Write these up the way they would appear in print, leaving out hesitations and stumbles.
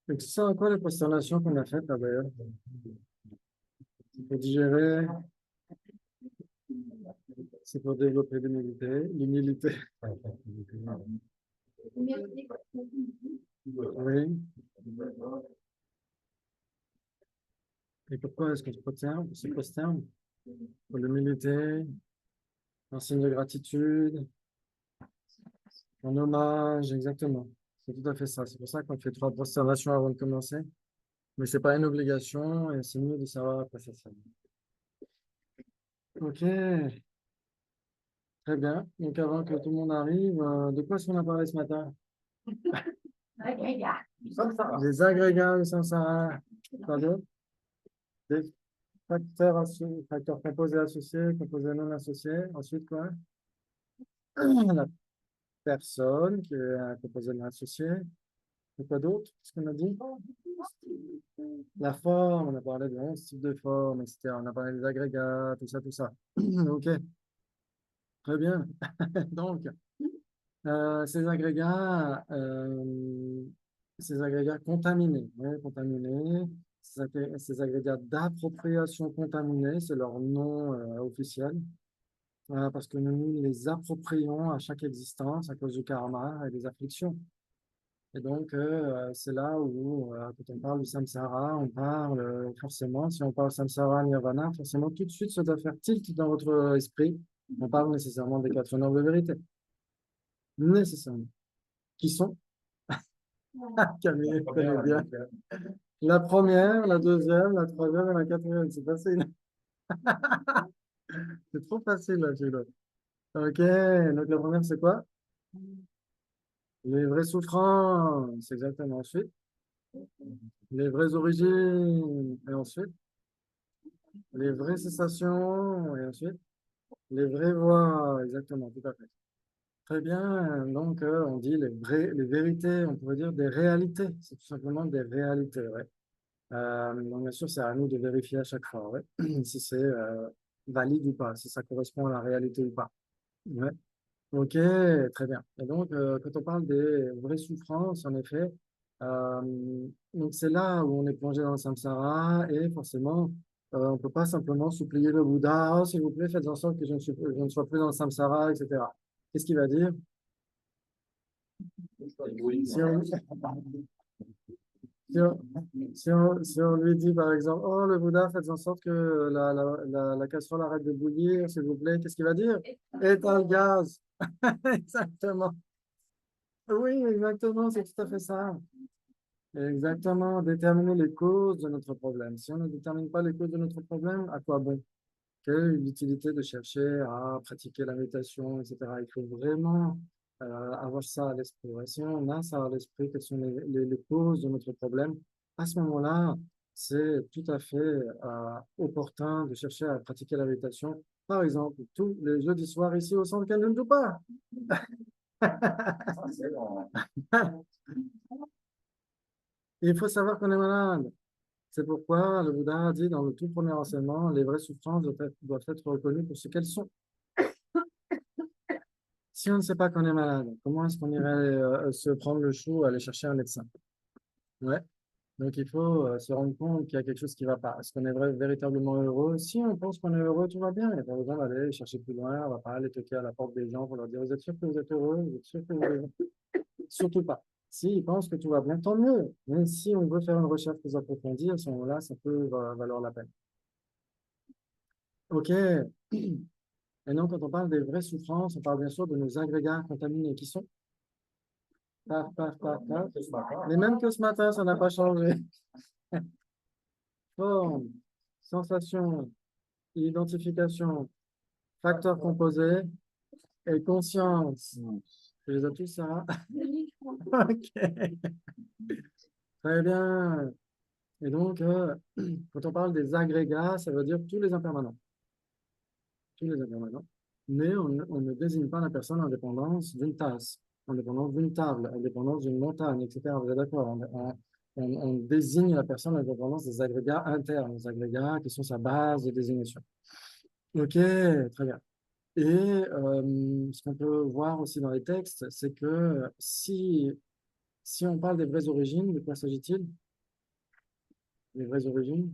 Donc, c'est ça quoi les constellations qu'on a faites là d'ailleurs? Pour digérer, c'est pour développer l'humilité. L'humilité, oui. Et pourquoi est-ce qu'on se prosterne? Pour l'humilité, en signe de gratitude, en hommage, exactement. C'est tout à fait ça. C'est pour ça qu'on fait 3 prosternations avant de commencer. Mais c'est pas une obligation et c'est mieux de savoir à quoi ça sert. Ok, très bien. Donc avant que tout le monde arrive, de quoi est-ce qu'on a parlé ce matin? Des agrégats de samsara. Quoi d'autre? Des facteurs composés associés, composés non associés. Ensuite, quoi? La personne qui est un composé non associé. Et quoi d'autre? Qu'est-ce qu'on a dit? La forme, on a parlé de 11 types de formes, etc. On a parlé des agrégats, tout ça, tout ça. Ok, très bien. Donc, ces ces agrégats contaminés, ouais, contaminés, ces agrégats d'appropriation contaminée, c'est leur nom officiel, parce que nous les approprions à chaque existence à cause du karma et des afflictions. Et donc, c'est là où, quand on parle du samsara, on parle forcément, si on parle samsara, nirvana, forcément, tout de suite, ça doit faire tilt dans votre esprit. On parle nécessairement des 4 normes de vérité. Nécessairement. Qui sont? Camille connaît bien. La première, la deuxième, la troisième et la quatrième. C'est facile. C'est trop facile, là, celui-là. Ok, donc la première, c'est quoi? Les vraies souffrances, exactement. Ensuite, les vraies origines, et ensuite, les vraies cessations, et ensuite, les vraies voies, exactement, tout à fait. Très bien, donc on dit les vérités, on pourrait dire des réalités, c'est tout simplement des réalités, ouais. Donc bien sûr, c'est à nous de vérifier à chaque fois, ouais, si c'est valide ou pas, si ça correspond à la réalité ou pas. Ouais. Ok, très bien. Et donc, quand on parle des vraies souffrances, en effet, euh, donc c'est là où on est plongé dans le samsara et forcément, on ne peut pas simplement supplier le Bouddha, oh, s'il vous plaît, faites en sorte que je ne sois plus dans le samsara, etc. Qu'est-ce qu'il va dire? Si on, si on lui dit, par exemple, oh, le Bouddha, faites en sorte que la casserole arrête de bouillir, s'il vous plaît, qu'est-ce qu'il va dire? Éteins le gaz. Exactement. Oui, exactement, c'est tout à fait ça. Exactement, déterminer les causes de notre problème. Si on ne détermine pas les causes de notre problème, à quoi bon? Quelle est l'utilité de chercher à pratiquer la méditation, etc. Il faut vraiment avoir ça à l'esprit. Ouais. Si on a ça à l'esprit, quelles sont les causes de notre problème, à ce moment-là, c'est tout à fait opportun de chercher à pratiquer la méditation. Par exemple, tous les jeudis soirs ici au centre Kenjun pas. Il faut savoir qu'on est malade. C'est pourquoi le Bouddha a dit dans le tout premier enseignement, les vraies souffrances doivent être reconnues pour ce qu'elles sont. Si on ne sait pas qu'on est malade, comment est-ce qu'on irait se prendre le chou, aller chercher un médecin? Ouais. Donc il faut se rendre compte qu'il y a quelque chose qui ne va pas. Est-ce qu'on est véritablement heureux? Si on pense qu'on est heureux, tout va bien. Il n'y a pas besoin d'aller chercher plus loin. On ne va pas aller toquer à la porte des gens pour leur dire, vous êtes sûr que vous êtes heureux? Vous êtes sûr que vous êtes... Surtout pas. S'ils pensent que tout va bien, tant mieux. Mais si on veut faire une recherche plus approfondie, à ce moment-là, ça peut valoir la peine. OK. Et donc, quand on parle des vraies souffrances, on parle bien sûr de nos agrégats contaminés qui sont paf, paf, paf, paf. Mais même que ce matin, ça n'a pas changé. Forme, sensation, identification, facteurs composés et conscience. Je les ai tous, Sarah? OK. Très bien. Et donc, quand on parle des agrégats, ça veut dire tous les impermanents. Tous les impermanents. Mais on ne désigne pas la personne en dépendance d'une tasse, en dépendance d'une table, en dépendance d'une montagne, etc. Vous êtes d'accord? On désigne la personne en dépendance des agrégats internes, les agrégats qui sont sa base de désignation. Ok, très bien. Et ce qu'on peut voir aussi dans les textes, c'est que si Si on parle des vraies origines, de quoi s'agit-il? Les vraies origines?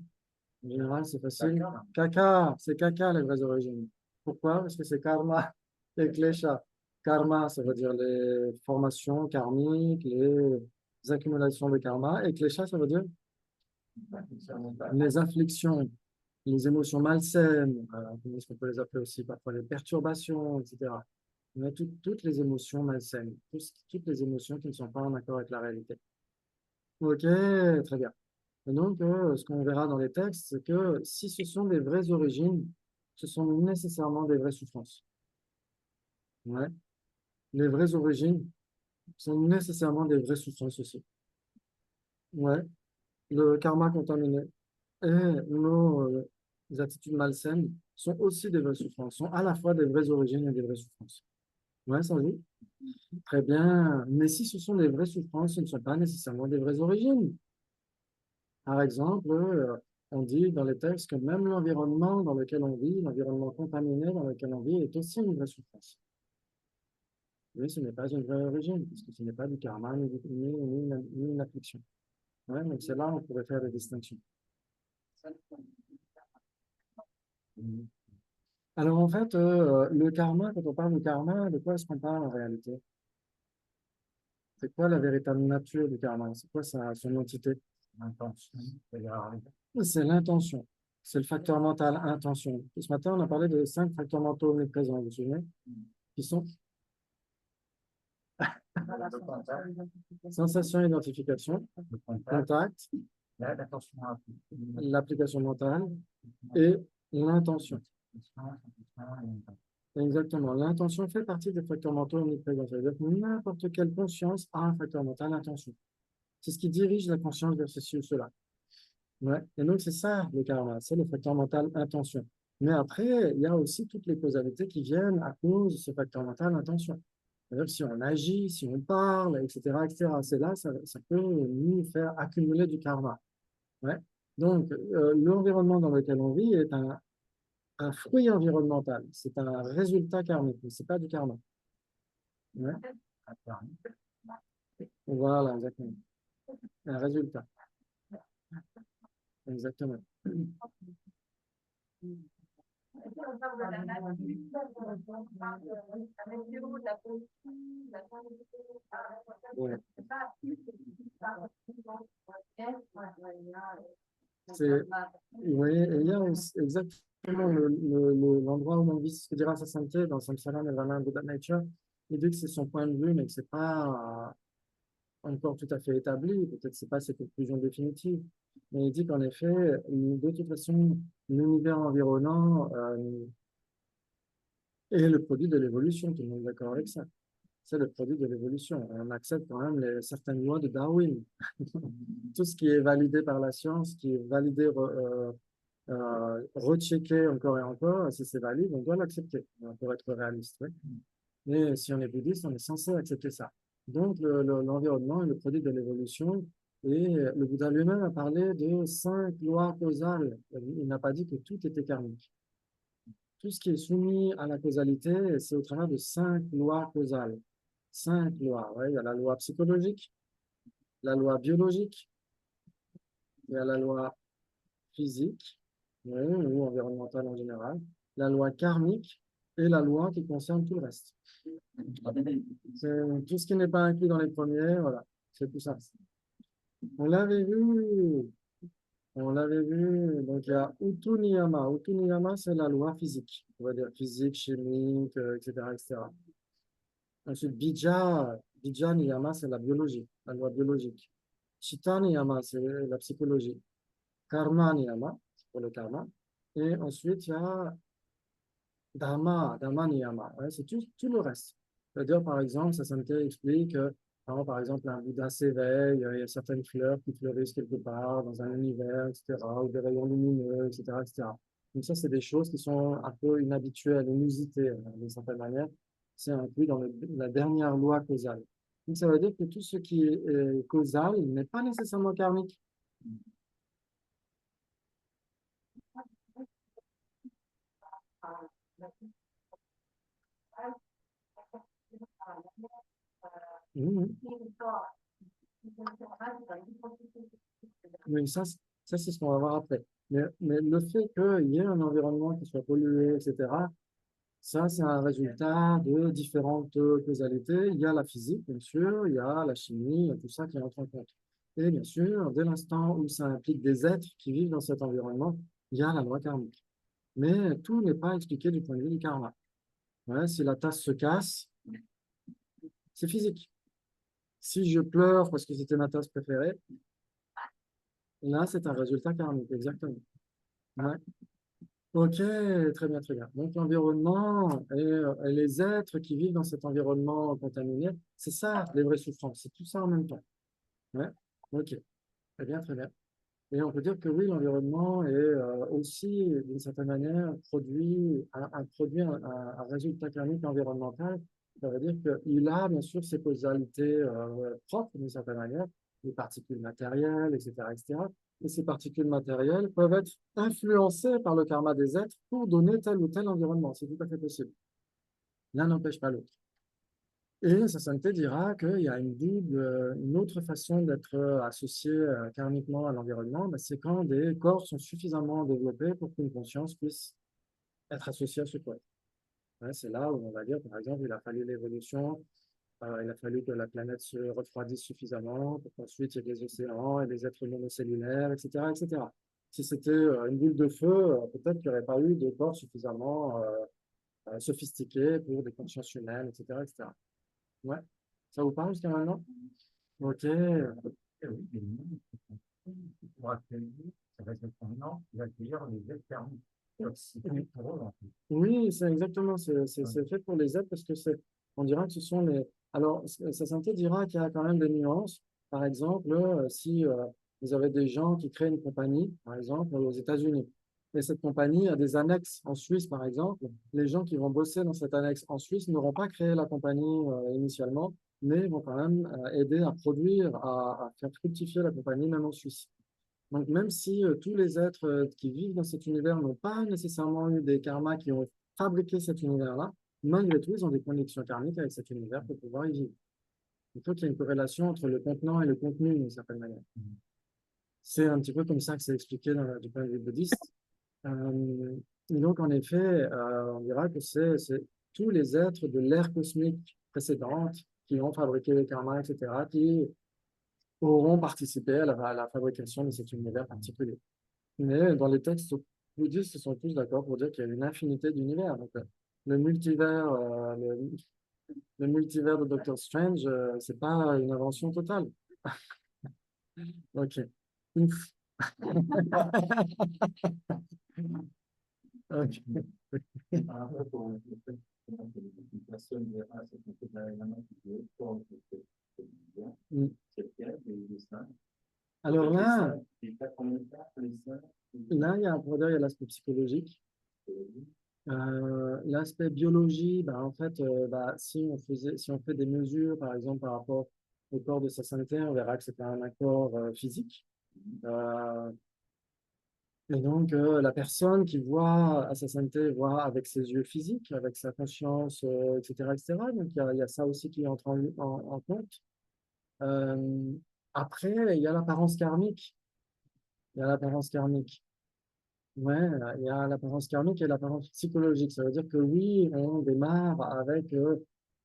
En général, c'est facile. Caca, c'est caca les vraies origines. Pourquoi? Parce que c'est karma et klesha. Karma, ça veut dire les formations karmiques, les accumulations de karma. Et klesha, ça veut dire les afflictions, les émotions malsaines, comment est-ce qu'on peut les appeler aussi parfois les perturbations, etc. On a toutes les émotions malsaines, toutes les émotions qui ne sont pas en accord avec la réalité. Ok, très bien. Et donc, ce qu'on verra dans les textes, c'est que si ce sont des vraies origines, ce sont nécessairement des vraies souffrances. Ouais. Les vraies origines sont nécessairement des vraies souffrances aussi. Ouais. Le karma contaminé et nos attitudes malsaines sont aussi des vraies souffrances, sont à la fois des vraies origines et des vraies souffrances. Ouais, ça oui. Très bien. Mais si ce sont des vraies souffrances, ce ne sont pas nécessairement des vraies origines. Par exemple, on dit dans les textes que même l'environnement dans lequel on vit, l'environnement contaminé dans lequel on vit, est aussi une vraie souffrance. Mais ce n'est pas une vraie origine, parce que ce n'est pas du karma, ni une affliction. Ouais, donc c'est là où on pourrait faire des distinctions. Mhm. Alors en fait, le karma, quand on parle de karma, de quoi est-ce qu'on parle en réalité? C'est quoi la véritable nature du karma? C'est quoi son entité? L'intention. C'est l'intention. C'est le facteur mental intention. Et ce matin, on a parlé de 5 facteurs mentaux omniprésents, vous vous souvenez? Qui sont sensation, identification, contact, l'application mentale et l'intention. Exactement. L'intention fait partie des facteurs mentaux omniprésents. C'est-à-dire que n'importe quelle conscience a un facteur mental, l'intention. C'est ce qui dirige la conscience vers ceci ou cela. Ouais. Et donc, c'est ça le karma, c'est le facteur mental intention. Mais après, il y a aussi toutes les causalités qui viennent à cause de ce facteur mental intention. C'est-à-dire que si on agit, si on parle, etc., etc., c'est là, ça peut nous faire accumuler du karma. Ouais. Donc, l'environnement dans lequel on vit est un fruit environnemental. C'est un résultat karmique, mais ce n'est pas du karma. Ouais. Voilà, exactement. Un résultat. Exactement. Ouais. C'est, oui, et il y a exactement l'endroit où on vit ce que dira sa santé dans Samsara Nirvana Buddha Nature. Il dit que c'est son point de vue, mais que c'est pas encore tout à fait établi. Peut-être que c'est pas ses conclusions définitives. Mais il dit qu'en effet, de toute façon, l'univers environnant est le produit de l'évolution. Tout le monde est d'accord avec ça. C'est le produit de l'évolution. On accepte quand même certaines lois de Darwin. Tout ce qui est validé par la science, qui est validé, rechecké encore et encore, si c'est valide, on doit l'accepter pour être réaliste. Oui. Mais si on est bouddhiste, on est censé accepter ça. Donc, l'environnement est le produit de l'évolution. Et le Bouddha lui-même a parlé de 5 lois causales. Il n'a pas dit que tout était karmique. Tout ce qui est soumis à la causalité, c'est au travers de 5 lois causales. 5 lois. Ouais, il y a la loi psychologique, la loi biologique, il y a la loi physique, oui, ou environnementale en général, la loi karmique et la loi qui concerne tout le reste. C'est tout ce qui n'est pas inclus dans les premiers, voilà, c'est tout ça. On l'avait vu, on l'avait vu. Donc il y a Utu Niyama. Utu Niyama, c'est la loi physique, on va dire physique, chimique, etc., etc. Ensuite, Bija Niyama, c'est la biologie, la loi biologique. Chitta Niyama, c'est la psychologie. Karma Niyama, c'est pour le karma. Et ensuite, il y a Dharma Niyama. Ouais, c'est tout le reste. C'est-à-dire, par exemple, Sasanté explique que, par exemple, un Bouddha s'éveille, il y a certaines fleurs qui fleurissent quelque part dans un univers, etc., ou des rayons lumineux, etc., etc. Donc ça, c'est des choses qui sont un peu inhabituelles, inusitées, d'une certaine manière. C'est inclus dans la dernière loi causale. Donc ça veut dire que tout ce qui est causal n'est pas nécessairement karmique. Mhm. Oui, ça c'est ce qu'on va voir après. Mais le fait qu'il y ait un environnement qui soit pollué, etc., ça, c'est un résultat de différentes causalités. Il y a la physique, bien sûr, il y a la chimie, il y a tout ça qui entre en compte. Et bien sûr, dès l'instant où ça implique des êtres qui vivent dans cet environnement, il y a la loi karmique. Mais tout n'est pas expliqué du point de vue du karma. Ouais, si la tasse se casse, c'est physique. Si je pleure parce que c'était ma tasse préférée, là, c'est un résultat karmique, exactement. Ouais. Ok, très bien, très bien. Donc l'environnement et les êtres qui vivent dans cet environnement contaminé, c'est ça les vraies souffrances, c'est tout ça en même temps. Ouais. Ok, très bien, très bien. Et on peut dire que oui, l'environnement est aussi, d'une certaine manière, produit un résultat karmique environnemental. Ça veut dire qu'il a bien sûr ses causalités propres, d'une certaine manière, les particules matérielles, etc., etc. Et ces particules matérielles peuvent être influencées par le karma des êtres pour donner tel ou tel environnement. C'est tout à fait possible. L'un n'empêche pas l'autre. Et sa sainteté dira qu'il y a une autre façon d'être associé karmiquement à l'environnement, ben, c'est quand des corps sont suffisamment développés pour qu'une conscience puisse être associée à ce corps. Ouais, c'est là où on va dire, par exemple, il a fallu l'évolution, il a fallu que la planète se refroidisse suffisamment pour qu'ensuite il y ait des océans et des êtres monocellulaires, etc., etc. Si c'était une boule de feu, peut-être qu'il n'y aurait pas eu de corps suffisamment sophistiqués pour des consciences humaines, etc., etc. Ouais. Ça vous parle jusqu'à maintenant? Ok. Oui, mais nous, pour accueillir, ça va être maintenant, il va accueillir les êtres thermiques. C'est fait pour eux, en fait. Oui, c'est exactement, Ouais. c'est fait pour les aides parce que on dira que ce sont les. Alors, sa santé dira qu'il y a quand même des nuances. Par exemple, si vous avez des gens qui créent une compagnie, par exemple, aux États-Unis, et cette compagnie a des annexes en Suisse, par exemple, les gens qui vont bosser dans cette annexe en Suisse n'auront pas créé la compagnie initialement, mais vont quand même aider à produire, à faire fructifier la compagnie même en Suisse. Donc, même si tous les êtres qui vivent dans cet univers n'ont pas nécessairement eu des karmas qui ont fabriqué cet univers-là, malgré tout, ils ont des connexions karmiques avec cet univers pour pouvoir y vivre. Il faut qu'il y ait une corrélation entre le contenant et le contenu, d'une certaine manière. C'est un petit peu comme ça que c'est expliqué du point de vue bouddhiste. Et donc, en effet, on dira que c'est tous les êtres de l'ère cosmique précédente qui ont fabriqué les karmas, etc., qui auront participé à la fabrication de cet univers particulier. Mais dans les textes bouddhistes, ils sont tous d'accord pour dire qu'il y a une infinité d'univers. Donc, le multivers, le multivers de Doctor Strange, c'est pas une invention totale. Ok. Ouf. Ok. Après, pour une personne verra cette élément qui est fort, Mm. c'est lequel, les saints. Alors là, Il y a combien de temps, les saints? il y a, pour dire, il y a l'aspect psychologique. L'aspect biologie, bah, en fait, bah, si on fait des mesures, par exemple, par rapport au corps de sa santé, on verra que c'est un corps physique. Euh, et donc, la personne qui voit à sa santé voit avec ses yeux physiques, avec sa conscience, etc., etc. Donc, il y a ça aussi qui entre en compte. Euh, Après, il y a l'apparence karmique. Il y a l'apparence karmique. Ouais, il y a l'apparence karmique et l'apparence psychologique. Ça veut dire que oui, on démarre avec,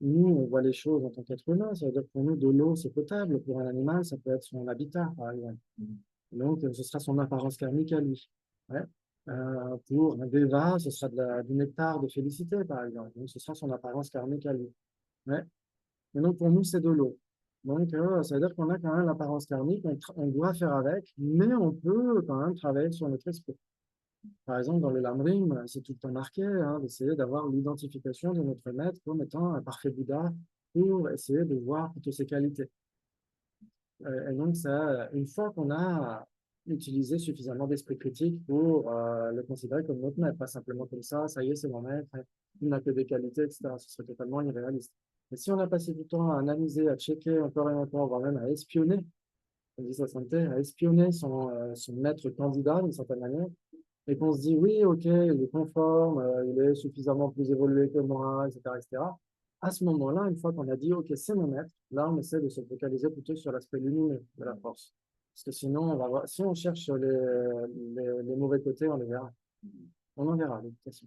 nous, on voit les choses en tant qu'être humain. Ça veut dire que pour nous, de l'eau, c'est potable. Pour un animal, ça peut être son habitat, par exemple. Donc, ce sera son apparence karmique à lui. Ouais. Pour un déva, ce sera du nectar de félicité, par exemple. Donc, ce sera son apparence karmique à lui. Ouais. Et donc, pour nous, c'est de l'eau. Donc, ça veut dire qu'on a quand même l'apparence karmique, on doit faire avec, mais on peut quand même travailler sur notre esprit. Par exemple, dans le Lamrim, c'est tout le temps marqué, hein, d'essayer d'avoir l'identification de notre maître comme étant un parfait Bouddha pour essayer de voir toutes ses qualités. Et donc, ça, une fois qu'on a utilisé suffisamment d'esprit critique pour le considérer comme notre maître, pas simplement comme ça y est, c'est mon maître, il n'a que des qualités, etc., ce serait totalement irréaliste. Mais si on a passé du temps à analyser, à checker encore et encore, voire même à espionner, comme dit sa santé, à espionner son maître candidat d'une certaine manière, et qu'on se dit, oui, ok, il est conforme, il est suffisamment plus évolué que moi, etc., etc., À ce moment-là, une fois qu'on a dit, OK, c'est mon être, là, on essaie de se focaliser plutôt sur l'aspect lumineux de la force. Parce que sinon, on va voir, si on cherche les mauvais côtés, on les verra. On en verra, de toute façon.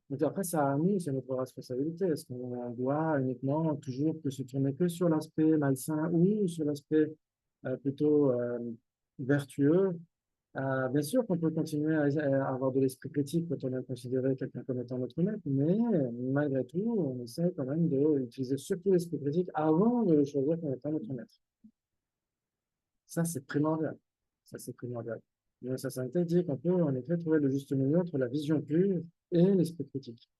Donc après, ça à nous, c'est notre responsabilité. Est-ce qu'on doit uniquement toujours que se tourner que sur l'aspect malsain ou sur l'aspect plutôt vertueux? Bien sûr qu'on peut continuer à avoir de l'esprit critique quand on est considéré quelqu'un comme étant notre maître, mais malgré tout, on essaie quand même d'utiliser surtout l'esprit critique avant de le choisir comme étant notre maître. Ça, c'est primordial. Ça, c'est primordial. Donc, ça dit qu'on peut en effet trouver le juste milieu entre la vision pure et l'esprit critique.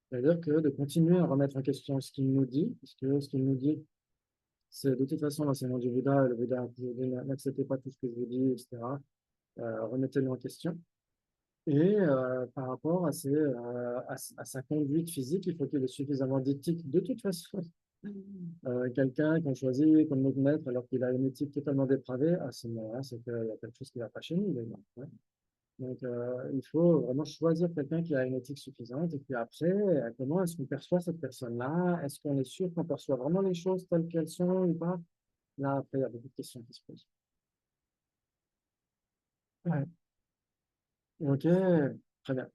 C'est-à-dire que de continuer à remettre en question ce qu'il nous dit, parce que ce qu'il nous dit, c'est de toute façon l'enseignement du Bouddha, le Bouddha a toujours dit n'acceptez pas tout ce que je vous dis, etc. Remettez-le en question. Et par rapport à sa conduite physique, il faut qu'il ait suffisamment d'éthique. De toute façon, quelqu'un qu'on choisit comme notre maître alors qu'il a une éthique totalement dépravée, à ce moment-là, c'est qu'il y a quelque chose qui ne va pas chez nous, les gars. Ouais. Donc, il faut vraiment choisir quelqu'un qui a une éthique suffisante. Et puis après, comment est-ce qu'on perçoit cette personne-là? Est-ce qu'on est sûr qu'on perçoit vraiment les choses telles qu'elles sont ou pas? Là, après, il y a beaucoup de questions qui se posent. Ouais. Ok, très bien.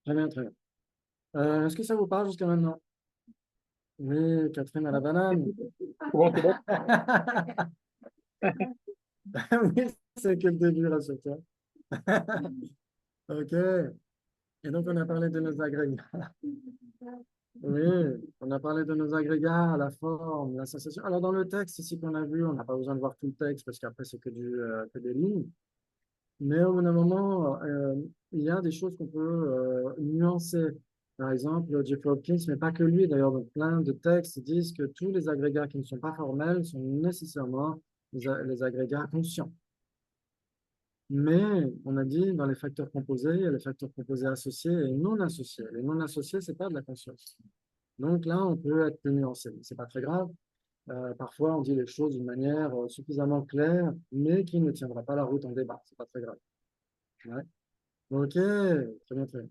Très bien, très bien. Est-ce que ça vous parle jusqu'à maintenant? Oui, Catherine à la banane. Bon, c'est bon. Oui, c'est que le début, rassure-toi. Ok. Et donc, on a parlé de nos agrégats. Oui, on a parlé de nos agrégats, la forme, la sensation. Alors, dans le texte ici qu'on a vu, on n'a pas besoin de voir tout le texte parce qu'après, c'est que des lignes. Mais au bout d'un moment, il y a des choses qu'on peut nuancer. Par exemple, Jeffrey Hopkins, mais pas que lui, d'ailleurs, donc plein de textes disent que tous les agrégats qui ne sont pas formels sont nécessairement les agrégats conscients. Mais on a dit dans les facteurs composés, il y a les facteurs composés associés et non associés. Les non associés, c'est pas de la conscience. Donc là, on peut être plus nuancé. C'est pas très grave. Parfois, on dit les choses d'une manière suffisamment claire, mais qui ne tiendra pas la route en débat. C'est pas très grave. Ouais. Ok, très bien, très bien.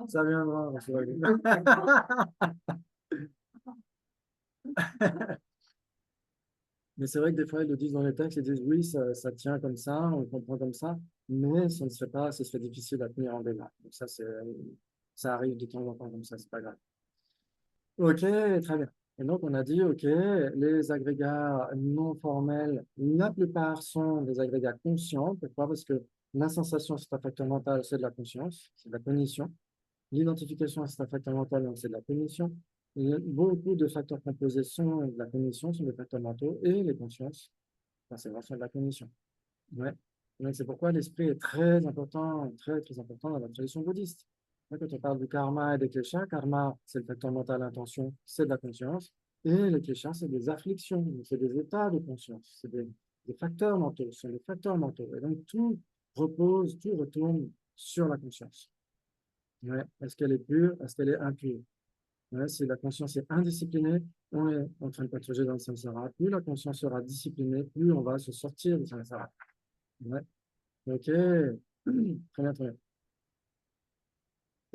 Ça viendra, Rachel. Mais c'est vrai que des fois, ils le disent dans les textes, ils disent oui, ça tient comme ça, on le comprend comme ça, mais ça ne se fait pas, ça se fait difficile à tenir en débat. Donc ça arrive de temps en temps comme ça, c'est pas grave. Ok, très bien. Et donc, on a dit, ok, les agrégats non formels, la plupart sont des agrégats conscients. Pourquoi? Parce que la sensation, c'est un facteur mental, c'est de la conscience, c'est de la cognition. L'identification, c'est un facteur mental, donc c'est de la cognition. Beaucoup de facteurs composés sont de la cognition, sont des facteurs mentaux, et les consciences, c'est vraiment de la cognition. Ouais. Donc, c'est pourquoi l'esprit est très important, très, très important dans la tradition bouddhiste. Quand on parle du karma et des kleshas, karma, c'est le facteur mental, l'intention, c'est de la conscience. Et les kleshas, c'est des afflictions, c'est des états de conscience, c'est des facteurs mentaux, ce sont des facteurs mentaux. Et donc, tout repose, tout retourne sur la conscience. Ouais. Est-ce qu'elle est pure? Est-ce qu'elle est impure? Ouais. Si la conscience est indisciplinée, on est en train de patauger dans le samsara. Plus la conscience sera disciplinée, plus on va se sortir du samsara. Ouais. Ok, très bien, très bien.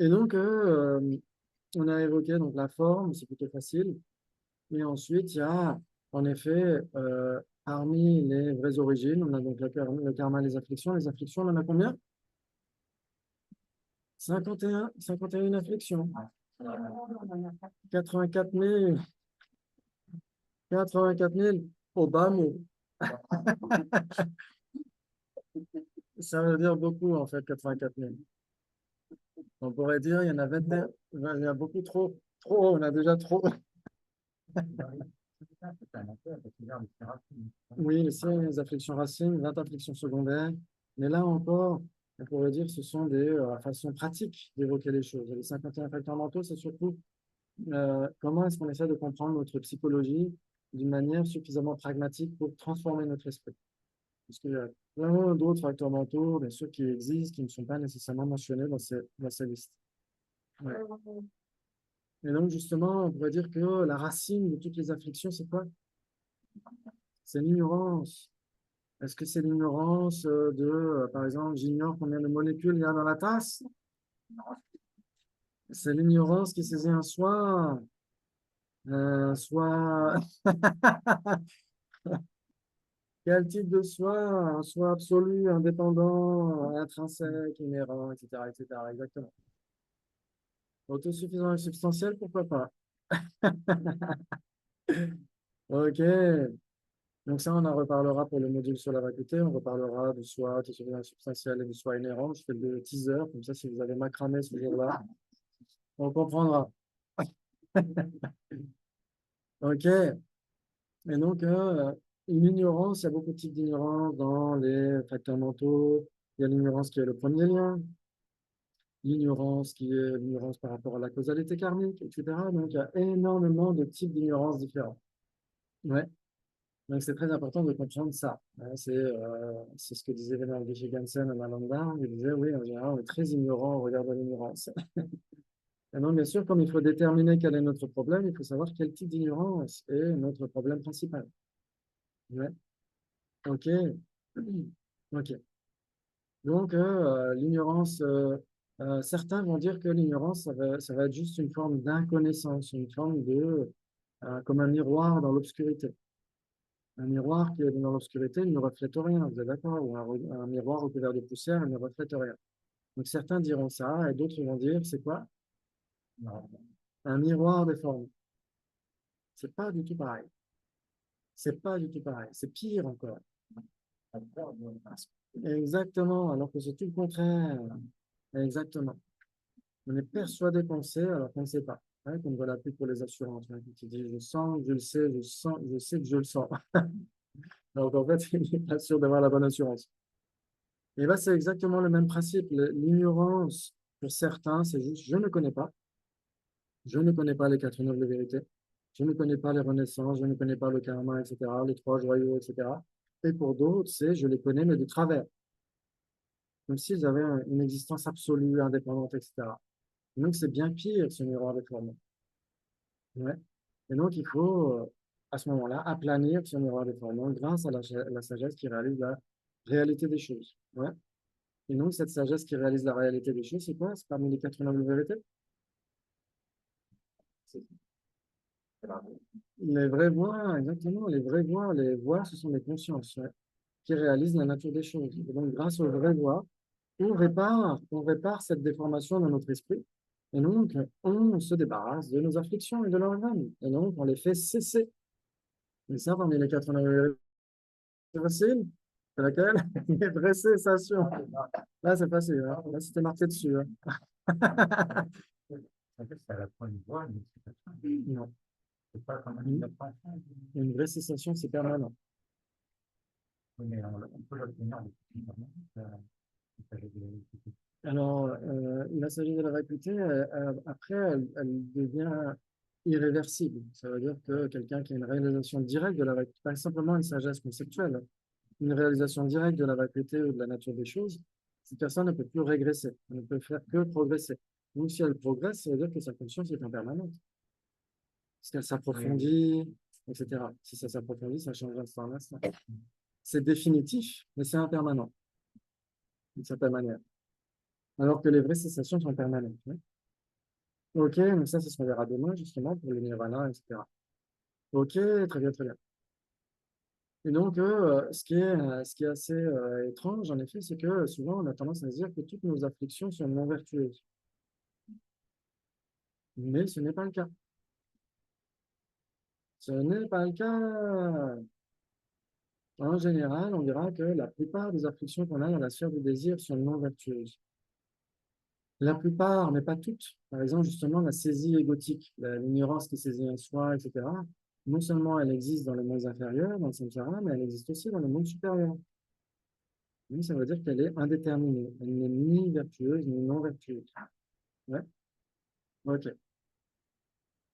Et donc, on a évoqué donc, la forme, c'est plutôt facile. Et ensuite, il y a en effet, parmi les vraies origines, on a donc le karma, les afflictions. Les afflictions, on en a combien? 51 afflictions. 84 000, 84 000 au bas mot. Ça veut dire beaucoup, en fait, 84 000. On pourrait dire, il y en a 21, il y a beaucoup trop. Trop, on a déjà trop. Oui, les afflictions racines, 20 afflictions secondaires. Mais là encore, on pourrait dire que ce sont des façons pratiques d'évoquer les choses. Les 51 facteurs mentaux, c'est surtout comment est-ce qu'on essaie de comprendre notre psychologie d'une manière suffisamment pragmatique pour transformer notre esprit. Parce qu'il y a plein d'autres facteurs mentaux, bien sûr, qui existent, qui ne sont pas nécessairement mentionnés dans ces listes. Ouais. Et donc, justement, on pourrait dire que la racine de toutes les afflictions, c'est quoi? C'est l'ignorance. Est-ce que c'est l'ignorance par exemple, j'ignore combien de molécules il y a dans la tasse? C'est l'ignorance qui saisit un soi, soit quel type de soi? Un soi absolu, indépendant, intrinsèque, inhérent, etc., etc. Exactement. Autosuffisant et substantiel, pourquoi pas? Ok. Donc ça, on en reparlera pour le module sur la vacuité. On reparlera du soi autosuffisant et substantiel et du soi inhérent. Je fais le teaser, comme ça, si vous avez macramé ce jour-là, on comprendra. Ok. Et donc, une ignorance, il y a beaucoup de types d'ignorance dans les facteurs mentaux. Il y a l'ignorance qui est le premier lien, l'ignorance qui est l'ignorance par rapport à la causalité karmique, etc. Donc, il y a énormément de types d'ignorance différents. Ouais. Donc, c'est très important de comprendre ça. C'est ce que disait Vénère Geshe-Gansen en Alanda. Il disait, oui, en général, on est très ignorant au regard de l'ignorance. Et donc, bien sûr, comme il faut déterminer quel est notre problème, il faut savoir quel type d'ignorance est notre problème principal. Ouais. OK. OK. Donc, l'ignorance, certains vont dire que l'ignorance, ça va être juste une forme d'inconnaissance, une forme comme un miroir dans l'obscurité. Un miroir qui est dans l'obscurité, il ne reflète rien, vous êtes d'accord? Ou un miroir recouvert de poussière, il ne reflète rien. Donc, certains diront ça, et d'autres vont dire, c'est quoi? Non. Un miroir déformé. C'est pas du tout pareil. C'est pas du tout pareil. C'est pire encore. Exactement, alors que c'est tout le contraire. Exactement. On est persuadé qu'on sait alors qu'on ne sait pas. Hein, comme voilà plus pour les assurances. Hein, qui dit je sens, je le sais, je sens, je sais que je le sens. Donc en fait, il n'est pas sûr d'avoir la bonne assurance. Et là, c'est exactement le même principe. L'ignorance, pour certains, c'est juste je ne connais pas. Je ne connais pas les quatre nobles de vérité. Je ne connais pas les renaissances, je ne connais pas le karma, etc., les trois joyaux, etc. Et pour d'autres, c'est je les connais, mais de travers. Comme s'ils avaient une existence absolue, indépendante, etc. Donc, c'est bien pire, ce miroir déformé. Ouais. Et donc, il faut, à ce moment-là, aplanir ce miroir déformant grâce à la sagesse qui réalise la réalité des choses. Ouais. Et donc, cette sagesse qui réalise la réalité des choses, c'est quoi? C'est parmi les quatre nobles vérités? C'est la Les vraies voies, exactement. Les voies, ce sont les consciences, ouais, qui réalisent la nature des choses. Et donc, grâce aux vraies voies, on répare cette déformation dans notre esprit. Et donc, on se débarrasse de nos afflictions et de leurs veines. Et donc, on les fait cesser. Et ça, parmi les quatre nobles c'est facile? C'est laquelle? Les vraies sensations. Là, c'est facile. Hein. Là, c'était marqué dessus. Hein. En fait, c'est à la fois une voix, mais c'est pas ça. Non. C'est pas comme une approche. Une vraie sensation, c'est permanent. Mais on peut l'obtenir de toute manière. Ça, j'ai déjà expliqué. Alors, la sagesse de la vacuité, après, elle devient irréversible. Ça veut dire que quelqu'un qui a une réalisation directe de la vacuité, pas simplement une sagesse conceptuelle, une réalisation directe de la vacuité ou de la nature des choses, cette personne ne peut plus régresser, elle ne peut faire que progresser. Donc, si elle progresse, ça veut dire que sa conscience est en permanence. Parce qu'elle Oui, s'approfondit, etc. Si ça s'approfondit, ça change d'instant en instant. C'est définitif, mais c'est impermanent, d'une certaine manière. Alors que les vraies sensations sont permanentes. Hein. Ok, donc ça, c'est ce qu'on verra demain, justement, pour le nirvana, etc. Ok, très bien, très bien. Et donc, ce qui est assez étrange, en effet, c'est que souvent, on a tendance à se dire que toutes nos afflictions sont non vertueuses. Mais ce n'est pas le cas. Ce n'est pas le cas. En général, on dira que la plupart des afflictions qu'on a dans la sphère du désir sont non vertueuses. La plupart, mais pas toutes. Par exemple, justement, la saisie égotique, l'ignorance qui saisit un soi, etc. Non seulement elle existe dans le monde inférieur, dans le samsara, mais elle existe aussi dans le monde supérieur. Donc, ça veut dire qu'elle est indéterminée. Elle n'est ni vertueuse ni non vertueuse. Ouais. Ok.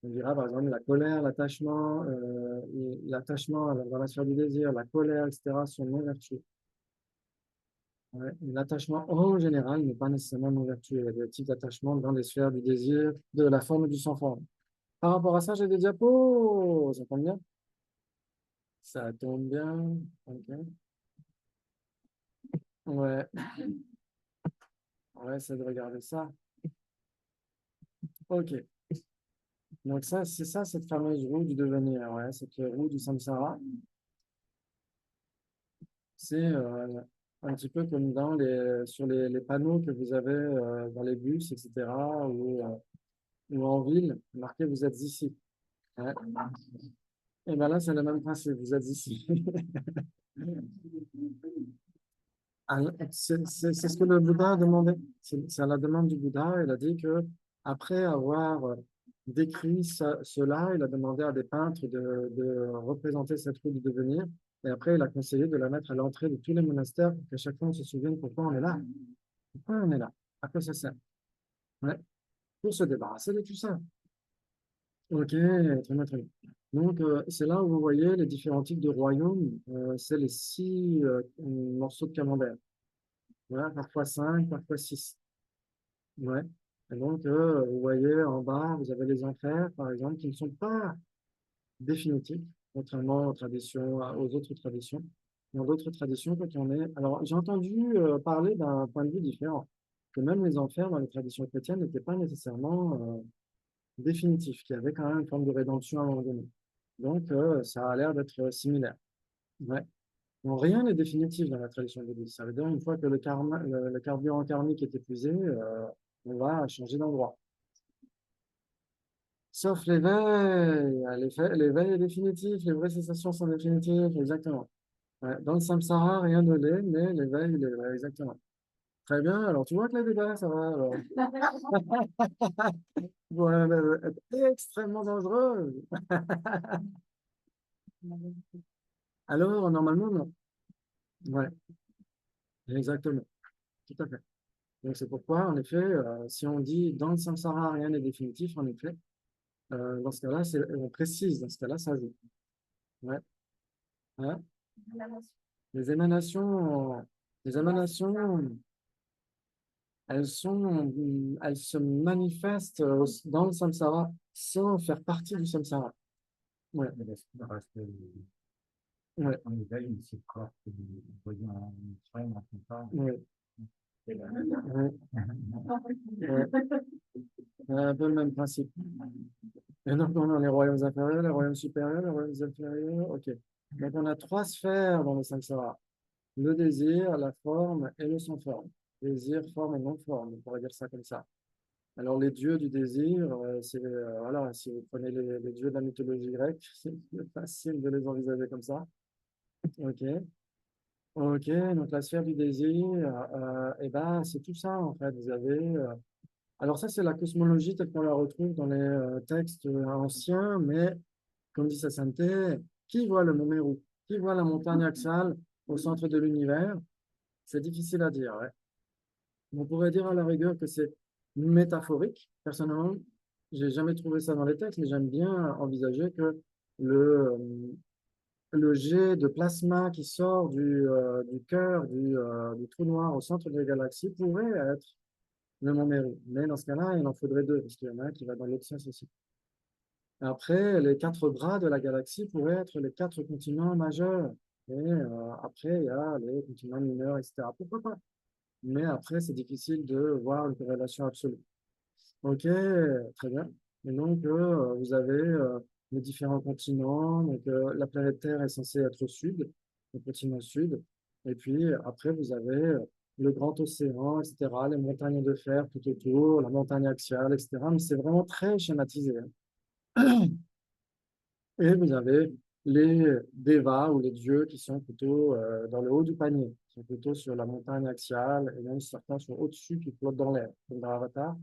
On dira par exemple la colère, l'attachement dans la sphère du désir, la colère, etc. sont non vertueux. Ouais. L'attachement en général n'est pas nécessairement non vertueux. Il y a des types d'attachement dans les sphères du désir, de la forme et du sans forme. Par rapport à ça, j'ai des diapos. Ça tombe bien? Ça tombe bien. Ok. Ouais, on va essayer de regarder ça. Ok. Donc ça, c'est ça, cette fameuse roue du devenir. Ouais, cette roue du samsara. C'est un petit peu comme sur les panneaux que vous avez dans les bus, etc., ou en ville, marqué vous êtes ici. Ouais. Et bien là, c'est le même principe, vous êtes ici. C'est ce que le Bouddha a demandé. C'est à la demande du Bouddha. Il a dit que après avoir décrit cela, il a demandé à des peintres de représenter cette roue du devenir. Et après, il a conseillé de la mettre à l'entrée de tous les monastères pour qu'à chaque fois on se souvienne pourquoi on est là. Pourquoi on est là? À quoi ça sert? Ouais. Pour se débarrasser de tout ça. Ok, très bien, très bien. Donc, c'est là où vous voyez les différents types de royaumes. C'est les 6 morceaux de camembert. Voilà, parfois 5, parfois 6. Ouais. Et donc, vous voyez en bas, vous avez les enfers, par exemple, qui ne sont pas définitifs, contrairement aux traditions, aux autres traditions. Dans d'autres traditions, quand on est. Alors, j'ai entendu parler d'un point de vue différent, que même les enfers dans les traditions chrétiennes n'étaient pas nécessairement définitifs, qu'il y avait quand même une forme de rédemption à un moment donné. Donc, ça a l'air d'être similaire. Ouais. Donc, rien n'est définitif dans la tradition bouddhiste. Ça veut dire une fois que le carburant karmique est épuisé, on va changer d'endroit. Sauf l'éveil. L'éveil est définitif, les vraies sensations sont définitives, exactement. Ouais. Dans le samsara, rien ne l'est, mais l'éveil, il est vrai, exactement. Très bien, alors tu vois que les débats, ça va alors. Ouais, être extrêmement dangereux. Alors, normalement, non. Ouais, exactement. Tout à fait. Donc, c'est pourquoi, en effet, si on dit dans le samsara, rien n'est définitif, en effet, dans ce cas-là, on précise, dans ce cas-là, ça joue. Ouais. Hein. Les émanations, les émanations, elles se manifestent dans le samsara sans faire partie du samsara. Ouais. Mais le reste, Ouais. on éveille, c'est le corps que nous voyons en Israël, en tout cas. Ouais. Et là, Ouais. Ouais. Un peu le même principe. Et donc, on a les royaumes inférieurs, les royaumes supérieurs, les royaumes inférieurs. OK. Donc, on a 3 sphères dans le samsara. Le désir, la forme et le sans forme. Désir, forme et non forme, on pourrait dire ça comme ça. Alors, les dieux du désir, voilà, si vous prenez les dieux de la mythologie grecque, c'est facile de les envisager comme ça. OK. OK, donc la sphère du désir, et ben, c'est tout ça, en fait. Vous avez. Alors, ça, c'est la cosmologie telle qu'on la retrouve dans les textes anciens, mais comme dit Sassante, qui voit le mont Méru? Qui voit la montagne axiale au centre de l'univers? C'est difficile à dire, ouais. On pourrait dire à la rigueur que c'est métaphorique. Personnellement, j'ai jamais trouvé ça dans les textes, mais j'aime bien envisager que le, euh, le jet de plasma qui sort du cœur du trou noir au centre de la galaxie pourrait être le mont Méru. Mais dans ce cas-là, il en faudrait deux, parce qu'il y en a un qui va dans l'autre sens aussi. Après, les 4 bras de la galaxie pourraient être les 4 continents majeurs. Et après, il y a les continents mineurs, etc. Pourquoi pas? Mais après, c'est difficile de voir une corrélation absolue. Ok, très bien. Et donc, vous avez les différents continents. Donc, la planète Terre est censée être au sud, le continent sud. Et puis, après, vous avez le grand océan, etc., les montagnes de fer tout autour, la montagne axiale, etc. Mais c'est vraiment très schématisé, hein. Et vous avez les devas ou les dieux qui sont plutôt dans le haut du panier, qui sont plutôt sur la montagne axiale, et même certains sont au-dessus qui flottent dans l'air, comme dans Avatar.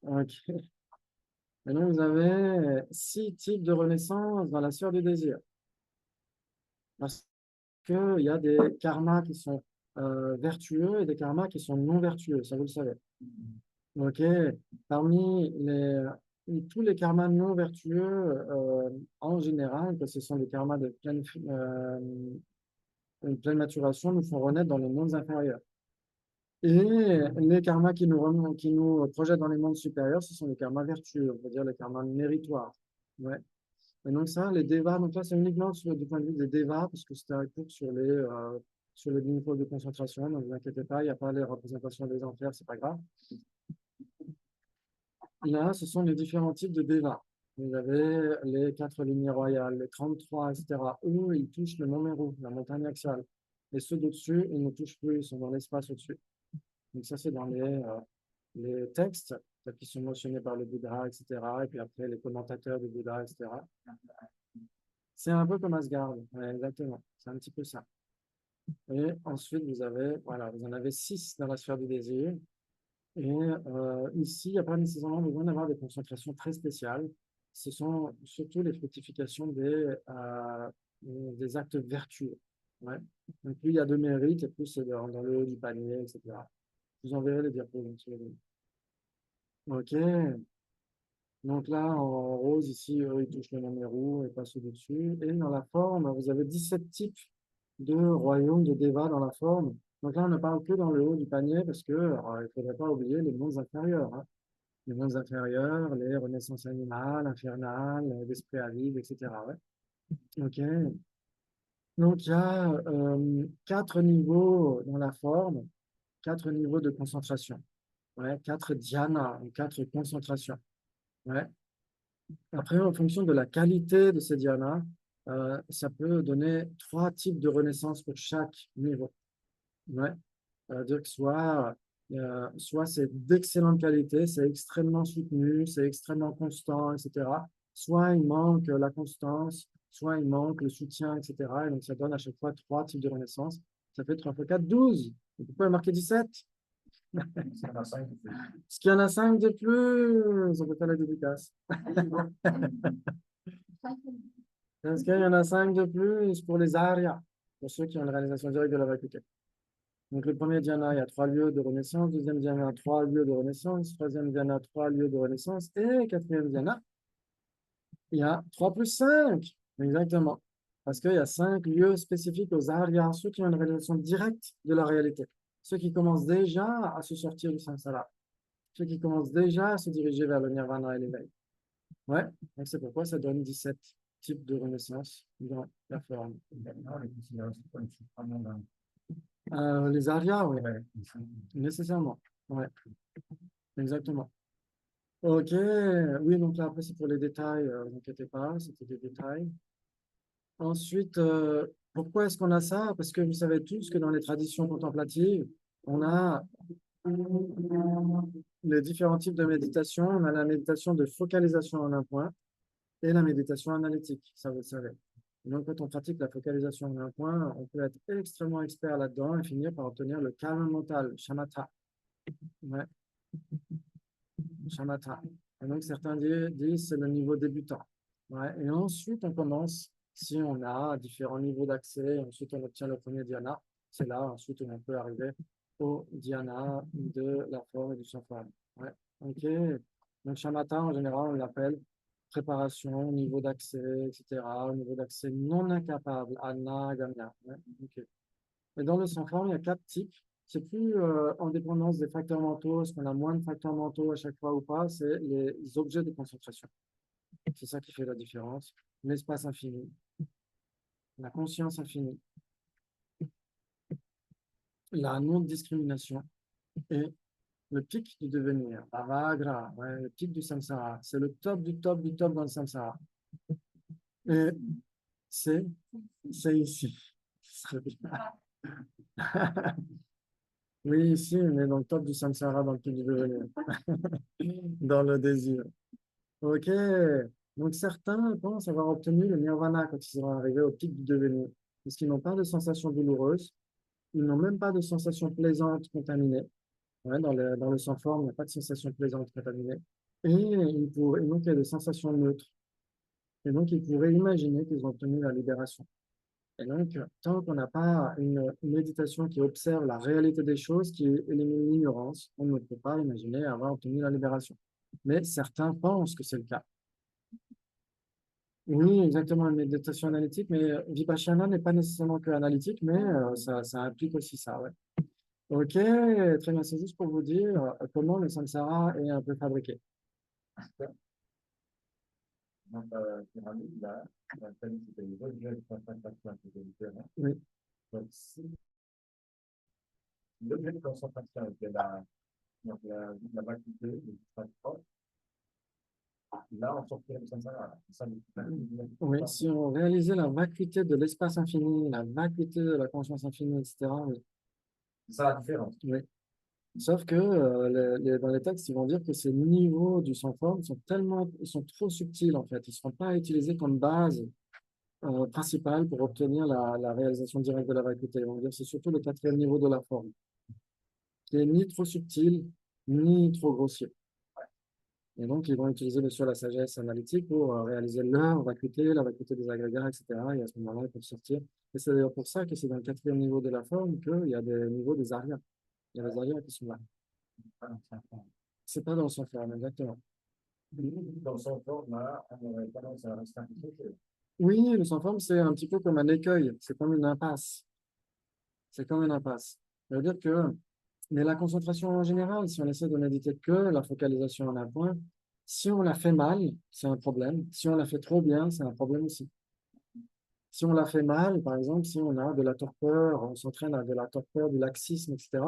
Ok. Et donc, vous avez 6 types de renaissance dans la sphère du désir. Parce qu'il y a des karmas qui sont vertueux et des karmas qui sont non vertueux, ça vous le savez. Ok. Parmi tous les karmas non vertueux, en général, que ce sont des karmas de pleine maturation, nous font renaître dans les mondes inférieurs. Et les karmas qui nous projettent dans les mondes supérieurs, ce sont les karmas vertueux, on va dire les karmas méritoires. Ouais. Et donc ça, les devas, donc là c'est uniquement du point de vue des devas, parce que c'était un cours sur le niveau de concentration, ne vous inquiétez pas, il n'y a pas les représentations des enfers, c'est pas grave. Là, ce sont les différents types de deva. Vous avez les 4 lignées royales, les 33, etc. Eux, ils touchent le Nomeru, la montagne axiale. Et ceux d'au-dessus, ils ne touchent plus, ils sont dans l'espace au-dessus. Donc ça, c'est dans les textes qui sont mentionnés par le Bouddha, etc. Et puis après, les commentateurs du Bouddha, etc. C'est un peu comme Asgard, ouais, exactement. C'est un petit peu ça. Et ensuite, voilà, vous en avez 6 dans la sphère du désir. Et ici, il n'y a pas nécessairement besoin d'avoir des concentrations très spéciales. Ce sont surtout les fructifications des actes vertueux. Ouais. Donc, plus il y a de mérite, et plus c'est dans le haut du panier, etc. Je vous enverrai les diapos. OK. Donc là, en rose, ici, ils touchent le numéro et passent au-dessus. Et dans la forme, vous avez 17 types de royaumes de Deva dans la forme. Donc là, on ne parle que dans le haut du panier parce que il ne faudrait pas oublier les mondes inférieurs. Hein. Les mondes inférieurs, les renaissances animales, infernales, l'esprit à vide, etc. Ouais. OK. Donc il y a 4 niveaux dans la forme, 4 niveaux de concentration. Ouais. 4 dhyāna, 4 concentrations. Ouais. Après, en fonction de la qualité de ces dhyānas, ça peut donner 3 types de renaissance pour chaque niveau. Ouais. C'est-à-dire que soit c'est d'excellente qualité, c'est extrêmement soutenu, c'est extrêmement constant, etc. Soit il manque la constance, soit il manque le soutien, etc. Et donc, ça donne à chaque fois 3 types de renaissance. Ça fait 3 fois 4, 12. Et pourquoi marquer 17? Parce qu'il y en a 5 de plus, on peut faire la dédicace. Parce qu'il y en a 5 de plus pour les Arya, pour ceux qui ont une réalisation directe de la vacuité. Donc, le premier dhyana, il y a 3 lieux de renaissance. Deuxième dhyana, 3 lieux de renaissance. Troisième dhyana, 3 lieux de renaissance. Et quatrième dhyana, il y a 3 plus 5. Exactement. Parce qu'il y a 5 lieux spécifiques aux Arya, ceux qui ont une réalisation directe de la réalité. Ceux qui commencent déjà à se sortir du samsara. Ceux qui commencent déjà à se diriger vers le nirvana et l'éveil. Ouais, donc c'est pourquoi ça donne 17 types de renaissance dans la forme. Les Aryas, oui, nécessairement. Ouais, exactement. OK, oui, donc là, après, c'est pour les détails, ne vous inquiétez pas, c'était des détails. Ensuite, pourquoi est-ce qu'on a ça? Parce que vous savez tous que dans les traditions contemplatives, on a les différents types de méditation. On a la méditation de focalisation en un point et la méditation analytique, ça vous le savez. Et donc, quand on pratique la focalisation en un point, on peut être extrêmement expert là-dedans et finir par obtenir le calme mental, shamatha. Ouais, shamatha. Et donc, certains disent c'est le niveau débutant. Ouais. Et ensuite, on commence, si on a différents niveaux d'accès, ensuite on obtient le premier dhyana. C'est là, ensuite, on peut arriver au dhyana de la forme et du sans-forme. Ouais. OK. Donc, shamatha, en général, on l'appelle préparation, niveau d'accès, etc., niveau d'accès non incapable, anagamya. Ouais. OK. Et dans le sans-forme, il y a 4 types. C'est plus en dépendance des facteurs mentaux, est-ce qu'on a moins de facteurs mentaux à chaque fois ou pas, c'est les objets de concentration. C'est ça qui fait la différence. L'espace infini, la conscience infinie, la non-discrimination et le pic du devenir, Avagra, ouais, le pic du samsara. C'est le top du top du top dans le samsara. Et c'est ici. Oui, ici, on est dans le top du samsara, dans le pic du devenir, dans le désir. OK. Donc, certains pensent avoir obtenu le nirvana quand ils seront arrivés au pic du devenir, parce qu'ils n'ont pas de sensations douloureuses, ils n'ont même pas de sensations plaisantes contaminées. Ouais, dans le sans-forme, il n'y a pas de sensations plaisantes contaminées. Et donc, il y a des sensations neutres. Et donc, ils pourraient imaginer qu'ils ont obtenu la libération. Et donc, tant qu'on n'a pas une méditation qui observe la réalité des choses, qui élimine l'ignorance, on ne peut pas imaginer avoir obtenu la libération. Mais certains pensent que c'est le cas. Oui, exactement, une méditation analytique, mais Vipassana n'est pas nécessairement que analytique, mais ça implique aussi ça, ouais. OK, très bien, c'est juste pour vous dire comment le samsara est un peu fabriqué. Dans ta pyramide, là, la famille, c'était les objets de concentration qui étaient différents. Oui. Donc, si degré de concentration était donc la vacuité, le transport. Là, on sortait comme ça, Oui, si on réalisait la vacuité de l'espace infini, la vacuité de la conscience infinie, etc., oui. c'est ça la différence. Oui. Sauf que dans les textes, ils vont dire que ces niveaux du sans-forme ils sont trop subtils en fait. Ils ne seront pas utilisés comme base principale pour obtenir la réalisation directe de la vacuité. Ils vont dire que c'est surtout le quatrième niveau de la forme, qui est ni trop subtil, ni trop grossier. Et donc, ils vont utiliser bien sûr la sagesse analytique pour réaliser leur vacuité, la vacuité des agrégats, etc. Et à ce moment-là, ils peuvent sortir. Et c'est d'ailleurs pour ça que c'est dans le quatrième niveau de la forme qu'il y a des niveaux des arias. Il y a des arias qui sont là. C'est pas dans son forme, exactement. Dans son forme, là, on aurait tendance à rester un peu. Oui, le sans forme, c'est un petit peu comme un écueil. C'est comme une impasse. C'est comme une impasse. Ça veut dire que, mais la concentration en général, si on essaie de méditer que la focalisation en un point, si on la fait mal, c'est un problème. Si on la fait trop bien, c'est un problème aussi. Si on la fait mal, par exemple, si on a de la torpeur, on s'entraîne à de la torpeur, du laxisme, etc.,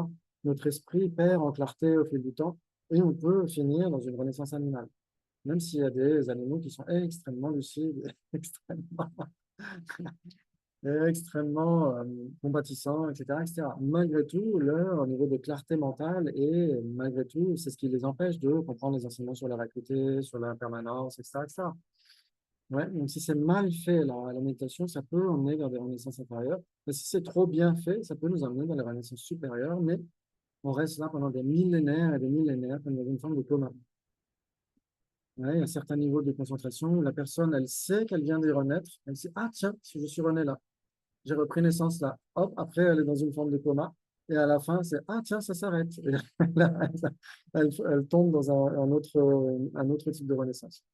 notre esprit perd en clarté au fil du temps et on peut finir dans une renaissance animale. Même s'il y a des animaux qui sont extrêmement lucides, extrêmement compatissants, etc., etc. Malgré tout, leur niveau de clarté mentale et malgré tout, c'est ce qui les empêche de comprendre les enseignements sur la vacuité, sur la permanence, etc., etc. Ouais, donc si c'est mal fait, la méditation, ça peut emmener vers des renaissances intérieures. Mais si c'est trop bien fait, ça peut nous amener dans les renaissances supérieures, mais on reste là pendant des millénaires et des millénaires comme dans une forme de coma. Ouais, il y a certains niveaux de concentration où la personne, elle sait qu'elle vient d'y renaître. Elle sait, ah tiens, si je suis rené là, j'ai repris naissance là. Hop, après, elle est dans une forme de coma. Et à la fin, c'est, ah tiens, ça s'arrête. Et là, elle tombe dans un autre type de renaissance.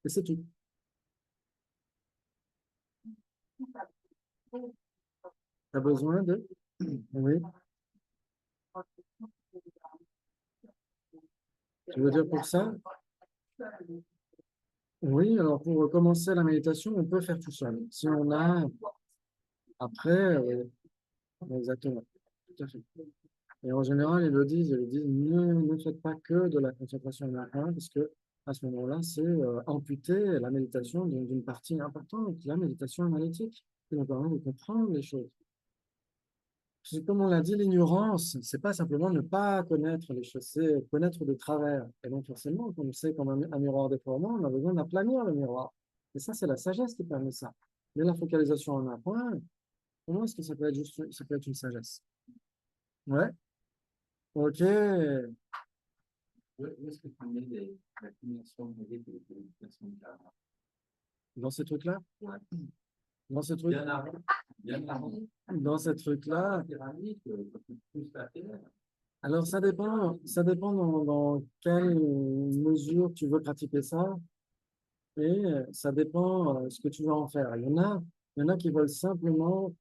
Et c'est tout. Tu as besoin de... Oui. Tu veux dire pour ça? Oui, alors pour commencer la méditation, on peut faire tout seul. Si on a, après, exactement, tout à fait. Et en général, ils disent, ne faites pas que de la concentration en un point, parce que à ce moment-là, c'est amputer la méditation d'une partie importante, la méditation analytique, qui nous permet de comprendre les choses. Comme on l'a dit, l'ignorance, c'est pas simplement ne pas connaître les choses, c'est connaître de travers. Et donc, forcément, comme on sait comme un miroir déformant, on a besoin d'aplanir le miroir. Et ça, c'est la sagesse qui permet ça. Mais la focalisation en un point, comment est-ce que ça peut être juste, ça peut être une sagesse? Ouais, ok. Où est-ce que tu mets la combinaison de l'éducation de la Dans ces trucs-là, ouais. dans ces trucs, Bien avant. dans ces trucs-là, Pyramide, plus la terre. alors ça dépend dans quelle mesure tu veux pratiquer ça. Et ça dépend ce que tu veux en faire. Il y en a qui veulent simplement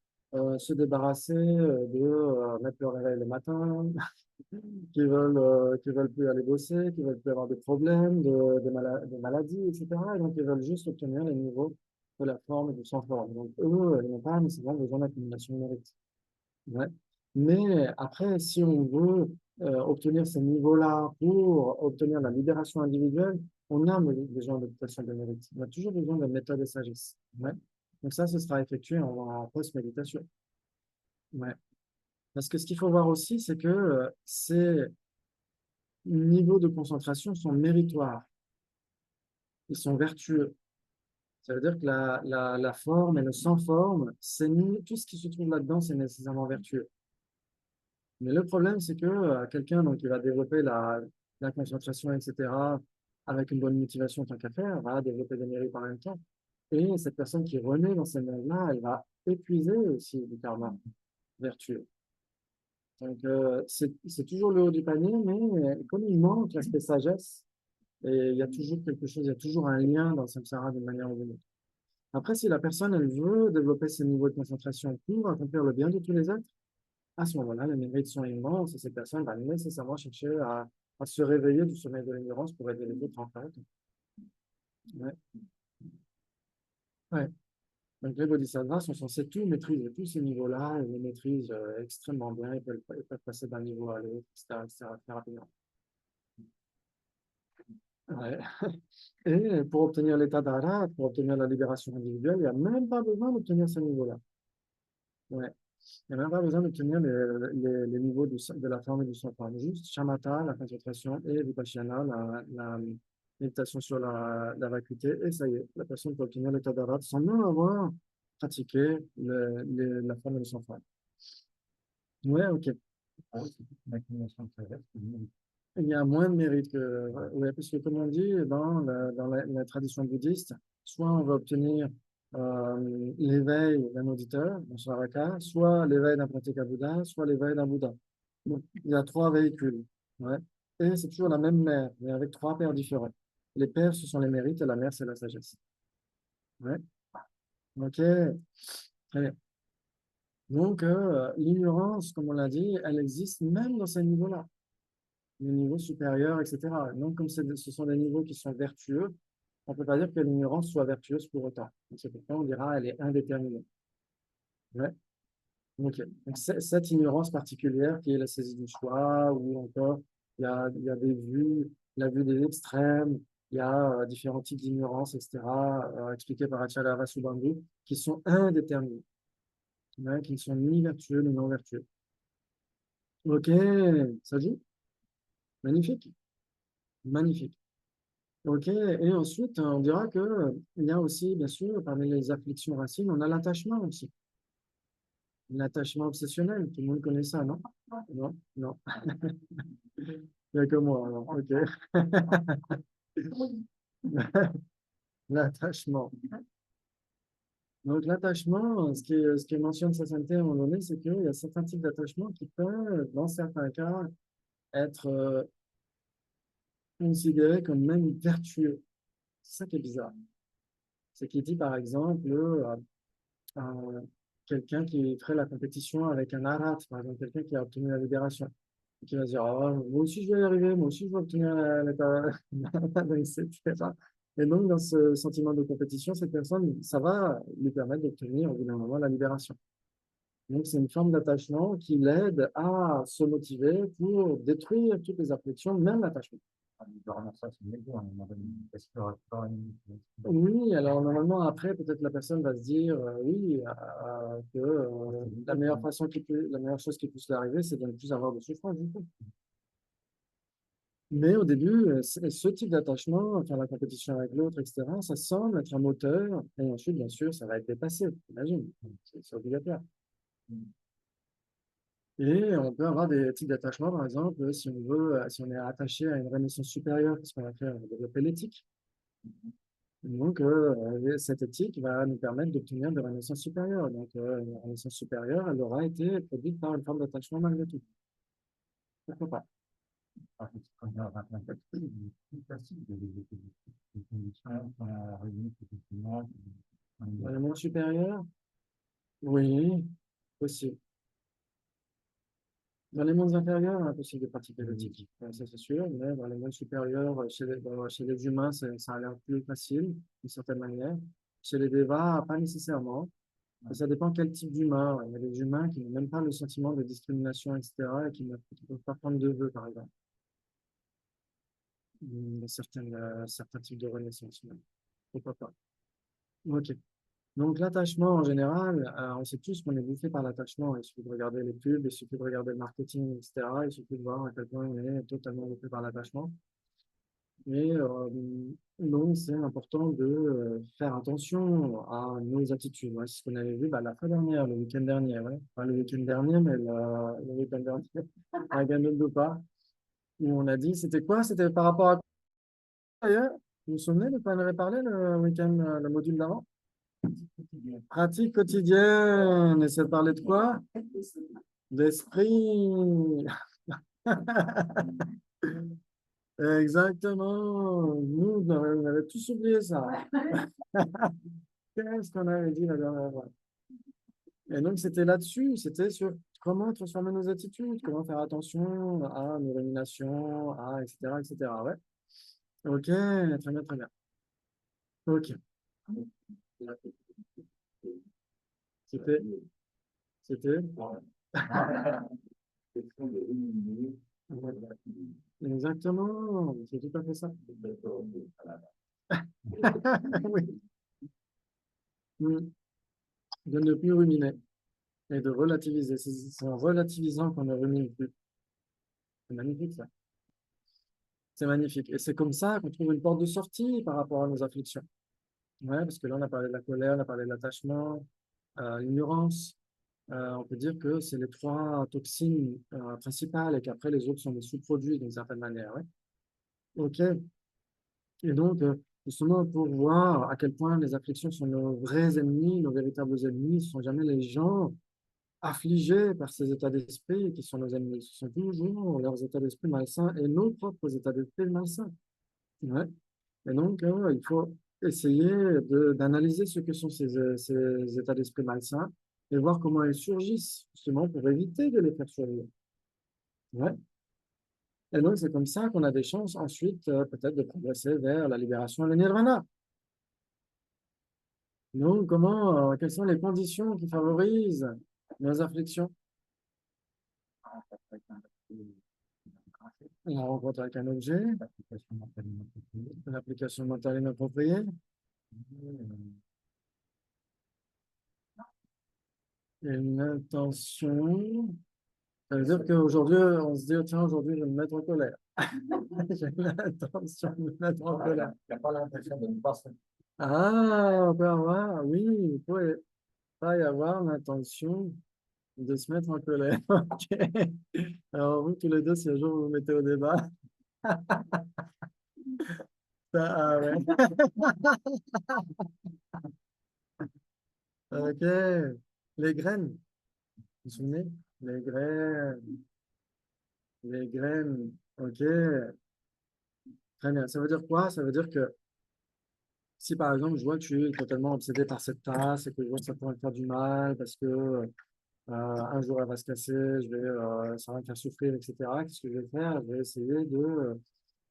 se débarrasser de mettre leur réveil le matin, qui veulent plus aller bosser, qui veulent plus avoir de problèmes, de maladies, etc. Et donc, ils veulent juste obtenir les niveaux de la forme et du sans forme. Donc, eux, ils n'ont pas nécessairement besoin d'accumulation numérique. Ouais. Mais après, si on veut obtenir ces niveaux-là pour obtenir la libération individuelle, on a besoin d'obtention de mérite. On a toujours besoin de méthode de sagesse. Ouais. Donc ça, ce sera effectué en post-méditation. Ouais. Parce que ce qu'il faut voir aussi, c'est que ces niveaux de concentration sont méritoires. Ils sont vertueux. Ça veut dire que la forme et le sans forme, tout ce qui se trouve là-dedans, c'est nécessairement vertueux. Mais le problème, c'est que quelqu'un donc, qui va développer la concentration, etc., avec une bonne motivation tant qu'à faire, va développer des mérites en même temps. Et cette personne qui renaît dans ces mondes-là, elle va épuiser aussi du karma vertueux. Donc, c'est toujours le haut du panier, mais comme il manque l'aspect sagesse, et il y a toujours quelque chose, il y a toujours un lien dans Samsara d'une manière ou d'une autre. Après, si la personne, elle veut développer ses niveaux de concentration pour accomplir le bien de tous les êtres, à ce moment-là, les mérites sont immenses et cette personne va nécessairement chercher à se réveiller du sommeil de l'ignorance pour aider les autres en fait. Ouais. Ouais. Donc, les bodhisattvas sont censés tout maîtriser, tous ces niveaux-là, ils les maîtrisent extrêmement bien, ils peuvent passer d'un niveau à l'autre, etc., très rapidement. Ouais. Et pour obtenir l'état d'arhat, pour obtenir la libération individuelle, il n'y a même pas besoin d'obtenir ce niveau-là. Ouais. Il n'y a même pas besoin d'obtenir les niveaux de la forme et du son forme. Juste shamatha, la concentration, et vipassana, la méditation sur la vacuité, et ça y est, la personne peut obtenir l'état d'arhat sans même avoir pratiqué la forme et le son forme. Ouais, ok. Il y a moins de mérite que, ouais, parce que comme on dit dans la tradition bouddhiste, soit on va obtenir l'éveil d'un auditeur, dans Saraka, soit l'éveil d'un praticant Bouddha, soit l'éveil d'un Bouddha. Donc, il y a trois véhicules. Ouais. Et c'est toujours la même mère, mais avec trois pères différents. Les pères, ce sont les mérites, et la mère, c'est la sagesse. Ouais. Ok. Très bien. Donc, l'ignorance, comme on l'a dit, elle existe même dans ces niveaux-là, les niveaux supérieurs, etc. Donc, comme ce sont des niveaux qui sont vertueux, on ne peut pas dire que l'ignorance soit vertueuse pour autant. Donc, c'est pourquoi on dira qu'elle est indéterminée. Ouais. Ok. Donc, cette ignorance particulière qui est la saisie du choix, ou encore il y a des vues, la vue des extrêmes, il y a différents types d'ignorance, etc., expliqués par Acharya Subandhu, qui sont indéterminés, hein, qui ne sont ni vertueux ni non vertueux. Ok, ça joue? Magnifique, magnifique. Ok, et ensuite, on dira que il y a aussi, bien sûr, parmi les afflictions racines, on a l'attachement aussi. L'attachement obsessionnel, tout le monde connaît ça, non? Non, non. Il n'y a que moi, alors. Ok. L'attachement. Donc, l'attachement, ce qui mentionne sa sainteté à un moment donné, c'est qu'il y a certains types d'attachement qui peuvent, dans certains cas, être considérés comme même vertueux. C'est ça qui est bizarre. C'est qu'il dit, par exemple, quelqu'un qui ferait la compétition avec un arat, par exemple, quelqu'un qui a obtenu la libération, et qui va dire, ah, moi aussi je vais y arriver, moi aussi je vais obtenir etc. Et donc, dans ce sentiment de compétition, cette personne, ça va lui permettre d'obtenir au bout d'un moment la libération. Donc, c'est une forme d'attachement qui l'aide à se motiver pour détruire toutes les afflictions, même l'attachement. Oui, alors normalement, après, peut-être la personne va se dire, oui, que la meilleure chose qui puisse lui arriver, c'est de ne plus avoir de souffrance du tout. Mais au début, ce type d'attachement, faire la compétition avec l'autre, etc., ça semble être un moteur. Et ensuite, bien sûr, ça va être dépassé, imagine. C'est obligatoire. Et on peut avoir des types d'attachement, par exemple, si on veut, si on est attaché à une renaissance supérieure, parce qu'on va faire développer l'éthique. Donc, cette éthique va nous permettre d'obtenir des renaissances supérieures. Donc, une renaissance supérieure, elle aura été produite par une forme d'attachement malgré tout. Pourquoi pas? Dans les mondes supérieurs, oui, possible. Dans les mondes inférieurs, il est impossible de pratiquer l'éthique, ça c'est sûr, mais dans les mondes supérieurs, chez les humains, ça a l'air plus facile, d'une certaine manière. Chez les dévas, pas nécessairement. Et ça dépend quel type d'humain. Il y a des humains qui n'ont même pas le sentiment de discrimination, etc., et qui ne peuvent pas prendre de vœux, par exemple. Dans certains types de renaissance, même. Pourquoi pas? Ok. Donc, l'attachement, en général, on sait tous qu'on est bouffé par l'attachement. Il suffit de regarder les pubs, il suffit de regarder le marketing, etc. Il suffit de voir à quel point on est totalement bouffé par l'attachement. Et donc, c'est important de faire attention à nos attitudes. Ouais, c'est ce qu'on avait vu la fois dernière, le week-end dernier. Ouais. Enfin, le week-end dernier, mais le week-end dernier, à Ganel pas. Où on a dit, c'était quoi? C'était par rapport à quoi d'ailleurs? Vous vous souvenez de quoi on avait parlé le week-end, le module d'avant? Pratique quotidienne. Et ça parlait de quoi? D'esprit. Exactement. Nous, on avait tous oublié ça. Qu'est-ce qu'on avait dit la dernière fois? Et donc, c'était là-dessus. C'était sur comment transformer nos attitudes, comment faire attention à nos ruminations, etc., etc. Ouais. Ok, très bien, très bien. Ok. C'était, c'était, exactement, c'est tout à fait ça. Oui. Mm. De ne plus ruminer et de relativiser. C'est en relativisant qu'on ne rumine plus. C'est magnifique, ça. C'est magnifique. Et c'est comme ça qu'on trouve une porte de sortie par rapport à nos afflictions. Ouais, parce que là, on a parlé de la colère, on a parlé de l'attachement, l'ignorance. On peut dire que c'est les trois toxines principales et qu'après, les autres sont des sous-produits d'une certaine manière. Ouais. OK. Et donc, justement, pour voir à quel point les afflictions sont nos vrais ennemis, nos véritables ennemis, ce ne sont jamais les gens affligés par ces états d'esprit qui sont nos ennemis. Ce sont toujours leurs états d'esprit malsains et nos propres états d'esprit malsains. Ouais. Et donc, il faut essayer d'analyser ce que sont ces états d'esprit malsains et voir comment ils surgissent, justement, pour éviter de les faire surgir. Ouais. Et donc, c'est comme ça qu'on a des chances ensuite, peut-être, de progresser vers la libération et le nirvana. Donc, quelles sont les conditions qui favorisent nos afflictions? La rencontre avec un objet, l'application mentale inappropriée, et une intention. Ça veut dire qu'aujourd'hui, on se dit, oh, tiens, aujourd'hui, je vais me mettre en colère. J'ai l'intention de me mettre en colère. Il n'y a pas l'impression de ne pas se. Ah, on peut avoir, oui, il peut pas y avoir l'intention de se mettre en colère. Ok. Alors, vous, tous les deux, si un jour vous vous mettez au débat, ah ouais. Ok. Les graines, vous vous souvenez? Les graines, les graines. Ok. Très bien. Ça veut dire quoi? Ça veut dire que si par exemple, je vois que tu es totalement obsédé par cette tasse et que je vois que ça pourrait me faire du mal parce que un jour elle va se casser, ça va me faire souffrir, etc. Qu'est-ce que je vais faire? Je vais essayer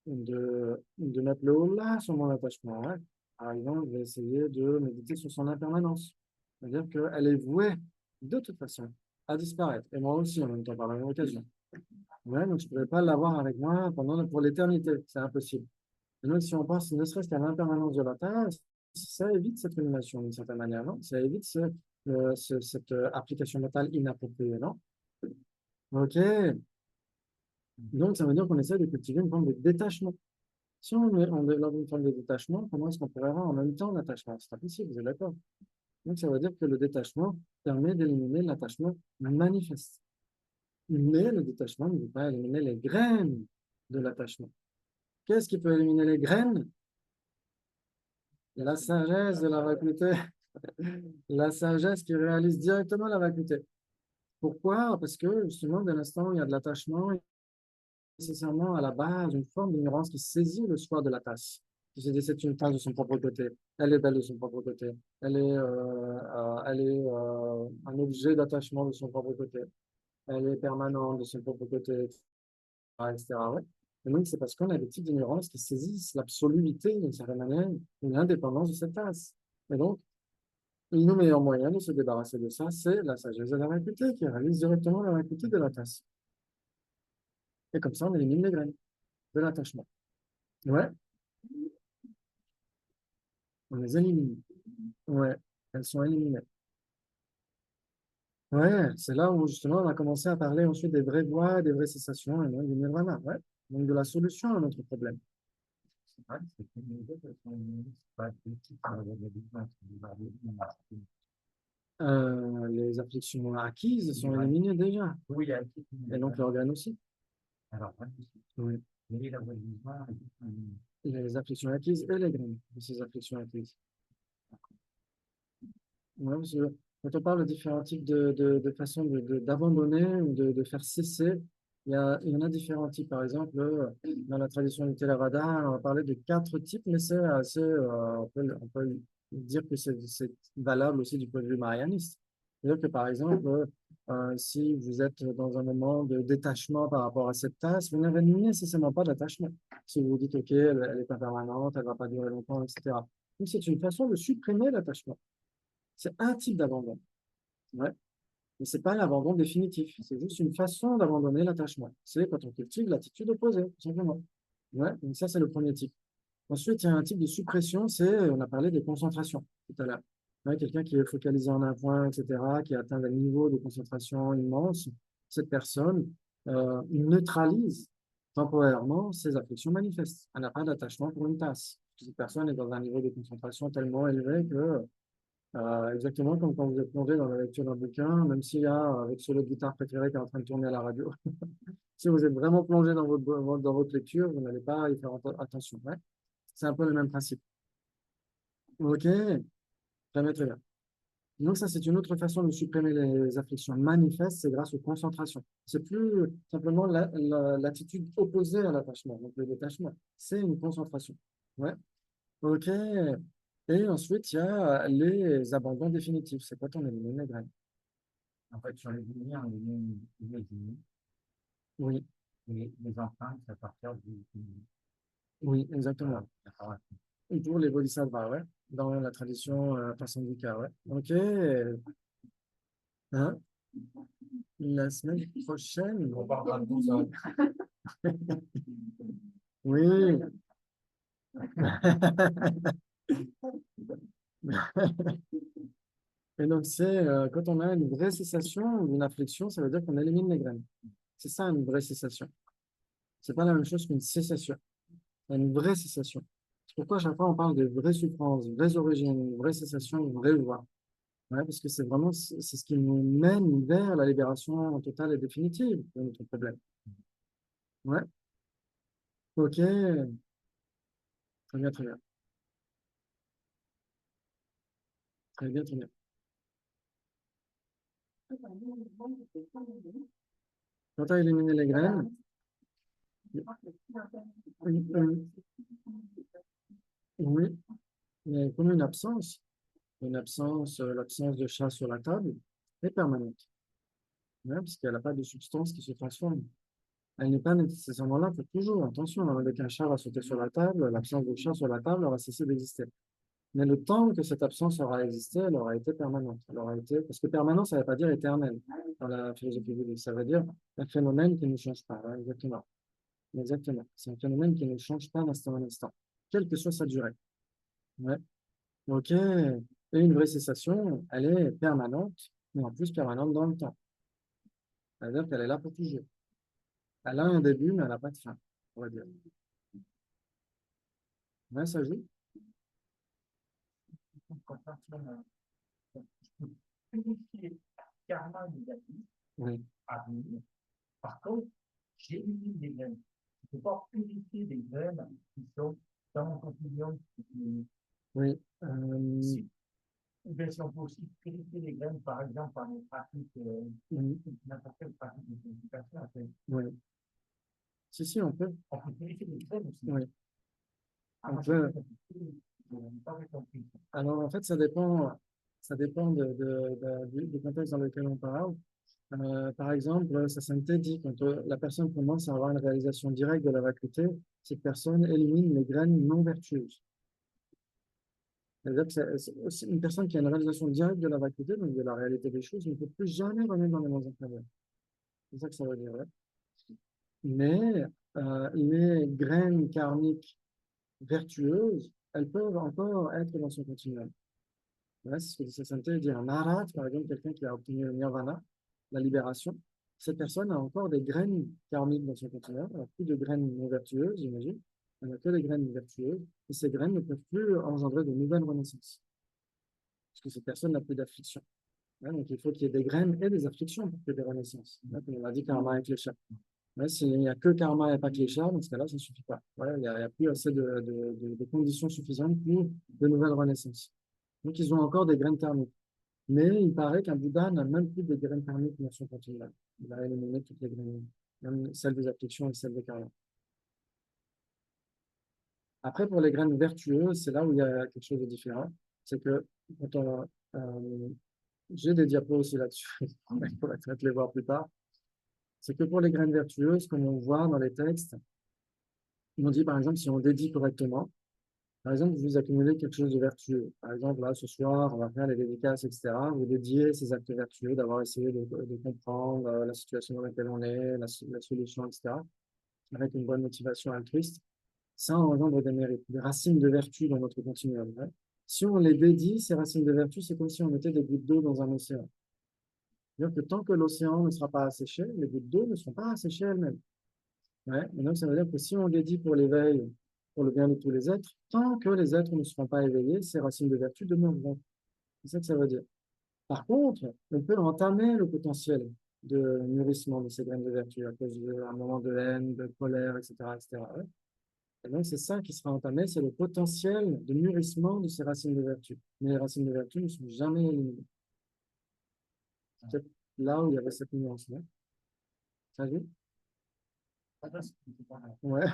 de mettre le haut là sur mon attachement. Ouais. Par exemple, je vais essayer de méditer sur son impermanence. C'est-à-dire qu'elle est vouée, de toute façon, à disparaître. Et moi aussi, en même temps, par la même occasion. Ouais, donc je ne pourrais pas l'avoir avec moi pour l'éternité. C'est impossible. Et donc, si on pense ne serait-ce qu'à l'impermanence de la Terre, ça évite cette rumination d'une certaine manière, non? Ça évite cette application mentale inappropriée, non? OK. Donc, ça veut dire qu'on essaie de cultiver une forme de détachement. Si on développe une forme de détachement, comment est-ce qu'on pourrait avoir en même temps l'attachement? C'est impossible, vous êtes d'accord? Donc, ça veut dire que le détachement permet d'éliminer l'attachement manifeste. Mais le détachement ne veut pas éliminer les graines de l'attachement. Qu'est-ce qui peut éliminer les graines? La sagesse de la vacuité. La sagesse qui réalise directement la vacuité. Pourquoi? Parce que justement, dès l'instant où il y a de l'attachement, il y a nécessairement à la base une forme d'ignorance qui saisit le soi de la tasse. Qui se dit c'est une tasse de son propre côté. Elle est belle de son propre côté. Elle est un objet d'attachement de son propre côté. Elle est permanente de son propre côté, etc. Ouais. Et donc, c'est parce qu'on a des types d'ignorance qui saisissent l'absoluité, d'une certaine manière, ou l'indépendance de cette tasse. Et donc, le meilleur moyen de se débarrasser de ça, c'est la sagesse de la vacuité qui réalise directement la vacuité de la tasse. Et comme ça, on élimine les graines de l'attachement. Ouais, on les élimine. Ouais, elles sont éliminées. Ouais, c'est là où justement on a commencé à parler ensuite des vraies voies, des vraies cessations et non du nirvana. Ouais. Donc de la solution à notre problème. C'est vrai, c'est une idée de son ministre, pas critique, Les afflictions acquises sont éliminées déjà. oui, il y a Et donc les organes aussi. alors, Oui. mais la religion, Les afflictions acquises et les graines de ces afflictions acquises. Ouais, parce que quand on parle de différents types de façons d'abandonner ou de faire cesser, il y en a différents types. Par exemple, dans la tradition du Theravada, on va parler de 4 types, mais c'est assez, on peut dire que c'est valable aussi du point de vue marianiste. C'est-à-dire que, par exemple, si vous êtes dans un moment de détachement par rapport à cette tasse, vous n'avez nécessairement pas d'attachement. Si vous vous dites, OK, elle est pas permanente, elle va pas durer longtemps, etc. Donc, c'est une façon de supprimer l'attachement. C'est un type d'abandon. Ouais. Mais c'est pas l'abandon définitif. C'est juste une façon d'abandonner l'attachement. C'est quand on cultive l'attitude opposée, tout simplement. Ouais. Donc ça, c'est le premier type. Ensuite, il y a un type de suppression, on a parlé des concentrations tout à l'heure. Ouais, quelqu'un qui est focalisé en un point, etc., qui a atteint des niveaux de concentration immenses, cette personne neutralise temporairement ses affections manifestes. Elle n'a pas d'attachement pour une tasse. Cette personne est dans un niveau de concentration tellement élevé que, exactement comme quand vous êtes plongé dans la lecture d'un bouquin, même s'il y a avec solo de guitare préféré qui est en train de tourner à la radio, si vous êtes vraiment plongé dans votre lecture, vous n'allez pas y faire attention. Ouais. C'est un peu le même principe. OK, très bien, très bien. Donc ça, c'est une autre façon de supprimer les afflictions manifestes, c'est grâce aux concentrations. C'est plus simplement l'attitude opposée à l'attachement, donc le détachement. C'est une concentration. Ouais, OK. Et ensuite, il y a les abandons définitifs. C'est quand on élimine les graines. En fait, sur les lumières, les unis, Oui, et les empreintes à partir du oui, exactement. voilà. Et pour les bodhisattvas, ouais, dans la tradition Pasamvika, ouais. OK. Hein? La semaine prochaine. On parlera de tout ça. Oui. Et donc, quand on a une vraie cessation ou une affliction, ça veut dire qu'on élimine les graines. C'est ça, une vraie cessation. C'est pas la même chose qu'une cessation. C'est une vraie cessation. C'est pourquoi à chaque fois on parle de vraies souffrances, vraies origines, une vraie cessation, une vraie voie. Ouais, parce que c'est ce qui nous mène vers la libération totale et définitive de notre problème. Ouais. OK. Très bien, très bien. Très bien, très bien. Quand tu as éliminé les graines, une- oui, il y a comme l'absence de chat sur la table est permanente, hein, puisqu'elle n'a pas de substance qui se transforme. Elle n'est pas nécessairement là pour toujours. Attention, dès qu'un chat va sauter sur la table, l'absence de chat sur la table aura cessé d'exister. Mais le temps que cette absence aura existé, elle aura été permanente. Elle aura été... Parce que permanent, ça ne veut pas dire éternel dans la philosophie bouddhiste. Ça veut dire un phénomène qui ne change pas. Ouais, exactement. Exactement. C'est un phénomène qui ne change pas d'instant en instant, quelle que soit sa durée. Ouais. OK. Et une vraie cessation, elle est permanente, mais en plus permanente dans le temps. C'est-à-dire qu'elle est là pour toujours. Elle a un début, mais elle n'a pas de fin, on va dire. Ouais, ça joue. Purifier karma négatif Oui. à venir. Par contre, j'élimine les graines. Je ne peux pas purifier des graines qui sont dans mon quotidien. Oui. Ou bien si on peut aussi purifier les graines, par exemple, par une pratique, n'importe quelle pratique de purification. Oui. Si, on peut. On peut purifier les graines aussi. Oui. Ah, On moi, peut. je n'ai pas compris. Alors, en fait, ça dépend du contexte dans lequel on parle. Par exemple, ça dit quand la personne commence à avoir une réalisation directe de la vacuité, cette personne élimine les graines non vertueuses. C'est-à-dire que c'est aussi une personne qui a une réalisation directe de la vacuité, donc de la réalité des choses, ne peut plus jamais remettre dans les mains inférieures. C'est ça que ça veut dire. Ouais. Mais les graines karmiques vertueuses, elles peuvent encore être dans son continuum. Ouais, c'est ce que dit Sasanté, dit un arat, par exemple, quelqu'un qui a obtenu le nirvana, la libération. Cette personne a encore des graines karmiques dans son continuum, elle n'a plus de graines non vertueuses, j'imagine. Elle n'a que des graines vertueuses, et ces graines ne peuvent plus engendrer de nouvelles renaissances, parce que cette personne n'a plus d'affliction. Ouais, donc il faut qu'il y ait des graines et des afflictions pour qu'il y ait des renaissances. Ouais, comme on a dit, karma et klesha. Ouais, s'il n'y a que karma et pas klesha, dans ce cas-là, ça ne suffit pas. Ouais, il n'y a plus assez de conditions suffisantes pour de nouvelles renaissances. Donc ils ont encore des graines karmiques. Mais il paraît qu'un Bouddha n'a même plus de graines karmiques dans son continuum. Il a éliminé toutes les graines, même celles des afflictions et celles des karmas. Après, pour les graines vertueuses, c'est là où il y a quelque chose de différent. C'est que quand j'ai des diapos aussi là-dessus, on pourrait peut-être les voir plus tard. C'est que pour les graines vertueuses, comme on voit dans les textes, on dit par exemple si on dédie correctement, Par exemple, vous accumulez quelque chose de vertueux. Par exemple, là, ce soir, on va faire les dédicaces, etc. Vous dédiez ces actes vertueux d'avoir essayé de comprendre la situation dans laquelle on est, la solution, etc. Avec une bonne motivation altruiste. Ça engendre des mérites, des racines de vertu dans notre continuum. Ouais. Si on les dédie, ces racines de vertu, c'est comme si on mettait des gouttes d'eau dans un océan. C'est-à-dire que tant que l'océan ne sera pas asséché, les gouttes d'eau ne seront pas asséchées elles-mêmes. Ouais. Et donc, ça veut dire que si on dédie pour l'éveil, pour le bien de tous les êtres, tant que les êtres ne seront pas éveillés, ces racines de vertu demeureront. C'est ça que ça veut dire. Par contre, on peut entamer le potentiel de mûrissement de ces graines de vertu à cause d'un moment de haine, de colère, etc., etc. Ouais. Et donc, c'est ça qui sera entamé, c'est le potentiel de mûrissement de ces racines de vertu. Mais les racines de vertu ne sont jamais éliminées. C'est peut-être là où il y avait cette nuance-là. Ça vu? Ouais.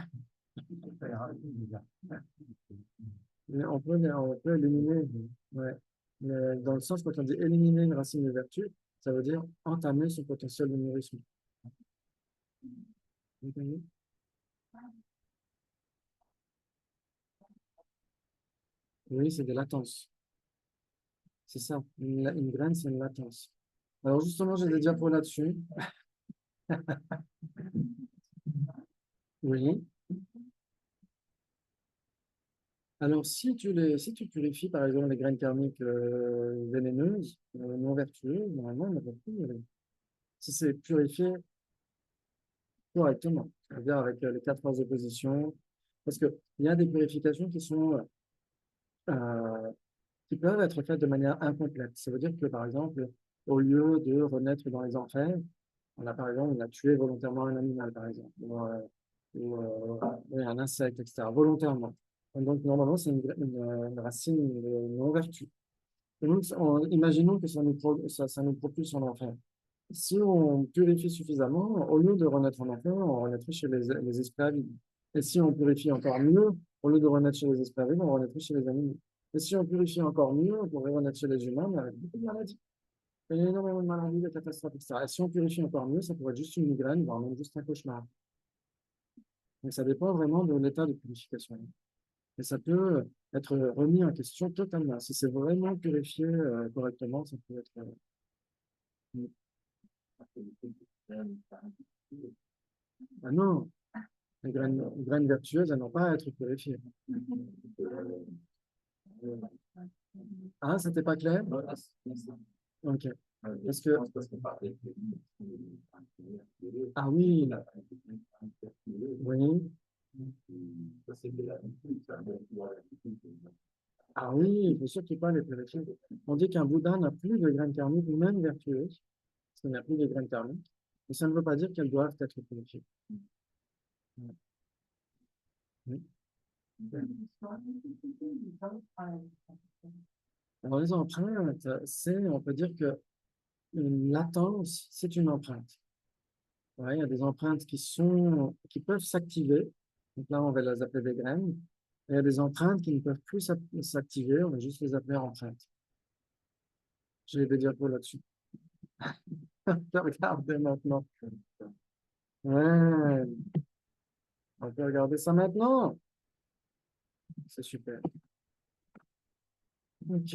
Mais on peut éliminer, ouais. Mais dans le sens, quand on dit éliminer une racine de vertu, ça veut dire entamer son potentiel de mûrissement. Vous comprenez? Oui, c'est des latences. C'est ça. Une graine, c'est une latence. Alors justement, j'ai des diapos là-dessus. Oui. Alors, si tu purifies, par exemple, les graines karmiques vénéneuses, non vertueuses, normalement, on ne va plus mûrir. Si c'est purifié correctement, c'est-à-dire avec les quatre phases d'opposition, parce qu'il y a des purifications euh, qui peuvent être faites de manière incomplète. Ça veut dire que, par exemple, au lieu de renaître dans les enfers, par exemple, on a tué volontairement un animal, par exemple, ou un insecte, etc., volontairement. Et donc, normalement, c'est une racine de non-vertu. Et donc, imaginons que ça nous propulse en enfer. Si on purifie suffisamment, au lieu de renaître en enfer, on renaîtrait chez les esprits avides. Et si on purifie encore mieux, au lieu de renaître chez les esprits avides, on renaîtrait chez les animaux. Et si on purifie encore mieux, on pourrait renaître chez les humains, mais avec beaucoup de maladies. Et il y a énormément de maladies, de catastrophes, etc. Et si on purifie encore mieux, ça pourrait être juste une migraine, voire même juste un cauchemar. Donc ça dépend vraiment de l'état de purification. Et ça peut être remis en question totalement. Si c'est vraiment purifié correctement, ça peut être... Ah non, les graines vertueuses, elles n'ont pas à être purifiées. Ah, c'était pas clair? Ok. Parce que, ah oui, oui, ah oui, il faut surtout pas les purifier. On dit qu'un Bouddha n'a plus de graines karmiques, même vertueuses, parce qu'il n'a plus de graines karmiques. Mais ça ne veut pas dire qu'elles doivent être purifiées. Oui. Alors, les empreintes, on peut dire que une latence, c'est une empreinte. Ouais, il y a des empreintes qui peuvent s'activer. Donc là, on va les appeler des graines. Et il y a des empreintes qui ne peuvent plus s'activer. On va juste les appeler empreintes. J'ai des diapos là-dessus. Regardez maintenant. Ouais, on peut regarder ça maintenant. C'est super. Ok.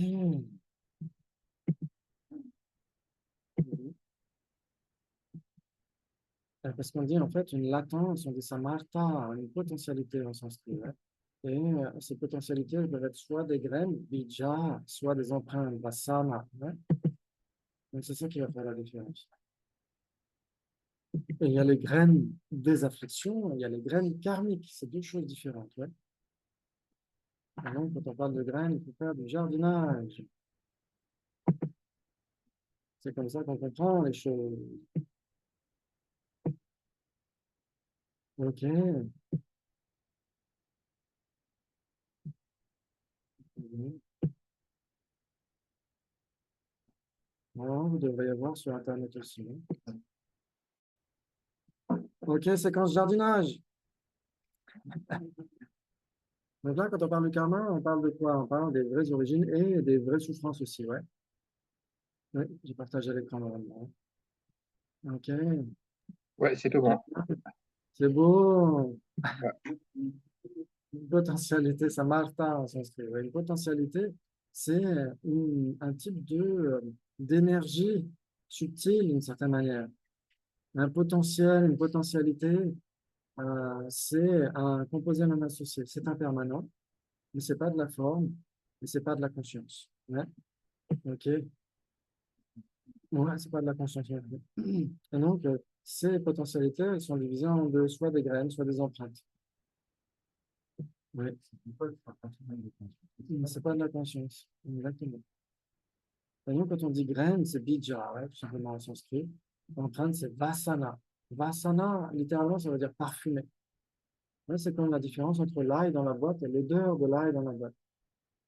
Parce qu'on dit en fait une latence, on dit samartha, une potentialité en sanskrit. Ouais. Et ces potentialités elles peuvent être soit des graines, bija, soit des empreintes, vasana. Ouais. Donc c'est ça qui va faire la différence. Et il y a les graines des afflictions, il y a les graines karmiques, c'est deux choses différentes. Ouais. Et donc, quand on parle de graines, il faut faire du jardinage. C'est comme ça qu'on comprend les choses. Ok. Mhm. Bon, vous devriez voir sur Internet aussi. Hein. Ok, séquence jardinage. Donc là, quand on parle de karma, on parle de quoi? On parle des vraies origines et des vraies souffrances aussi, ouais. Oui, j'ai partagé l'écran normalement. Ok, Ouais, c'est tout bon. c'est beau. Ouais. potentialité, ça marche pas en sanskrit. Ouais, une potentialité, c'est un type d'énergie subtile d'une certaine manière. Un potentiel, une potentialité, c'est un composé non associé. C'est impermanent, mais c'est pas de la forme, et c'est pas de la conscience. Ouais, ok. Ouais, c'est pas de la conscience. Ouais. Et donc, ces potentialités, elles sont divisées en deux, soit des graines, soit des empreintes. Ouais. Mais c'est pas de la conscience. Exactement. Et donc, quand on dit graine, c'est bija, ouais, tout simplement en sanskrit. Empreinte, c'est vasana. Vasana, littéralement, ça veut dire parfumé. Ouais, c'est comme la différence entre l'ail dans la boîte et l'odeur de l'ail dans la boîte.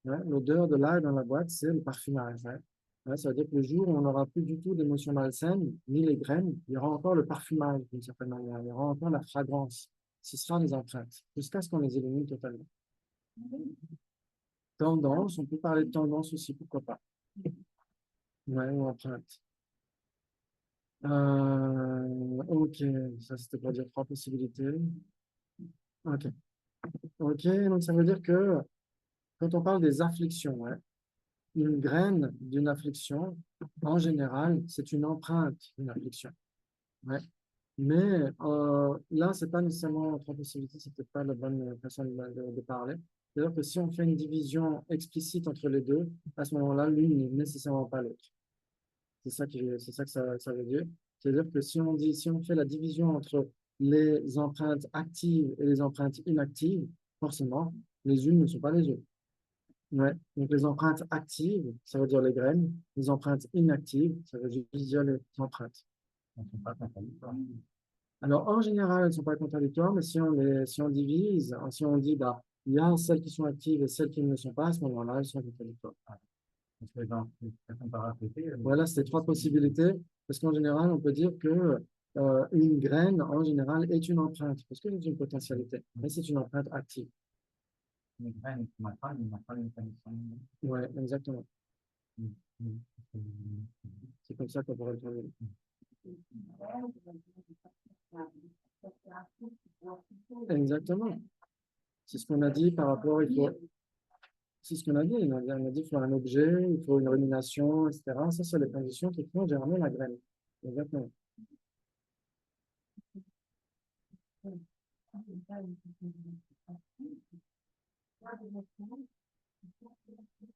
Ouais, l'odeur de l'ail dans la boîte, c'est le parfumage. Ouais. Ouais, ça veut dire que le jour où on n'aura plus du tout d'émotions malsaines, ni les graines, il y aura encore le parfumage d'une certaine manière. Il y aura encore la fragrance. Ce sera les empreintes, jusqu'à ce qu'on les élimine totalement. Tendance, on peut parler de tendance aussi, pourquoi pas. Ouais, ou empreinte. Ok, ça c'était pour dire trois possibilités. Ok, ok, donc ça veut dire que quand on parle des afflictions, ouais, une graine d'une affliction, en général, c'est une empreinte d'une affliction. Ouais. Mais là, c'est pas nécessairement trois possibilités, c'est peut-être pas la bonne façon de parler. C'est-à-dire que si on fait une division explicite entre les deux, à ce moment-là, l'une n'est nécessairement pas l'autre. C'est ça que ça veut dire. C'est-à-dire que si on fait la division entre les empreintes actives et les empreintes inactives, forcément, les unes ne sont pas les autres. Ouais. Donc, les empreintes actives, ça veut dire les graines. Les empreintes inactives, ça veut dire les empreintes. Alors, en général, elles ne sont pas contradictoires, mais si on divise, si on dit, bah, il y a celles qui sont actives et celles qui ne le sont pas, à ce moment-là, elles sont contradictoires. Voilà, c'est trois possibilités, parce qu'en général, on peut dire que une graine, en général, est une empreinte, parce que c'est une potentialité, mais c'est une empreinte active. Oui, exactement. C'est comme ça qu'on pourrait le trouver. Exactement. C'est ce qu'on a dit par rapport, c'est ce qu'on a dit. On a dit qu'il faut un objet, il faut une rumination, etc. Ça, c'est les conditions qui font germer la graine. Exactement.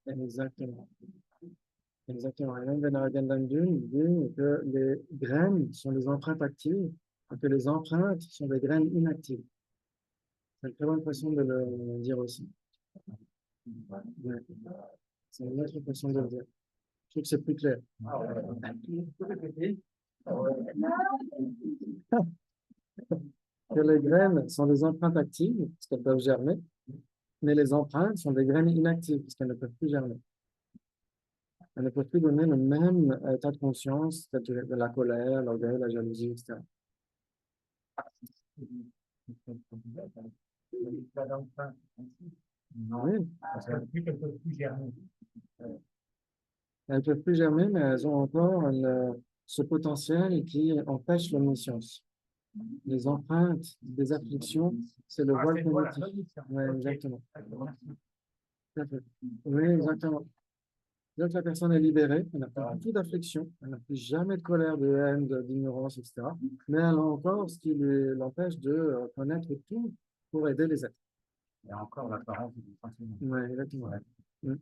Exactement. Exactement. Et même Venerable Dune dit que les graines sont des empreintes actives et que les empreintes sont des graines inactives. C'est une très bonne façon de le dire aussi. Ouais. C'est une autre façon de le dire. Je trouve que c'est plus clair. Que les graines sont des empreintes actives, parce qu'elles peuvent germer, mais les empreintes sont des graines inactives, parce qu'elles ne peuvent plus germer. Elles ne peuvent plus donner le même état de conscience, c'est-à-dire de la colère, l'orgueil, la jalousie, etc. Oui, elles ne peuvent plus germer, mais elles ont encore ce potentiel qui empêche l'omniscience. Les empreintes des afflictions, c'est le voile cognitif. Oui, exactement. Tout à fait. Oui, exactement. Donc la personne est libérée, elle n'a pas du tout d'affliction, elle n'a plus jamais de colère, de haine, d'ignorance, etc. Mais elle a encore ce qui l'empêche de connaître tout pour aider les êtres. Il y a encore l'apparence du sentiment. Oui, exactement. Mm.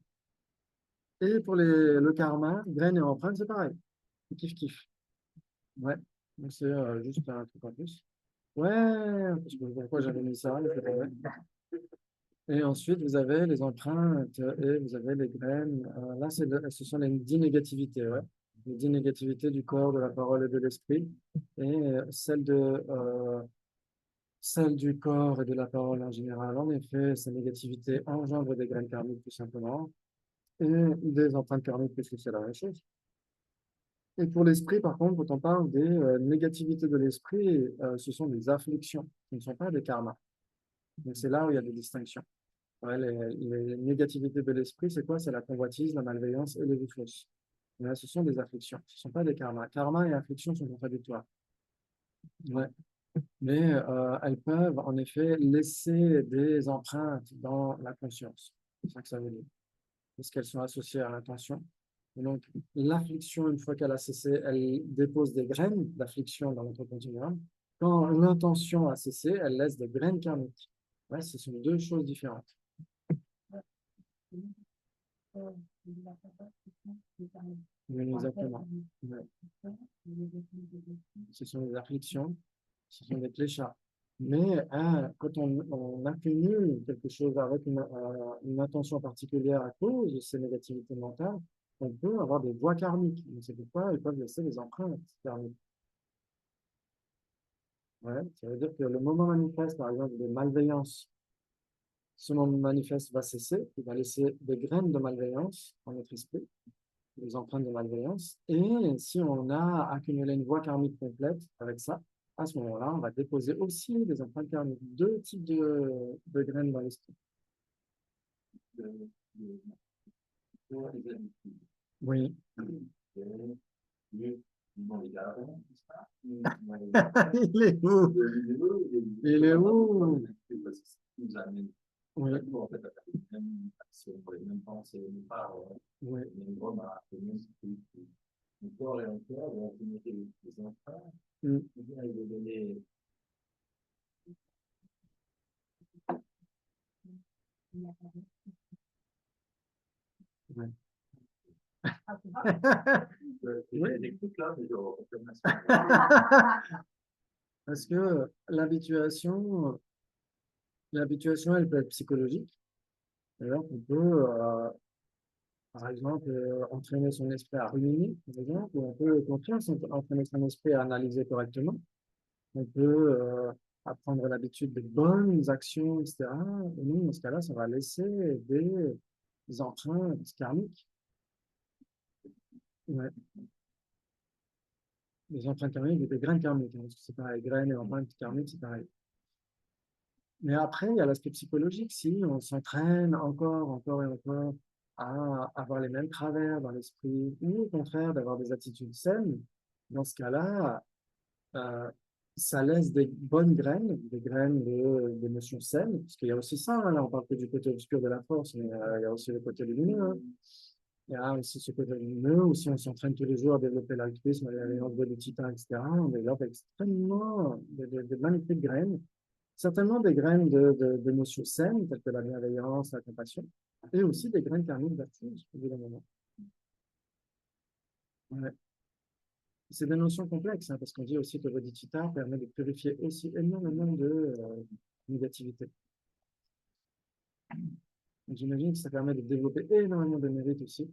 Et pour le karma, graine et empreinte, c'est pareil. Kiff, kiff. Ouais. Donc c'est juste un truc en plus. Ouais, parce que pourquoi j'avais mis ça, il faudrait- ouais. Et ensuite, vous avez les empreintes et vous avez les graines. Là, ce sont les dix négativités, ouais. Les dix négativités du corps, de la parole et de l'esprit. Et celle du corps et de la parole en général. En effet, ces négativités engendrent des graines karmiques, tout simplement. Et des empreintes karmiques, puisque c'est la même chose. Et pour l'esprit, par contre, quand on parle des négativités de l'esprit, ce sont des afflictions. Ce ne sont pas des karmas. Donc, c'est là où il y a des distinctions. Ouais, les négativités de l'esprit, c'est quoi? C'est la convoitise, la malveillance et les vues fausses. Là, ce sont des afflictions, ce ne sont pas des karmas. Karma et affliction sont contradictoires. Ouais. Mais elles peuvent en effet laisser des empreintes dans la conscience. C'est ça que ça veut dire. Parce qu'elles sont associées à l'intention. Et donc, l'affliction, une fois qu'elle a cessé, elle dépose des graines d'affliction dans notre continuum. Quand l'intention a cessé, elle laisse des graines karmiques. Ouais, ce sont deux choses différentes. Oui, exactement. Ouais. Ce sont des afflictions, ce sont des cléchats. Mais quand on accumule quelque chose avec une intention particulière à cause de ces négativités mentales, on peut avoir des voies karmiques. Donc, c'est pourquoi ils peuvent laisser des empreintes karmiques. Ouais, ça veut dire que le moment manifeste, par exemple, de malveillance, ce moment manifeste va cesser, il va laisser des graines de malveillance dans notre esprit, des empreintes de malveillance. Et si on a accumulé une voie karmique complète avec ça, à ce moment-là, on va déposer aussi des empreintes karmiques, deux types de graines dans l'esprit. Oui. Il est où? Il est où? Oui. Oui. Ouais. Parce que l'habituation, elle peut être psychologique. Alors, on peut, par exemple, entraîner son esprit à ruminer, par exemple, ou on peut, au contraire, entraîner son esprit à analyser correctement. On peut apprendre l'habitude de bonnes actions, etc. Et nous, dans ce cas-là, ça va laisser des empreintes karmiques. Ouais. Des empreintes karmiques et des graines karmiques. Hein, parce que c'est pareil, graines et empreintes karmiques, c'est pareil. Mais après, il y a l'aspect psychologique. Si on s'entraîne encore et encore à avoir les mêmes travers dans l'esprit, ou au contraire d'avoir des attitudes saines, dans ce cas-là, euh, ça laisse des bonnes graines, des graines d'émotions saines, parce qu'il y a aussi ça, hein, là on parle que du côté obscur de la force, mais il y a aussi le côté lumineux. Hein. Il y a aussi ce côté lumineux, où si on s'entraîne tous les jours à développer l'altruisme, l'alliance de titan, etc., on développe extrêmement de magnifiques graines, certainement des graines d'émotions saines, telles que la bienveillance, la compassion, et aussi des graines karmiques vertueuses, évidemment. Ouais. C'est des notions complexes, hein, parce qu'on dit aussi que bodhicitta permet de purifier aussi énormément de négativité. J'imagine que ça permet de développer énormément de mérites aussi.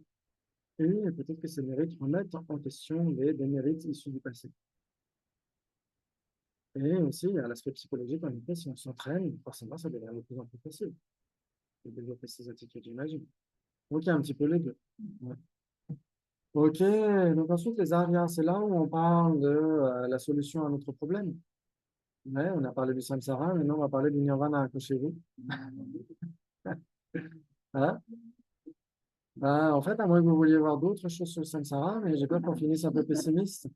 Et peut-être que ces mérites remettent en question des mérites issus du passé. Et aussi, il y a l'aspect psychologique, en effet, si on s'entraîne, forcément, ça devient de plus en plus facile de développer ces attitudes, j'imagine. Donc, il y a un petit peu les deux. Ouais. Ok, donc ensuite, les arias, c'est là où on parle de la solution à notre problème. Ouais, on a parlé du samsara, maintenant on va parler du nirvana, accrochez-vous. Voilà. En fait, à moins que vous vouliez voir d'autres choses sur le samsara, mais j'ai peur qu'on finisse un peu pessimiste.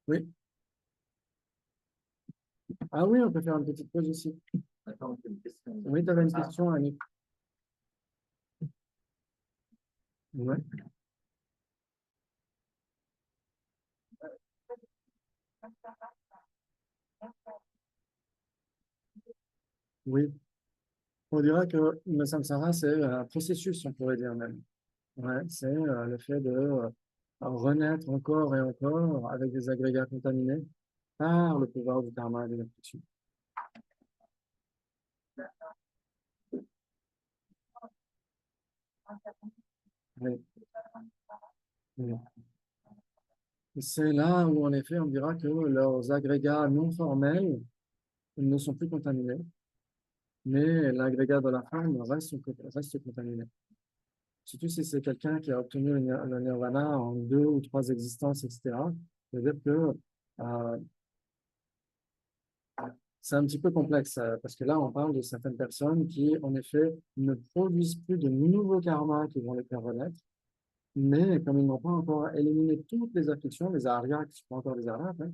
Oui. Ah oui, on peut faire une petite pause aussi. Oui, tu avais une question, Annie. Ouais. Oui. On dirait que le samsara, c'est un processus, on pourrait dire même. Ouais, c'est le fait de renaître encore et encore avec des agrégats contaminés par le pouvoir du karma et de l'intuition. Oui. Oui. C'est là où, en effet, on dira que leurs agrégats non formels ne sont plus contaminés, mais l'agrégat de la forme reste contaminé. Surtout si c'est quelqu'un qui a obtenu le nirvana en 2 ou 3 existences, etc. C'est-à-dire que euh, c'est un petit peu complexe, parce que là, on parle de certaines personnes qui, en effet, ne produisent plus de nouveaux karmas qui vont les faire renaître, mais comme ils n'ont pas encore éliminé toutes les afflictions, les arias, qui ne sont pas encore des arias, hein,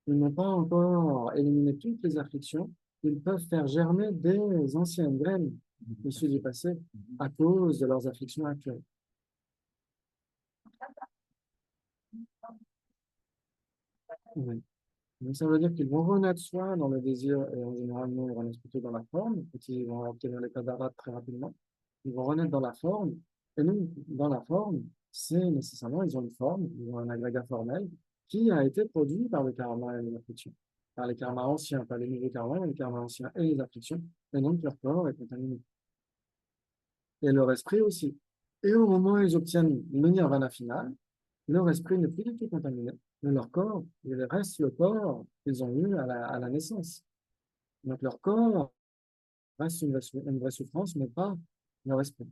Ils n'ont pas encore éliminé toutes les afflictions. Ils peuvent faire germer des anciennes graines issues du passé à cause de leurs afflictions actuelles. Oui. Donc, ça veut dire qu'ils vont renaître soit dans le désir, et en général, nous, ils renaissent plutôt dans la forme, et ils vont obtenir l'état d'arhat très rapidement. Ils vont renaître dans la forme, et nous, dans la forme, c'est nécessairement, ils ont une forme, ils ont un agrégat formel qui a été produit par le karma et les afflictions. Par les karmas anciens, pas les nouveaux karmas, mais les karmas anciens et les afflictions, et donc leur corps est contaminé. Et leur esprit aussi. Et au moment où ils obtiennent le nirvana final, leur esprit n'est plus du tout contaminé, mais leur corps, il reste le corps qu'ils ont eu à la naissance. Donc leur corps reste une vraie souffrance, mais pas leur esprit.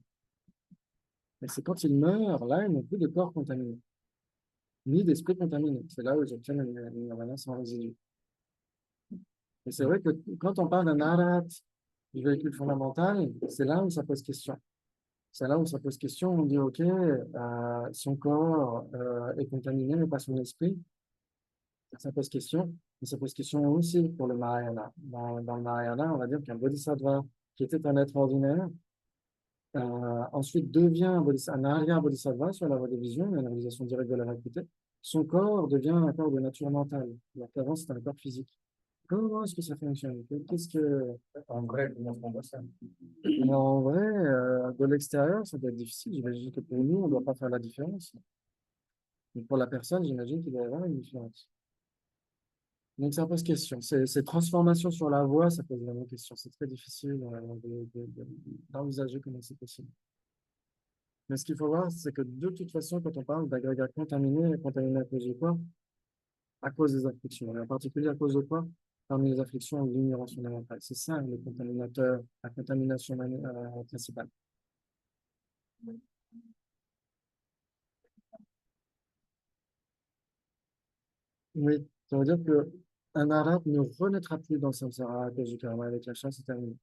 Et c'est quand ils meurent, là, ils n'ont plus de corps contaminé, ni d'esprit contaminé. C'est là où ils obtiennent le nirvana sans résidu. Et c'est vrai que quand on parle d'un arat, du véhicule fondamental, c'est là où ça pose question. C'est là où ça pose question. On dit, OK, son corps est contaminé, mais pas son esprit. Ça pose question. Mais ça pose question aussi pour le Mahayana. Dans le Mahayana, on va dire qu'un bodhisattva qui était un être ordinaire, ensuite devient un Arya bodhisattva sur la voie des visions, la réalisation directe de la réalité. Son corps devient un corps de nature mentale, alors qu'avant c'était un corps physique. Comment est-ce que ça fonctionne? Qu'est-ce que... En vrai, comment on voit ça? Mais en vrai, de l'extérieur, ça doit être difficile. J'imagine que pour nous, on ne doit pas faire la différence. Mais pour la personne, j'imagine qu'il doit y avoir une différence. Donc, ça pose question. Ces transformations sur la voie, ça pose vraiment question. C'est très difficile d'envisager comment c'est possible. Mais ce qu'il faut voir, c'est que de toute façon, quand on parle d'agrégats contaminés, contaminés à cause de quoi? À cause des afflictions. Et en particulier à cause de quoi? Parmi les afflictions, l'ignorance fondamentale. C'est ça le contaminateur, la contamination principale. Oui, ça veut dire que un arabe ne renaîtra plus dans le samsara à cause du karma avec la chasse, c'est terminé.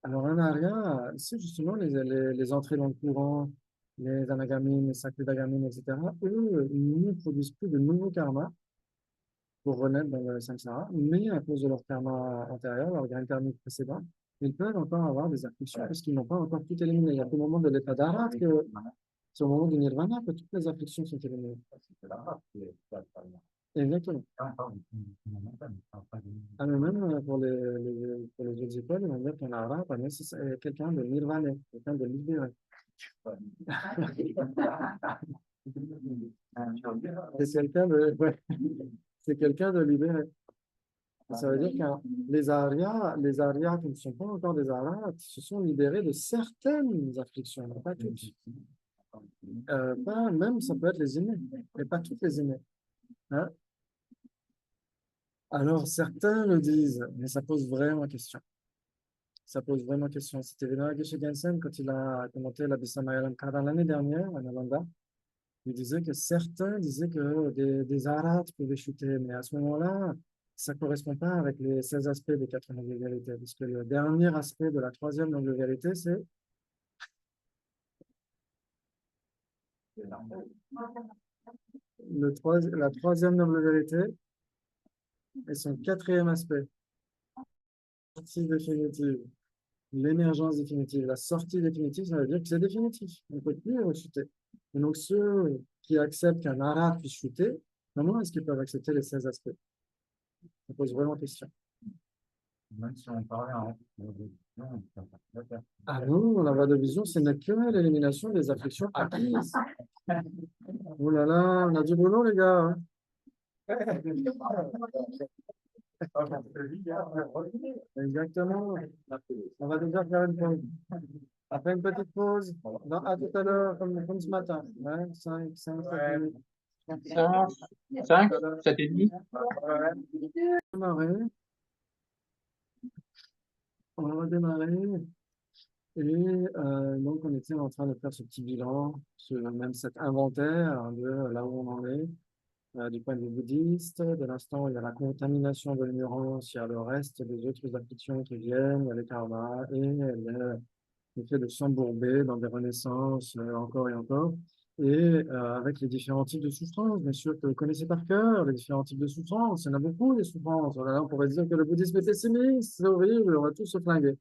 Alors, un arya, c'est justement les entrées dans le courant, les anagamines, les sakridagamines, etc. Eux, ils ne produisent plus de nouveaux karmas pour renaître dans le samsara, mais à cause de leur karma antérieur, leur grain karmique précédent, ils peuvent encore avoir des afflictions parce qu'ils n'ont pas encore tout éliminé. Il y a qu'au moment de l'état d'arhat que c'est au moment du nirvana que toutes les afflictions sont éliminées. Exactement. Ah, mais même pour les autres écoles, ils vont dire qu'un arabe est quelqu'un de nirvané, quelqu'un de libéré. C'est quelqu'un de, ouais, c'est quelqu'un de libéré. Ça veut dire que les Aryas qui ne sont pas encore des Aryas se sont libérés de certaines afflictions, mais pas toutes. Pas, même, ça peut être les aînés, mais pas toutes les aînées. Hein? Alors, certains le disent, mais ça pose vraiment question. Ça pose vraiment question. C'était Vinaya Geshe Gensen, quand il a commenté la Bisamayalam Kara l'année dernière, à Nalanda, il disait que certains disaient que des arats pouvaient chuter, mais à ce moment-là, ça ne correspond pas avec les 16 aspects des quatre nobles vérités, parce que le dernier aspect de la troisième noble vérité, c'est la troisième noble vérité et son quatrième aspect, la sortie définitive, l'émergence définitive. La sortie définitive, ça veut dire que c'est définitif. On ne peut plus chuter. Et donc, ceux qui acceptent qu'un arat puisse chuter, comment est-ce qu'ils peuvent accepter les 16 aspects? Ça pose vraiment question. Même si on parlait en Ah non, la voie de vision, c'est n'est que l'élimination des afflictions acquises. Oh là là, on a du boulot, les gars. Hein. Exactement. On va devoir faire une pause. Après une petite pause, à tout à l'heure, comme ce matin. Ouais, 5, 7 minutes. 5, 5, 7 et demi. Démarrer. On va redémarrer. Et donc, on était en train de faire ce petit bilan, même cet inventaire de là où on en est. Du point de vue bouddhiste, de l'instant où il y a la contamination de l'ignorance, il y a le reste des autres afflictions qui viennent, il y a les karmas et le fait de s'embourber dans des renaissances encore et encore. et avec les différents types de souffrances, bien sûr, que vous connaissez par cœur, les différents types de souffrances. Il y en a beaucoup, des souffrances. Voilà, on pourrait dire que le bouddhisme est pessimiste, c'est horrible, on va tous se flinguer.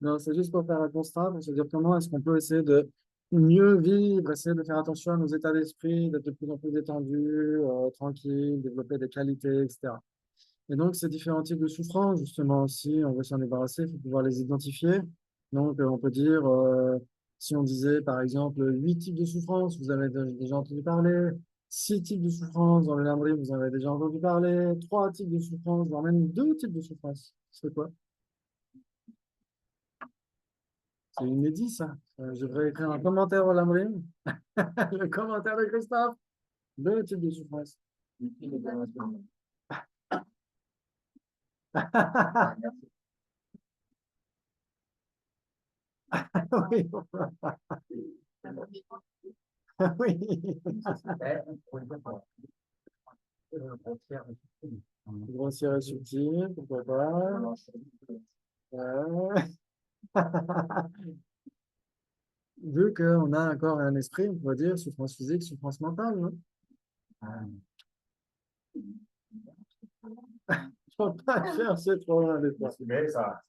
Non, c'est juste pour faire un constat, pour se dire comment est-ce qu'on peut essayer de mieux vivre, essayer de faire attention à nos états d'esprit, d'être de plus en plus détendu, tranquille, développer des qualités, etc. Et donc, ces différents types de souffrances, justement, si on veut s'en débarrasser, il faut pouvoir les identifier. Donc, on peut dire, si on disait, par exemple, 8 types de souffrances, vous avez déjà entendu parler, 6 types de souffrances dans le lambris, vous en avez déjà entendu parler, 3 types de souffrances, voire même 2 types de souffrances. C'est quoi? C'est inédit, ça. Je devrais écrire un commentaire au lambris. Le commentaire de Christophe. 2 types de souffrances. Oui. Oui. Grossière et subtile, pourquoi pas. Ouais. Vu qu'on a un corps et un esprit, on pourrait dire souffrance physique, souffrance mentale, non? Je ne peux pas chercher trop loin des fois. Mais ça,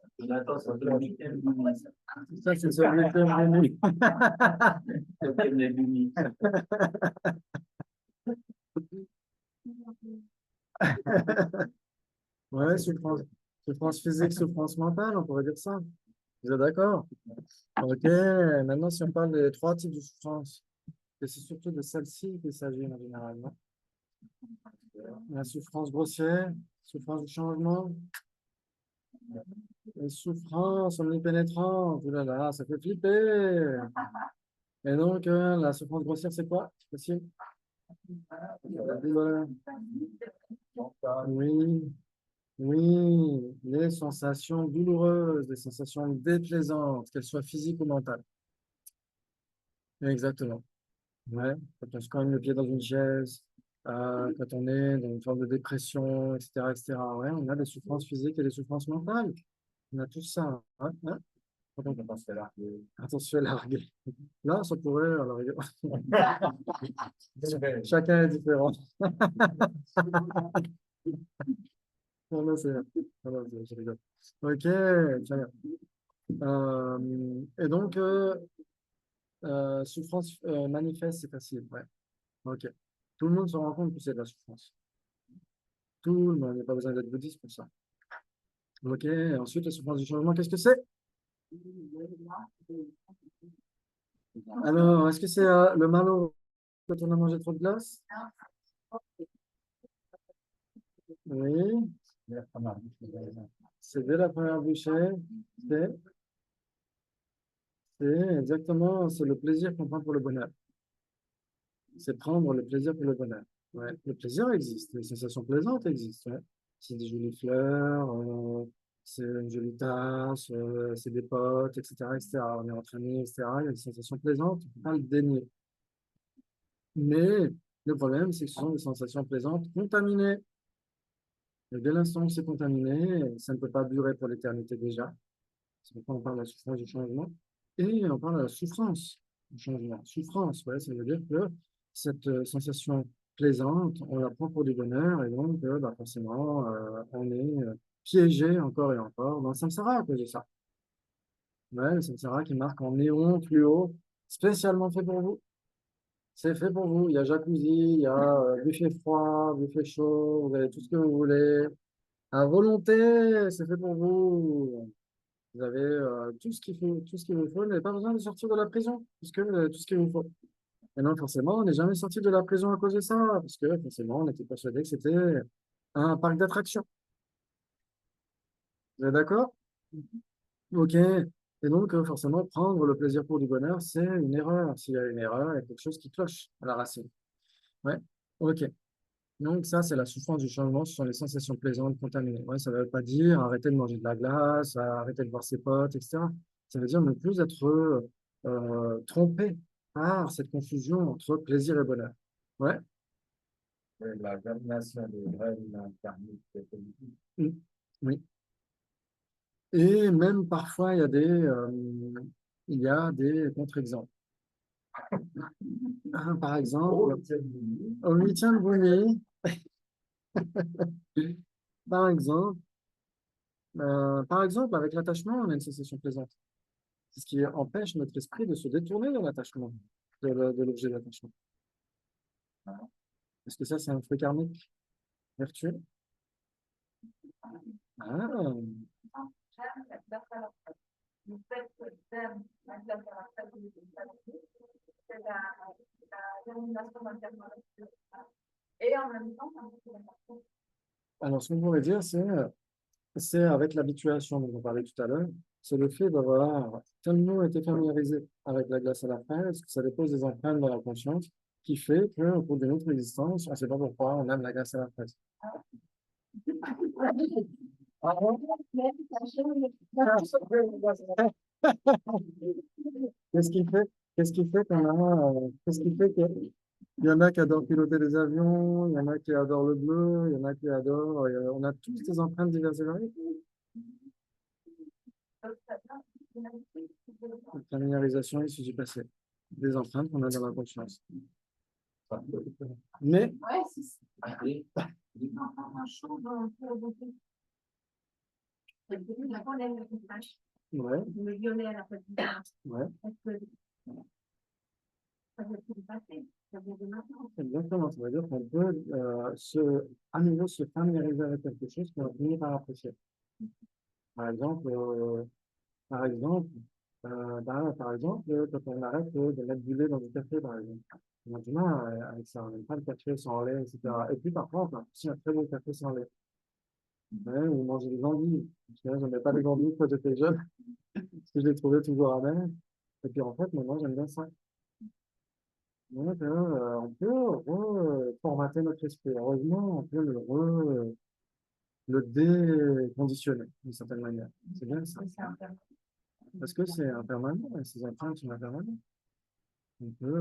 Ça, c'est sur le thème des nuits. Ouais, souffrance physique, souffrance mentale, on pourrait dire ça. Vous êtes d'accord? Ok, maintenant, si on parle des 3 types de souffrance, et c'est surtout de celle-ci qu'il s'agit en général, non? La souffrance grossière, souffrance du changement, et souffrance omnipénétrante. Ouh là là, ça fait flipper. Et donc, la souffrance grossière, c'est quoi? C'est possible? La douleur. Oui, oui, les sensations douloureuses, les sensations déplaisantes, qu'elles soient physiques ou mentales. Exactement. Ouais, quand on se cogne le pied dans une chaise, quand on est dans une forme de dépression, etc., etc. Ouais, on a des souffrances physiques et des souffrances mentales. On a tout ça. Hein, hein. Quand on se fait larguer. Là, ça pourrait, à la rigueur. Chacun est différent. Non, non, non, non, je rigole. Ok, très bien. Et donc, souffrance manifeste, c'est facile. Ouais. Ok. Tout le monde se rend compte que c'est de la souffrance. Tout le monde, il n'y a pas besoin d'être bouddhiste pour ça. Ok. Ensuite, la souffrance du changement, qu'est-ce que c'est? Alors, est-ce que c'est le mal au quand on a mangé trop de glace? Oui. C'est dès la première bouchée. C'est c'est exactement, c'est le plaisir qu'on prend pour le bonheur. C'est prendre le plaisir pour le bonheur. Ouais. Le plaisir existe, les sensations plaisantes existent. Ouais. C'est des jolies fleurs, c'est une jolie tasse, c'est des potes, etc., etc. On est entraîné, etc. Il y a des sensations plaisantes, on ne peut pas le dénier. Mais le problème, c'est que ce sont des sensations plaisantes contaminées. Et dès l'instant où c'est contaminé, ça ne peut pas durer pour l'éternité déjà. C'est pourquoi on parle de la souffrance du changement. Et on parle de la souffrance du changement. Souffrance, ouais, ça veut dire que cette sensation plaisante, on la prend pour du bonheur et donc bah, forcément, on est piégé encore et encore dans le samsara à cause de ça. Ouais, le samsara qui marque en néon plus haut, spécialement fait pour vous. C'est fait pour vous. Il y a jacuzzi, il y a buffet froid, buffet chaud, vous avez tout ce que vous voulez. À volonté, c'est fait pour vous. Vous avez tout ce qu'il faut, tout ce qu'il vous faut. Vous n'avez pas besoin de sortir de la prison, puisque vous avez tout ce qu'il vous faut. Et non, forcément, on n'est jamais sorti de la prison à cause de ça, parce que forcément, on était persuadé que c'était un parc d'attractions. Vous êtes d'accord? Ok. Et donc, forcément, prendre le plaisir pour du bonheur, c'est une erreur. S'il y a une erreur, il y a quelque chose qui cloche à la racine. Ouais. Ok. Donc, ça, c'est la souffrance du changement. Ce sont les sensations plaisantes contaminées. Ouais, ça ne veut pas dire arrêter de manger de la glace, arrêter de voir ses potes, etc. Ça veut dire ne plus être trompé par cette confusion entre plaisir et bonheur. Ouais. la germination des graines karmiques politiques. Mm. Oui. Et même parfois, il y a des contre-exemples. Par Oh, exemple, tiens, oui. au huitième Bruni, par exemple, avec l'attachement, on a une sensation plaisante. C'est ce qui empêche notre esprit de se détourner de l'attachement, de l'objet d'attachement. Est-ce que ça, c'est un fruit karmique vertueux? Ah, Le fait d'être la classe à la fête c'est la domination maternelle. Et en même temps, c'est la personne. alors, ce qu'on pourrait dire, c'est avec l'habituation dont on parlait tout à l'heure, c'est le fait d'avoir tellement été familiarisé avec la glace à la fraise que ça dépose des empreintes dans la conscience qui fait qu'au cours d'une autre existence, on ne sait pas pourquoi on aime la glace à la fraise. Qu'est-ce qui fait, qu'est-ce qui fait qu'on a, qu'est-ce qui fait qu'il y en a qui adorent piloter des avions, il y en a qui adorent le bleu, il y en a qui adorent, on a tous des empreintes diverses et variées. La familiarisation issue du passé, des empreintes qu'on a dans la conscience. Mais, Ouais, c'est ça. Un chaud dans la colère, le flash, ouais, le violet à la petite. ouais, Parce que ça veut tout passer. Ça vient de maintenant. exactement. Ça veut dire qu'on peut à nouveau se familiariser avec quelque chose qu'on va finir par apprécier. Par exemple, par exemple, par exemple, quand on arrête de mettre du lait dans du café, par exemple. On a du mal avec ça. On n'aime pas le café sans lait, etc. Et puis parfois, on fait aussi un très bon café sans lait. Ouais, ou manger des endives. Je n'aimais pas les endives quand j'étais jeune, parce que je les trouvais toujours amères. Et puis en fait, maintenant, j'aime bien ça. Donc, on peut reformater notre esprit. Heureusement, on peut le déconditionner d'une certaine manière. C'est bien ça. C'est un peu. Parce que c'est impermanent, et ces empreintes sont impermanentes. On peut,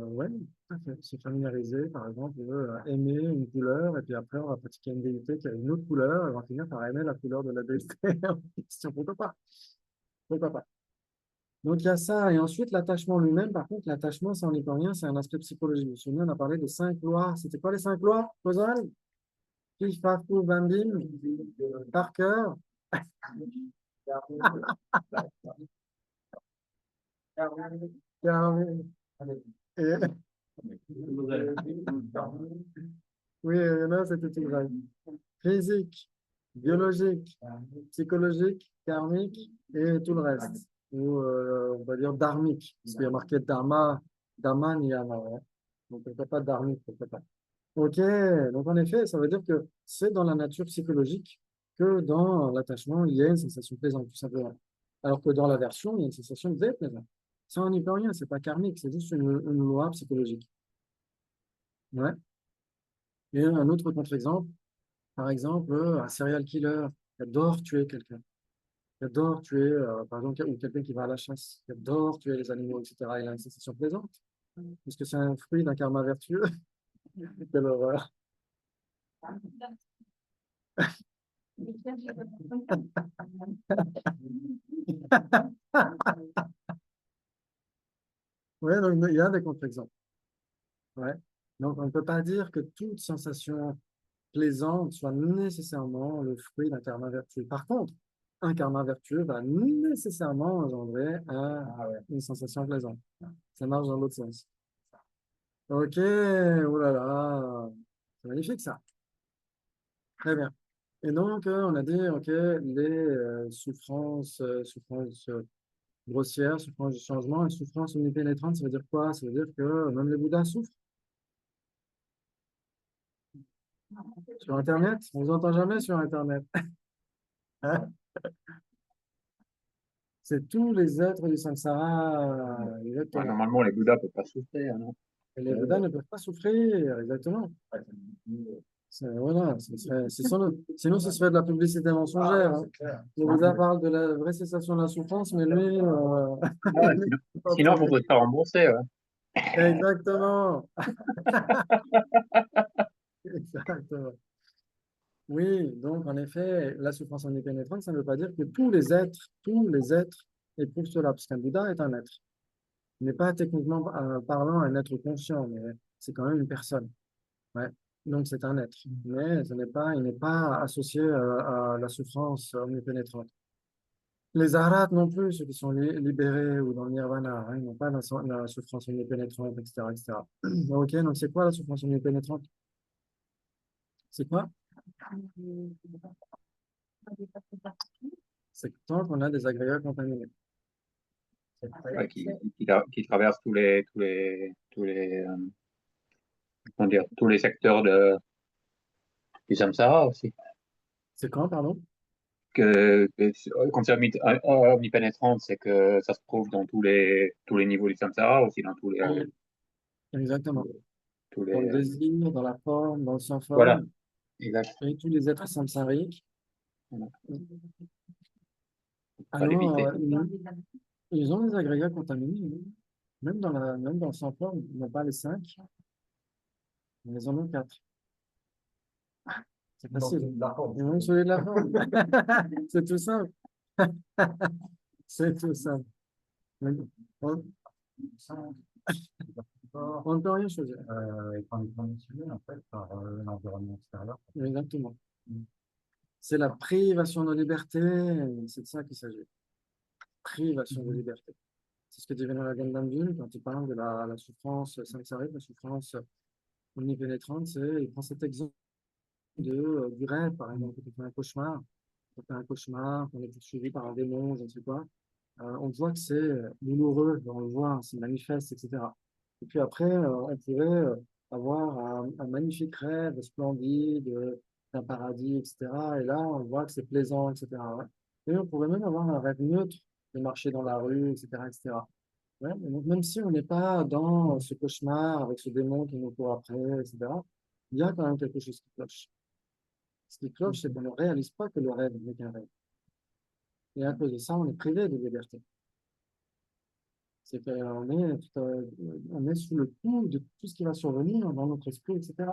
ouais, tout à fait, se familiariser, par exemple, aimer une couleur, et puis après, on va pratiquer une déité qui a une autre couleur, et on va finir par aimer la couleur de la déité en question. Pourquoi pas? Pourquoi pas? Donc, il y a ça, et ensuite, l'attachement lui-même, par contre, l'attachement, ça, on n'y peut rien, c'est un aspect psychologique. Vous vous souvenez, on a parlé des 5 lois. C'était quoi les 5 lois, Causal? Fif, Faf, Fouf, Bam, Bim, par cœur. Carré. Et, oui, il y en a, c'était tout vrai. Physique, biologique, psychologique, karmique et tout le reste. Ou on va dire dharmique, parce qu'il y a marqué dharma, dharma, niyama. Ouais. Donc, il n'y a pas dharmique, quelque part. Ok, donc en effet, ça veut dire que c'est dans la nature psychologique que dans l'attachement, il y a une sensation plaisante, tout simplement. Alors que dans l'aversion, il y a une sensation déplaisante. Ça, on n'y peut rien, c'est pas karmique, c'est juste une loi psychologique. Ouais. Et un autre contre-exemple, par exemple, un serial killer qui adore tuer quelqu'un, qui adore tuer, par exemple, ou quelqu'un qui va à la chasse, qui adore tuer les animaux, etc. Il a une sensation plaisante. Est-ce que c'est un fruit d'un karma vertueux? Quelle horreur. Ouais, donc il y a des contre-exemples. Ouais. Donc on ne peut pas dire que toute sensation plaisante soit nécessairement le fruit d'un karma vertueux. Par contre, un karma vertueux va nécessairement engendrer une sensation plaisante. Ça marche dans l'autre sens. Ok, oh là là, c'est magnifique ça. Très bien. Et donc, on a dit, ok, les souffrances grossières, souffrances du changement et souffrances omnipénétrantes, ça veut dire quoi? Ça veut dire que même les Bouddhas souffrent. Sur Internet, on ne vous entend jamais sur Internet. Hein. C'est tous les êtres du samsara, Ouais, exactement. normalement, les Bouddhas ne peuvent pas souffrir, non? Et les Bouddhas ne peuvent pas souffrir, exactement. Voilà, sinon ce serait de la publicité mensongère. Hein. Le Bouddha parle de la vraie cessation de la souffrance, mais lui, Ah, lui, pas sinon, il parler. faudrait se faire rembourser. Ouais. Exactement. Exactement. Oui, donc en effet, la souffrance omnipénétrante, ça ne veut pas dire que tous les êtres éprouvent cela, parce qu'un Bouddha est un être. Il n'est pas techniquement parlant un être conscient, mais c'est quand même une personne. Ouais. Donc c'est un être. Mais il n'est pas associé à la souffrance omnipénétrante. Les arhats non plus, ceux qui sont libérés ou dans le nirvana, hein, ils n'ont pas la souffrance omnipénétrante, etc., etc. Ok, donc c'est quoi la souffrance omnipénétrante? C'est quoi? C'est tant qu'on a des agrégats contaminés. Ouais, qui traverse comment dire, tous les secteurs du samsara aussi. C'est quand, pardon? Quand c'est omnipénétrante, c'est que ça se trouve dans tous les niveaux du samsara, aussi dans Exactement. tous Dans le les, désir, dans la forme, dans le sans voilà, forme, exact. et tous les êtres samsariques. Voilà. Pas Alors, l'éviter. ils ont des agrégats contaminés, hein. Même dans le sans forme, ils n'ont pas les 5, mais ils en ont 4. C'est facile. Ils ont celui de la forme. C'est tout simple. C'est tout simple. On on ne peut rien choisir. Et qu'on est conditionné en fait par l'environnement extérieur. Exactement. C'est la privation de liberté. C'est de ça qu'il s'agit. Privation de liberté. C'est ce que dit Venerable Gandamdul quand il parle de la souffrance samsarique, la souffrance omnipénétrante. Il prend cet exemple du rêve, par exemple, quand on fait un cauchemar. Quand on fait un cauchemar, qu'on est poursuivi par un démon, je ne sais quoi. On voit que c'est douloureux, on le voit, c'est manifeste, etc. Et puis après, on pourrait avoir un magnifique rêve splendide d'un paradis, etc. Et là, on voit que c'est plaisant, etc. Ouais. Et on pourrait même avoir un rêve neutre de marcher dans la rue, etc., etc. Ouais, mais donc, même si on n'est pas dans ce cauchemar avec ce démon qui nous court après, etc., il y a quand même quelque chose qui cloche. Ce qui cloche, c'est qu'on ne réalise pas que le rêve n'est qu'un rêve. Et à cause de ça, on est privé de liberté. C'est on est sous le coup de tout ce qui va survenir dans notre esprit, etc.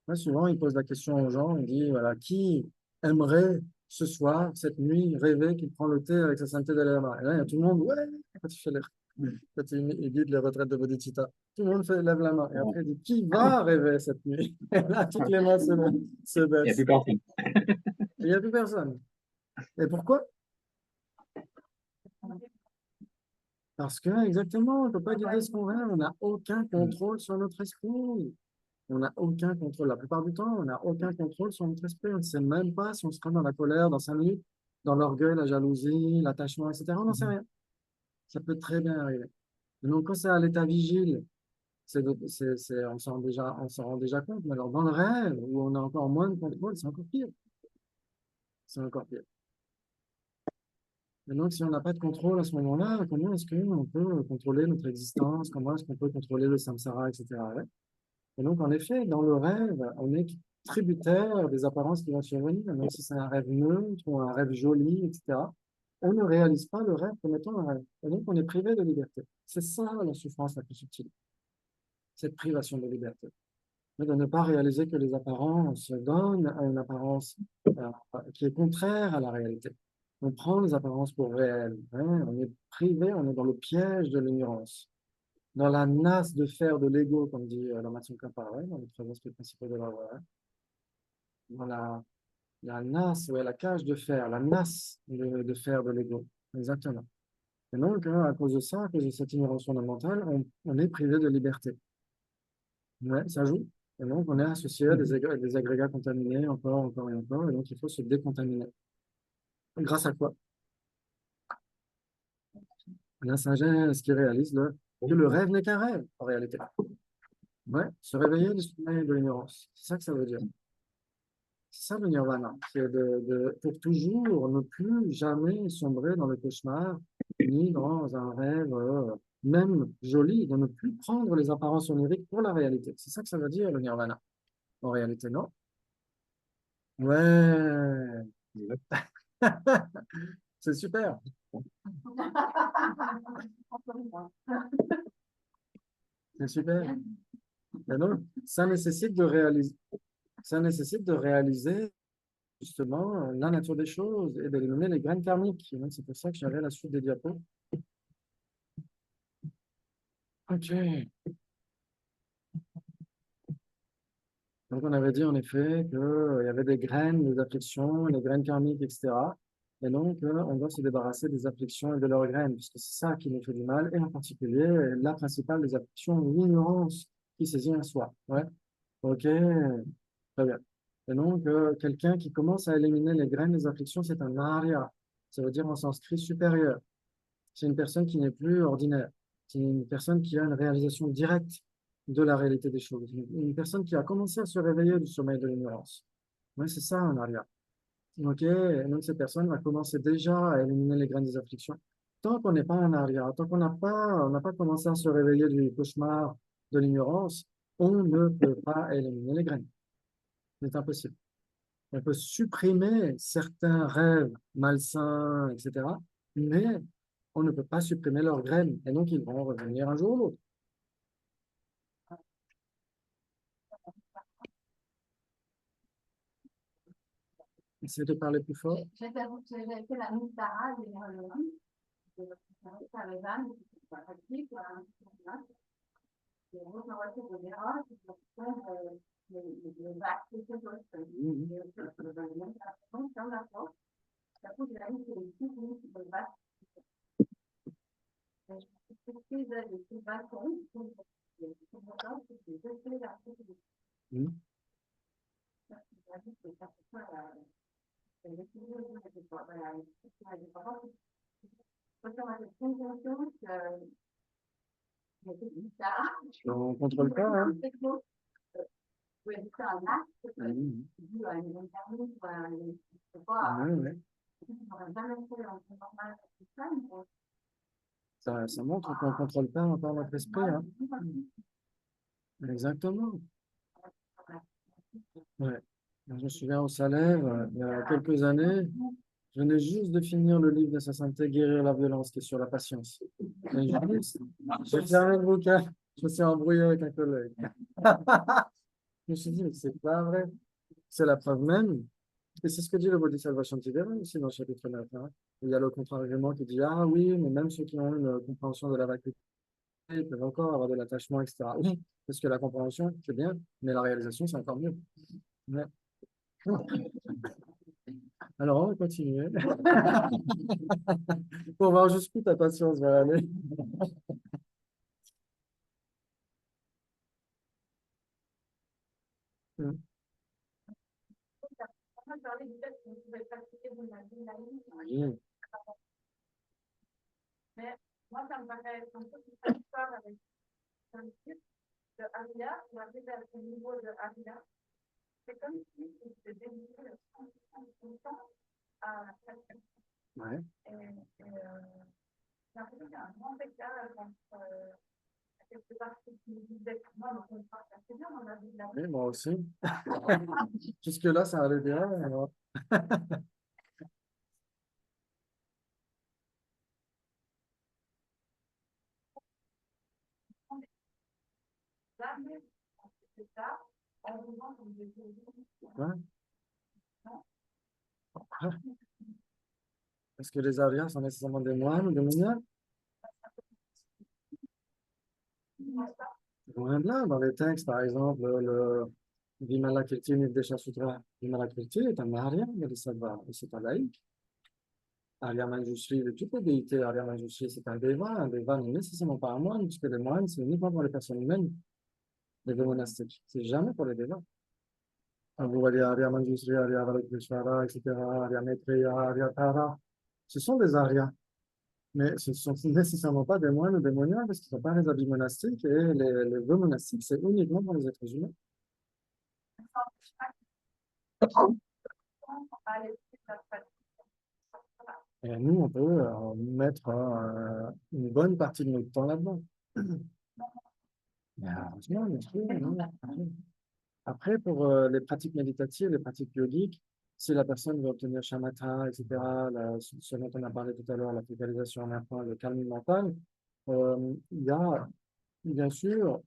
Là, souvent, il pose la question aux gens, il dit, voilà, qui aimerait ce soir, cette nuit, rêver qu'il prend le thé avec sa sainteté Dalai Lama? Et là, il y a tout le monde, ouais, quand il guide les retraites de Bodhicitta, tout le monde lève la main. Et après, il dit, qui va rêver cette nuit? Et là, toutes les mains se Il n'y a baissent. plus personne. Et il n'y a plus personne. Et pourquoi? Parce que, exactement, on ne peut pas guider ce qu'on rêve, on n'a aucun contrôle sur notre esprit. On n'a aucun contrôle. La plupart du temps, on n'a aucun contrôle sur notre esprit. On ne sait même pas si on sera dans la colère, dans 5 minutes, dans l'orgueil, la jalousie, l'attachement, etc. On n'en sait rien. Ça peut très bien arriver. Et donc, quand c'est à l'état vigile, on s'en rend déjà compte. Mais alors, dans le rêve, où on a encore moins de contrôle, c'est encore pire. C'est encore pire. Et donc, si on n'a pas de contrôle à ce moment-là, comment est-ce qu'on peut contrôler notre existence? Comment est-ce qu'on peut contrôler le samsara, etc. Ouais. Et donc, en effet, dans le rêve, on est tributaire des apparences qui vont survenir, même si c'est un rêve neutre ou un rêve joli, etc. On ne réalise pas le rêve comme étant un rêve. Et donc, on est privé de liberté. C'est ça la souffrance la plus subtile, cette privation de liberté. Mais de ne pas réaliser que les apparences donnent à une apparence qui est contraire à la réalité. On prend les apparences pour réelles, hein. On est privé, on est dans le piège de l'ignorance, dans la nasse de fer de l'ego, comme dit la Matsunkapa, ouais, dans les trois aspects principaux de la voie, hein. Dans la nasse, ouais, la cage de fer, la nasse de fer de l'ego. Exactement. Et donc, hein, à cause de ça, à cause de cette ignorance fondamentale, on est privé de liberté. Ouais, ça joue. Et donc, on est associé à des agrégats contaminés encore, encore et encore. Et donc, il faut se décontaminer. Grâce à quoi? La sagesse qui réalise que le rêve n'est qu'un rêve, en réalité. Ouais, se réveiller du sommeil de l'ignorance. C'est ça que ça veut dire. C'est ça le nirvana. C'est pour toujours ne plus jamais sombrer dans le cauchemar, ni dans un rêve, même joli, de ne plus prendre les apparences oniriques pour la réalité. C'est ça que ça veut dire le nirvana. En réalité, non. Ouais, c'est super. C'est super. Mais non, ça nécessite de réaliser justement la nature des choses et d'éliminer les graines karmiques. Et donc, c'est pour ça que j'avais la suite des diapos. Ok. Donc, on avait dit en effet qu'il y avait des graines, des afflictions, les graines karmiques, etc. Et donc, on doit se débarrasser des afflictions et de leurs graines, puisque c'est ça qui nous fait du mal, et en particulier, la principale des afflictions, l'ignorance qui saisit un soi. Ouais. Ok. Très bien. Et donc, quelqu'un qui commence à éliminer les graines des afflictions, c'est un arya. Ça veut dire en sanskrit supérieur. C'est une personne qui n'est plus ordinaire. C'est une personne qui a une réalisation directe de la réalité des choses. Une personne qui a commencé à se réveiller du sommeil de l'ignorance. Oui, c'est ça un arya. Ok, et donc cette personne va commencer déjà à éliminer les graines des afflictions. Tant qu'on n'est pas un arya, tant on n'a pas commencé à se réveiller du cauchemar de l'ignorance, on ne peut pas éliminer les graines. C'est impossible. On peut supprimer certains rêves malsains, etc., mais on ne peut pas supprimer leurs graines. Et donc, ils vont revenir un jour ou l'autre. Essayez de parler plus fort. J'ai fait la Mistara, le van, c'est pas pratique, et vous envoyez vos erreurs, le bac, c'est quelque chose. Donc, dans la force, ça coûte la vie, c'est le bac. On ne contrôle pas, hein? Oui, c'est un acte, Mhm. dû à une interview, je sais Ouais, pas, ouais. on n'aurait jamais fait en temps normal, Ça montre qu'on ne contrôle pas encore notre esprit, hein? Exactement. Ouais. Je me souviens au salaire, il y a quelques années, je venais juste de finir le livre de sa santé, Guérir la violence, qui est sur la patience. Et j'ai fermé le bouquin, je me suis embrouillé avec un collègue. Je me suis dit, mais c'est pas vrai. C'est la preuve même. Et c'est ce que dit le Bodhisattva Shantideva aussi dans le chapitre 9. Hein. Il y a le contre-argument qui dit, ah oui, mais même ceux qui ont une compréhension de la vacuité peuvent encore avoir de l'attachement, etc. Oui, parce que la compréhension, c'est bien, mais la réalisation, c'est encore mieux. Ouais. Alors, on va continuer pour voir jusqu'où ta patience va aller. Mm. on a parlé du fait qu'on pouvait pratiquer de la dynamique, Oui. mais moi, ça me paraît être un peu plus facile avec un type de Aria, on arrive à ce niveau de Aria. C'est comme si on se dédiait le 100% à la pratique. Ouais. Et j'ai l'impression qu'il y a un grand écart entre quelque part ce qui nous disait que moi, on ne parle pas assez bien dans la vie de la Oui, moi aussi. Jusque-là, ça allait bien. Alors. jamais, c'est ça, en voulant comme des Ouais. Est-ce que les Arias sont nécessairement des moines ou des mounias? Loin de là, dans les textes, par exemple, le Vimalakirti Nirdesha Sutra, Vimalakirti est un Arya, mais c'est un laïc. Arya Manjushri, de toutes les déités, Arya Manjushri, c'est un Deva. Un Deva n'est nécessairement pas un moine, puisque les moines, c'est uniquement pour les personnes humaines, les deux monastiques. C'est jamais pour les Devas. Quand vous voyez Arya Manjushri, Arya Avalokiteshvara, etc., Arya Maitreya, Arya Tara, ce sont des Aryas. Mais ce ne sont nécessairement pas des moines ou des moiniens, parce qu'ils n'ont pas les habits monastiques, et les vœux monastiques, c'est uniquement pour les êtres humains. Et nous, on peut mettre une bonne partie de notre temps là-dedans. Mais heureusement, bien sûr, hein. Après, pour les pratiques méditatives, les pratiques yogiques, si la personne veut obtenir shamatha, etc., ce dont on a parlé tout à l'heure, la focalisation en un point, le calme mental, il y a, bien sûr,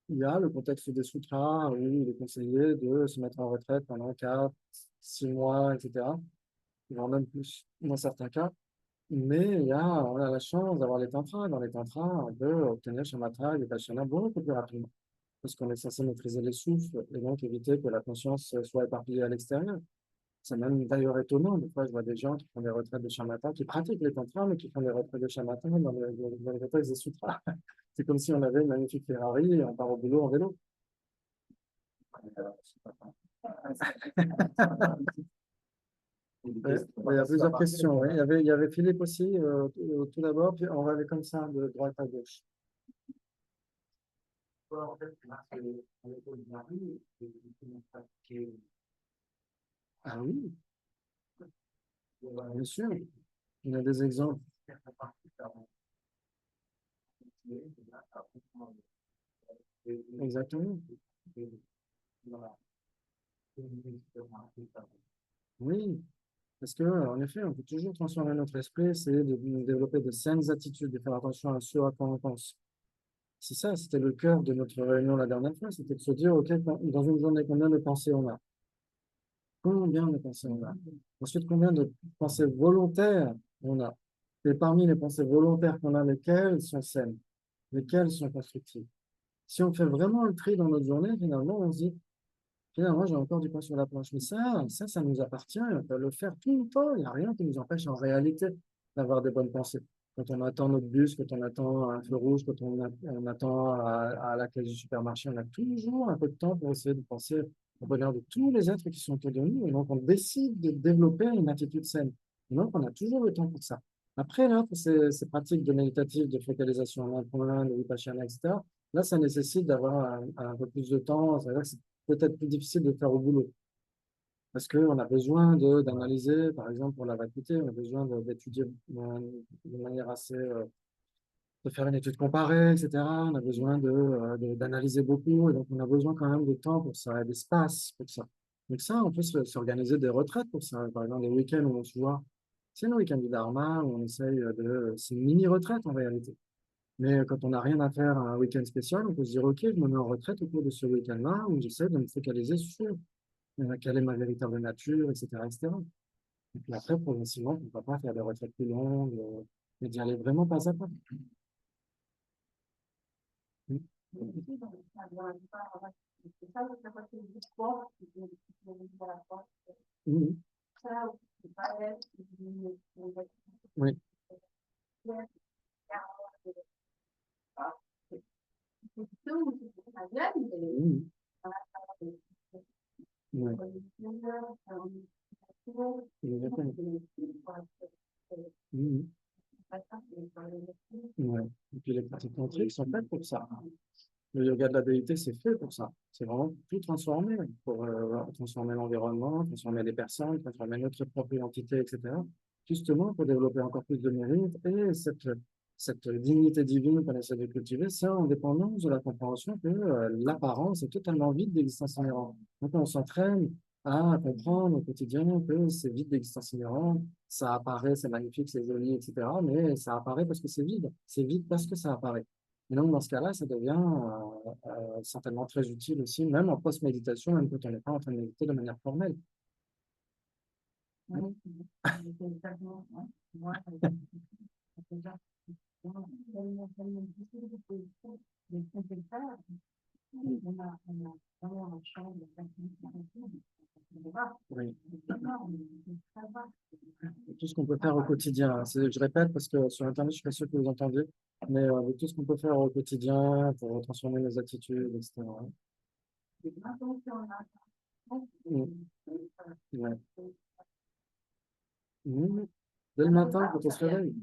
il y a le contexte des sutras où il est conseillé de se mettre en retraite pendant 4, 6 mois, etc., voire même plus dans certains cas. Mais on a la chance d'avoir les tantras. Dans les tantras, on peut obtenir shamatha et vipassana beaucoup plus rapidement. Parce qu'on est censé maîtriser les souffles et donc éviter que la conscience soit éparpillée à l'extérieur. C'est même d'ailleurs étonnant. Des fois, je vois des gens qui font des retraites de shamatha, qui pratiquent les tantras, mais qui font des retraites de shamatha dans les retraites des sutras. C'est comme si on avait une magnifique Ferrari et on part au boulot en vélo. Ouais, il y a plusieurs questions. Ouais. Il y avait Philippe aussi, tout d'abord, puis on va aller comme ça, de droite à gauche. En fait, c'est avec Olivier, et puis, pratiquer Ah oui, bien sûr. Il y a des exemples. certaines parties, Exactement. Oui, parce que, en effet, on peut toujours transformer notre esprit, essayer de développer de saines attitudes, de faire attention à ce à quoi on pense. C'est ça, c'était le cœur de notre réunion la dernière fois, c'était de se dire, OK, dans une journée, combien de pensées on a? Combien de pensées on a? Ensuite, combien de pensées volontaires on a? Et parmi les pensées volontaires qu'on a, lesquelles sont saines? Lesquelles sont constructives? Si on fait vraiment le tri dans notre journée, finalement, on se dit, finalement, j'ai encore du pain sur la planche. Mais ça nous appartient. On peut le faire tout le temps. Il n'y a rien qui nous empêche en réalité d'avoir des bonnes pensées. Quand on attend notre bus, quand on attend un feu rouge, quand on attend à la caisse du supermarché, on a toujours un peu de temps pour essayer de penser au bonheur de tous les êtres qui sont autour de nous. Et donc, on décide de développer une attitude saine. Et donc, on a toujours le temps pour ça. Après, là, pour ces pratiques de méditative, de focalisation en un point, de vipassana, etc., là, ça nécessite d'avoir un peu plus de temps. C'est-à-dire que c'est peut-être plus difficile de faire au boulot. Parce qu'on a besoin d'analyser, par exemple, pour la vacuité, on a besoin d'étudier de manière assez, de faire une étude comparée, etc. On a besoin d'analyser beaucoup, et donc on a besoin quand même de temps pour ça, et d'espace pour ça. Donc ça, on peut s'organiser des retraites pour ça. Par exemple, des week-ends où on se voit, c'est le week-end du Dharma, où on essaye c'est une mini-retraite en réalité. Mais quand on n'a rien à faire un week-end spécial, on peut se dire, OK, je me mets en retraite au cours de ce week-end-là, où j'essaie de me focaliser sur quelle est ma véritable nature, etc., etc. Et puis après, progressivement, pourquoi pas faire des retraites plus longues, et d'y aller vraiment pas à pas. Mm. Mhm. Oui. Mhm. Ouais. Exactement. Mhm. Ouais. Et puis les pratiques tantriques sont faites pour ça. Le yoga de la déité, c'est fait pour ça. C'est vraiment tout transformer, pour transformer l'environnement, transformer les personnes, transformer notre propre identité, etc. Justement, pour développer encore plus de mérite et cette dignité divine qu'on essaie de cultiver, ça en dépendance de la compréhension que l'apparence est totalement vide d'existence inhérente. Donc, on s'entraîne à comprendre au quotidien que c'est vide d'existence inhérente, ça apparaît, c'est magnifique, c'est joli, etc. Mais ça apparaît parce que c'est vide. C'est vide parce que ça apparaît. Et donc, dans ce cas-là, ça devient certainement très utile aussi, même en post-méditation, même quand on n'est pas en train de méditer de manière formelle. Oui. Tout ce qu'on peut faire au quotidien. Je répète parce que sur Internet, je suis pas sûr que vous entendiez, mais de tout ce qu'on peut faire au quotidien pour transformer nos attitudes, etc. Mm. Ouais. Mm. Dès le matin, quand on se réveille.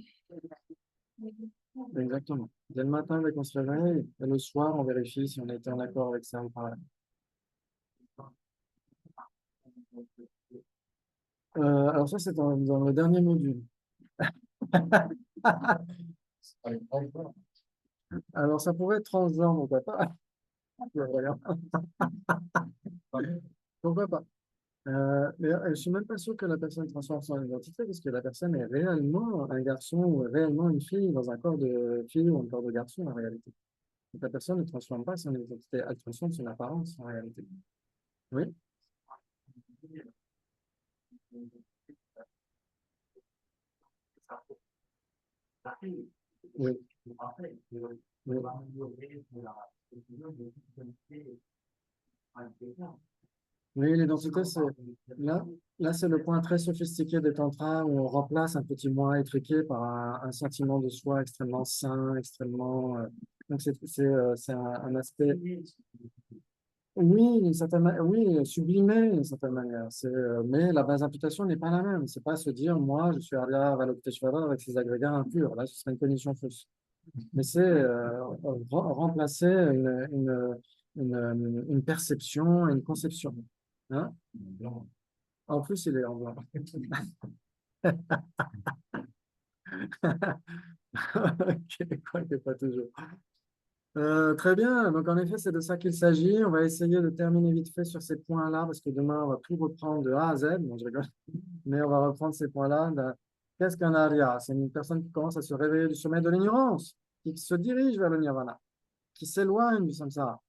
Exactement. Dès le matin, dès qu'on se réveille, et le soir, on vérifie si on a été en accord avec ça ou pas. Alors ça, c'est dans le dernier module. Alors, ça pourrait être transgenre, pourquoi pas? Pourquoi pas? Mais je suis même pas sûr que la personne transforme son identité, parce que la personne est réellement un garçon ou réellement une fille dans un corps de fille ou un corps de garçon en réalité. Donc, la personne ne transforme pas son identité, elle transforme son apparence en réalité. Oui? Oui. Après, Oui. va améliorer Oui, l'identité, c'est là, c'est le point très sophistiqué des tantras où on remplace un petit moi étriqué par un sentiment de soi extrêmement sain, extrêmement. Donc, c'est un aspect. Oui, oui, sublimé d'une certaine manière. Mais la base d'imputation n'est pas la même. C'est pas se dire, moi, je suis Arya Avalokiteshvara avec ses agrégats impurs. Là, ce serait une cognition fausse. Mais c'est remplacer une perception et une conception. Hein? En plus, il est en blanc. Ok, quoi que pas toujours. Très bien, donc en effet, c'est de ça qu'il s'agit. On va essayer de terminer vite fait sur ces points-là, parce que demain, on va tout reprendre de A à Z. Bon, je rigole, mais on va reprendre ces points-là. Qu'est-ce qu'un Arya? C'est une personne qui commence à se réveiller du sommeil de l'ignorance, qui se dirige vers le nirvana, qui s'éloigne du samsara.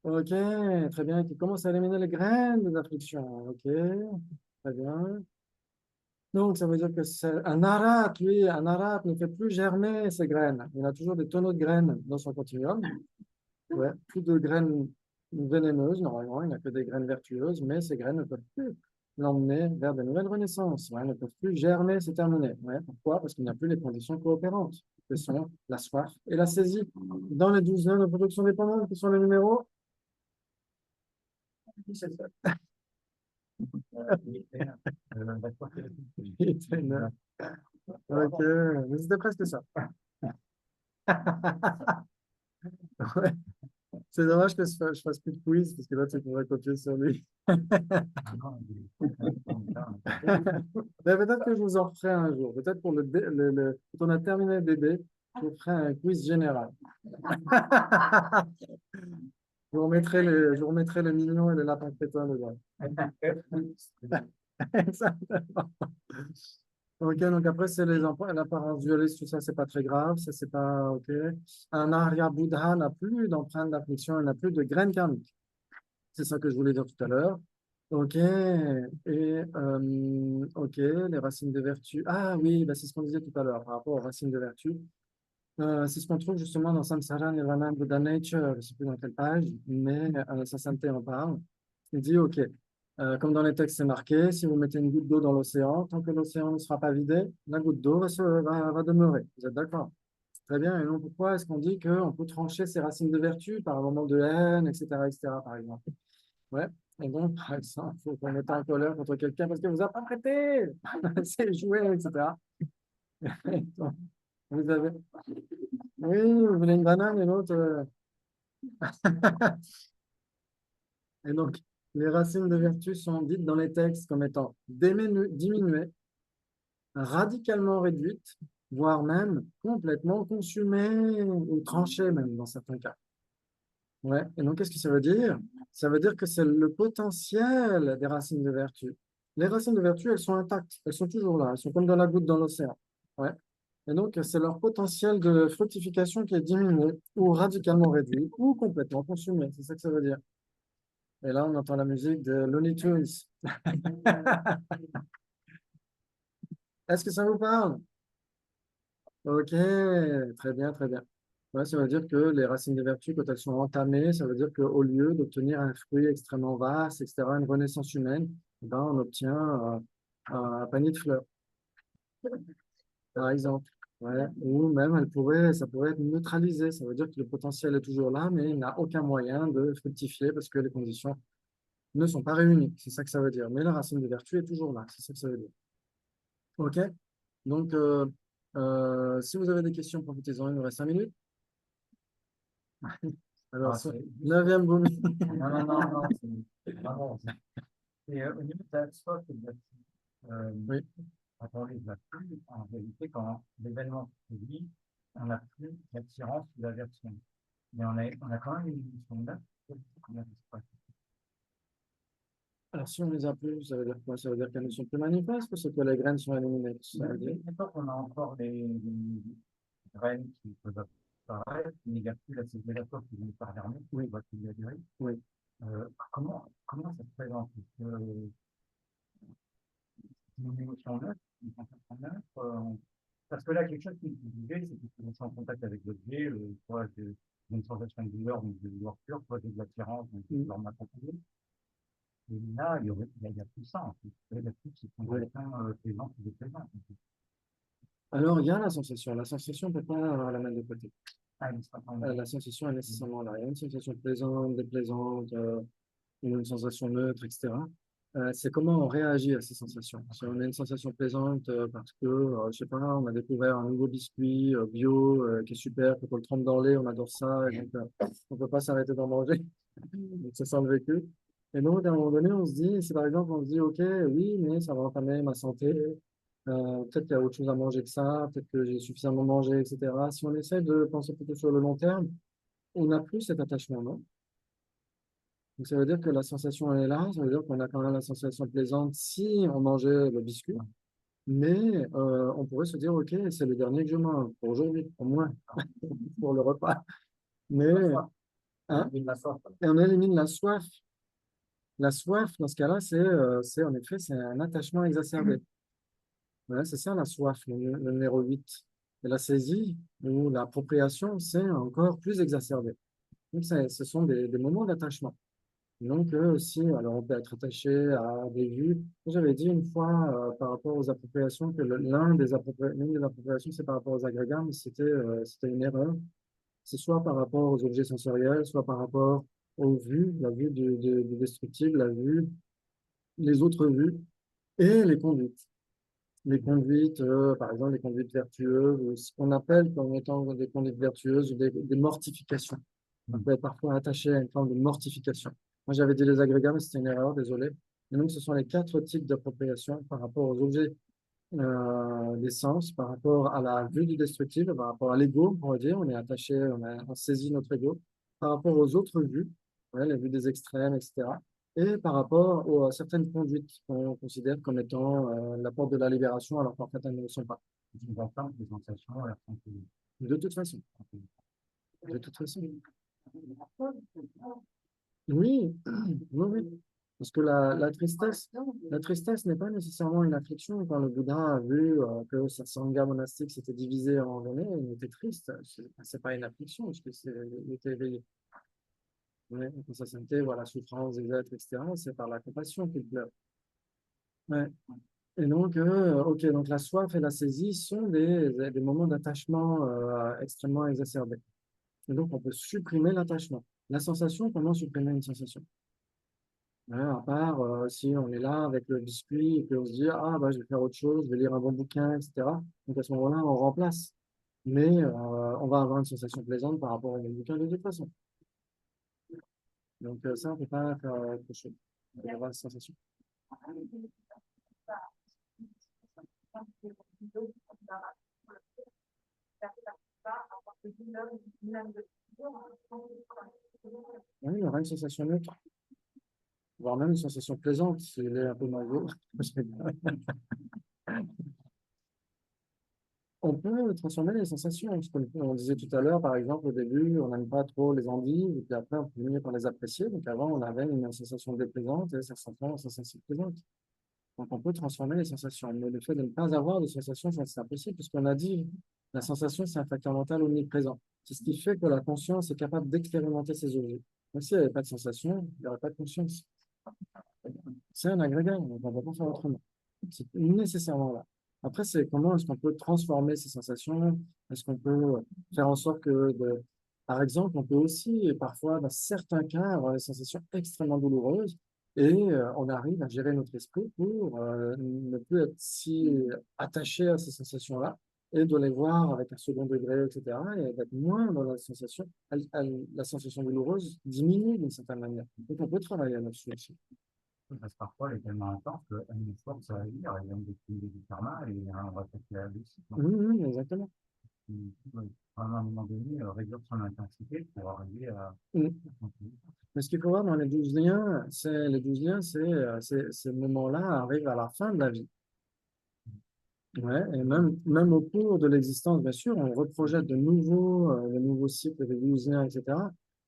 Ok, très bien, qui commence à éliminer les graines des afflictions. Ok, très bien. Donc, ça veut dire que c'est un arabe, lui, un arabe ne fait plus germer ses graines. Il a toujours des tonneaux de graines dans son continuum. Ouais, plus de graines vénéneuses, normalement, il n'y a que des graines vertueuses, mais ces graines ne peuvent plus l'emmener vers de nouvelles renaissances. Ouais, elles ne peuvent plus germer, c'est terminé. Ouais, pourquoi? Parce qu'il n'y a plus les conditions coopérantes, que sont la soif et la saisie. Dans les 12 zones de production dépendante, qui sont les numéros 17. Ok, mais c'était presque ça. Ouais. C'est dommage que je fasse plus de quiz, parce que là, tu pourrais copier sur lui. Mais peut-être que je vous en ferai un jour. Peut-être pour quand on a terminé le bébé, je vous ferai un quiz général. Je vous remettrai le mignon et le lapin crétin dedans. Exactement. Ok, donc après, c'est l'apparence dualiste, tout ça, c'est pas très grave, ça, c'est pas ok. Un Arya Buddha n'a plus d'empreinte d'affliction, il n'a plus de graines karmiques. C'est ça que je voulais dire tout à l'heure. Ok, ok, les racines de vertu. Ah oui, bah, c'est ce qu'on disait tout à l'heure par rapport aux racines de vertu. C'est ce qu'on trouve justement dans Samsara Nirvana Buddha Nature, je ne sais plus dans quelle page, mais Sasanté en parle. Il dit, ok, comme dans les textes c'est marqué, si vous mettez une goutte d'eau dans l'océan, tant que l'océan ne sera pas vidé, la goutte d'eau va demeurer. Vous êtes d'accord? Très bien, et donc pourquoi est-ce qu'on dit qu'on peut trancher ces racines de vertu par un moment de haine, etc., par exemple? Ouais. Et donc, par exemple, il faut qu'on mette en colère contre quelqu'un parce que vous a pas prêté, c'est joué, etc. Donc, vous avez, oui, vous voulez une banane et l'autre. Et donc, les racines de vertu sont dites dans les textes comme étant diminuées, radicalement réduites, voire même complètement consumées ou tranchées, même dans certains cas. Ouais. Et donc, qu'est-ce que ça veut dire? Ça veut dire que c'est le potentiel des racines de vertu. Les racines de vertu, elles sont intactes, elles sont toujours là, elles sont comme dans la goutte dans l'océan. Ouais. Et donc, c'est leur potentiel de fructification qui est diminué ou radicalement réduit ou complètement consumé. C'est ça que ça veut dire. Et là, on entend la musique de Looney Tunes. Est-ce que ça vous parle? Ok, très bien, très bien. Ouais, ça veut dire que les racines des vertus, quand elles sont entamées, ça veut dire qu'au lieu d'obtenir un fruit extrêmement vaste, etc., une renaissance humaine, eh ben, on obtient un panier de fleurs, par exemple. Ouais. Ou même, ça pourrait être neutralisé. Ça veut dire que le potentiel est toujours là, mais il n'a aucun moyen de fructifier parce que les conditions ne sont pas réunies. C'est ça que ça veut dire. Mais la racine des vertus est toujours là. C'est ça que ça veut dire. OK? Donc, si vous avez des questions, profitez-en. Il nous reste 5 minutes. Alors, neuvième Bhumi. Non, non, non, non, c'est vraiment. Et au niveau de la soif et de la Oui. attendez, la pluie, en réalité, quand l'événement se produit, on n'a plus l'attirance ou l'aversion. Mais on a quand même une illusion là. Comment ça se passe? Alors, si on les a plus, ça veut dire quoi? Ça veut dire qu'elles ne sont plus manifestes ou c'est que les graines sont éliminées? Ça veut dire... Maintenant qu'on a encore des graines qui peuvent apparaître, mais il n'y a plus la célération qui vient par germer, Oui. on va plus la durée. Oui. Comment ça se présente? Est-ce que une émotion neutre, une sensation neutre, Parce que là, quelque chose qui me disait, c'est que quand je suis en contact avec l'objet, soit j'ai une sensation de douleur, donc de douleur pure, soit j'ai de l'attirance, donc de douleur m'accompagner. Et là, il y a tout ça, en fait. Il y a toutes ces sensations présentes et déplaisantes. Alors, il y a la sensation. La sensation, on ne peut pas la mettre de côté. Ah, il sera pas La sensation est nécessairement là. Il y a une sensation plaisante, déplaisante, une sensation neutre, etc. C'est comment on réagit à ces sensations. Si on a une sensation plaisante parce que, je sais pas, on a découvert un nouveau biscuit bio qui est super, qu'on le trempe dans le lait, on adore ça, et donc on peut pas s'arrêter d'en manger. Donc c'est ça le vécu. Et donc, à un moment donné, on se dit, si par exemple on se dit, OK, oui, mais ça va entamer ma santé, peut-être qu'il y a autre chose à manger que ça, peut-être que j'ai suffisamment mangé, etc. Si on essaie de penser plutôt sur le long terme, on n'a plus cet attachement, non? Donc, ça veut dire que la sensation elle est là, ça veut dire qu'on a quand même la sensation plaisante si on mangeait le biscuit, mais on pourrait se dire, OK, c'est le dernier que je mange pour aujourd'hui, au moins, pour le repas. Mais, hein, de la sorte. et on élimine la soif. La soif, dans ce cas-là, c'est en effet, c'est un attachement exacerbé. Ouais, c'est ça la soif, le numéro 8. Et la saisie ou l'appropriation, c'est encore plus exacerbé. Donc, ce sont des moments d'attachement. Donc, aussi, alors on peut être attaché à des vues. J'avais dit une fois par rapport aux appropriations que l'une des appropriations, c'est par rapport aux agrégats, mais c'était une erreur. C'est soit par rapport aux objets sensoriels, soit par rapport aux vues, la vue du destructible, la vue, les autres vues et les conduites. Les conduites, par exemple, les conduites vertueuses, ou ce qu'on appelle comme étant des conduites vertueuses, ou des mortifications. On peut être parfois attaché à une forme de mortification. Moi, j'avais dit les agrégats, mais c'était une erreur, désolé. Et donc, ce sont les 4 types d'appropriation par rapport aux objets des sens, par rapport à la vue du destructible, par rapport à l'ego, on va dire, on est attaché, on saisit notre ego, par rapport aux autres vues, ouais, les vues des extrêmes, etc. Et par rapport à certaines conduites qu'on considère comme étant la porte de la libération, alors qu'en fait, elles ne le sont pas. Je vois pas des sensations, elles sont De toute façon. De toute façon. Oui, oui, oui. Parce que la tristesse n'est pas nécessairement une affliction. Quand le Bouddha a vu que sa sangha monastique s'était divisée à un moment donné, il était triste. C'est pas une affliction, parce que il était éveillé. Ouais, quand ça sentait, voilà, la souffrance des êtres, etc., c'est par la compassion qu'il pleure. Ouais. Et donc, ok, donc la soif et la saisie sont des moments d'attachement extrêmement exacerbés. Et donc, on peut supprimer l'attachement. La sensation, comment supprimer une sensation? Ouais, à part si on est là avec le biscuit et qu'on se dit, ah, bah, je vais faire autre chose, je vais lire un bon bouquin, etc. Donc à ce moment-là, on remplace. Mais on va avoir une sensation plaisante par rapport au bon bouquin de toute façon. Donc ça, on ne peut pas faire autre chose. On va avoir une sensation. Oui, il y aura une sensation neutre, voire même une sensation plaisante s'il est un peu malheureux. On peut transformer les sensations. Ce qu'on disait tout à l'heure, par exemple, au début, on n'aime pas trop les endives, et puis après, on finit par les apprécier. Donc avant, on avait une sensation déplaisante et ça se transforme en sensation plaisante. Donc on peut transformer les sensations. Mais le fait de ne pas avoir de sensations, c'est impossible, puisqu'on a dit la sensation, c'est un facteur mental omniprésent. C'est ce qui fait que la conscience est capable d'expérimenter ces objets. Donc s'il n'y avait pas de sensation, il n'y aurait pas de conscience. C'est un agrégat, donc on ne va pas faire autrement. C'est nécessairement là. Après, c'est comment est-ce qu'on peut transformer ces sensations? Est-ce qu'on peut faire en sorte que, par exemple, on peut aussi, parfois, dans certains cas, avoir des sensations extrêmement douloureuses et on arrive à gérer notre esprit pour ne plus être si attaché à ces sensations-là et de les voir avec un second degré, etc. et d'être moins dans la sensation. La sensation douloureuse diminue d'une certaine manière. Donc, on peut travailler là-dessus aussi. parce que parfois, elle est tellement intense qu'elle nous force à agir, elle vient de définir du karma et on va passer à la lucie. Oui, oui, exactement. À un moment donné, réduire son intensité pour arriver à Mm. Mais ce qu'il faut voir dans les 12 liens, ces moments-là arrivent à la fin de la vie. Ouais, et même au cours de l'existence, bien sûr, on reprojette de nouveaux cycles de 12 liens, etc.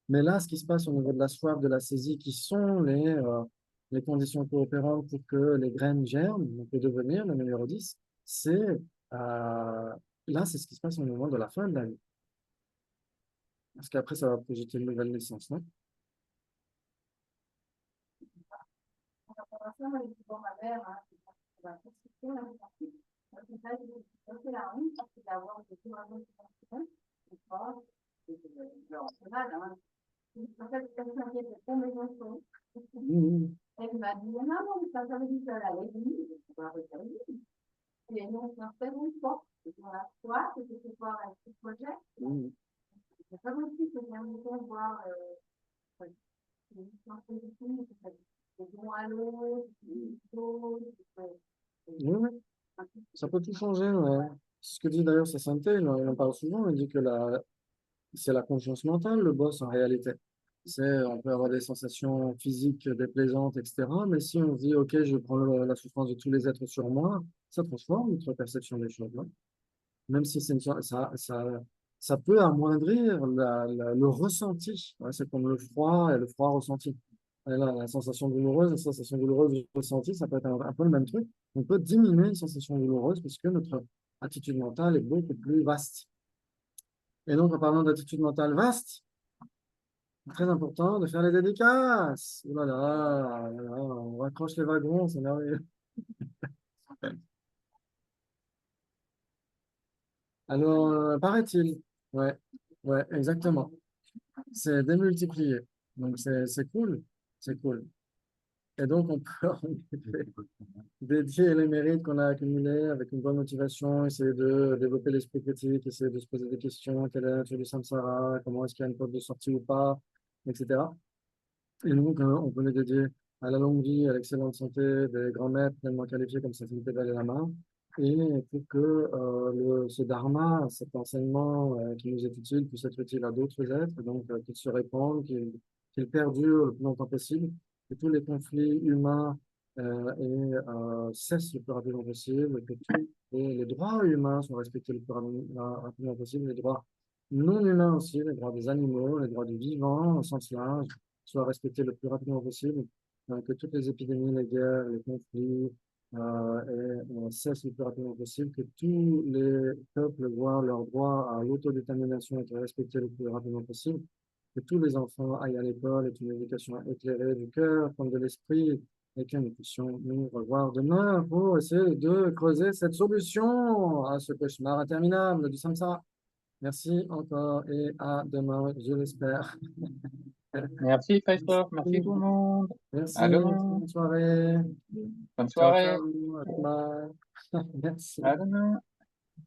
Mais là, ce qui se passe au niveau de la soif, de la saisie, qui sont les conditions coopérantes pour que les graines germent, donc le devenir, le numéro 10, c'est là, c'est ce qui se passe au moment de la fin de la vie. Parce qu'après, ça va projeter une nouvelle naissance, non? Pour ça, moi, je dis, bon, ma mère, hein, c'est la construction, là, c'est ça, c'est la honte, c'est d'avoir des tourages qui sont c'est fort, c'est mal, hein. En fait, elle s'inquiète pour mes enfants. Elle m'a dit, non, non, mais ça veut dire que la l'église, c'est pas regarder. Et nous, on s'en fait une fois. C'est pour la foi, c'est pour voir un petit projet. C'est pas possible que bien longtemps voir les histoires positives, c'est bon à l'eau, Oui, ça peut tout changer. Ouais. C'est ce que dit d'ailleurs sa santé, il en parle souvent, il dit que c'est la conscience mentale, le boss en réalité. On peut avoir des sensations physiques déplaisantes, etc. Mais si on se dit, OK, je prends la souffrance de tous les êtres sur moi, ça transforme notre perception des choses. Non? Même si ça peut amoindrir le ressenti. Ouais, c'est comme le froid et le froid ressenti. Et là, la sensation douloureuse ressentie, ça peut être un peu le même truc. On peut diminuer une sensation douloureuse parce que notre attitude mentale est beaucoup plus vaste. Et donc, en parlant d'attitude mentale vaste, très important de faire les dédicaces. Oh là là, on raccroche les wagons, c'est merveilleux. Alors, paraît-il, ouais, ouais, exactement. C'est démultiplié. Donc, c'est cool, c'est cool. Et donc, on peut en effet dédier les mérites qu'on a accumulés avec une bonne motivation, essayer de développer l'esprit critique, essayer de se poser des questions, quelle est la nature du samsara, comment est-ce qu'il y a une porte de sortie ou pas, etc. Et donc, on peut les dédier à la longue vie, à l'excellente santé des grands maîtres tellement qualifiés comme Saint Philippe Dalai Lama, et pour que ce dharma, cet enseignement qui nous est utile, puisse être utile à d'autres êtres, donc qu'il se répande, qu'il perdure le plus longtemps possible, que tous les conflits humains cessent le plus rapidement possible, que tous les droits humains sont respectés le plus rapidement possible, les droits non humains aussi, les droits des animaux, les droits du vivant au sens large, soient respectés le plus rapidement possible, que toutes les épidémies, les guerres, les conflits cessent le plus rapidement possible, que tous les peuples voient leur droit à l'autodétermination être respecté le plus rapidement possible, que tous les enfants aillent à l'école et une éducation éclairée du cœur comme de l'esprit, et que nous puissions nous revoir demain pour essayer de creuser cette solution à ce cauchemar interminable du samsara. Merci encore et à demain, je l'espère. Merci Christophe, merci tout le monde. Merci, À demain. bonne soirée. Bonne Ciao, soirée. ciao, à demain. Merci. À demain.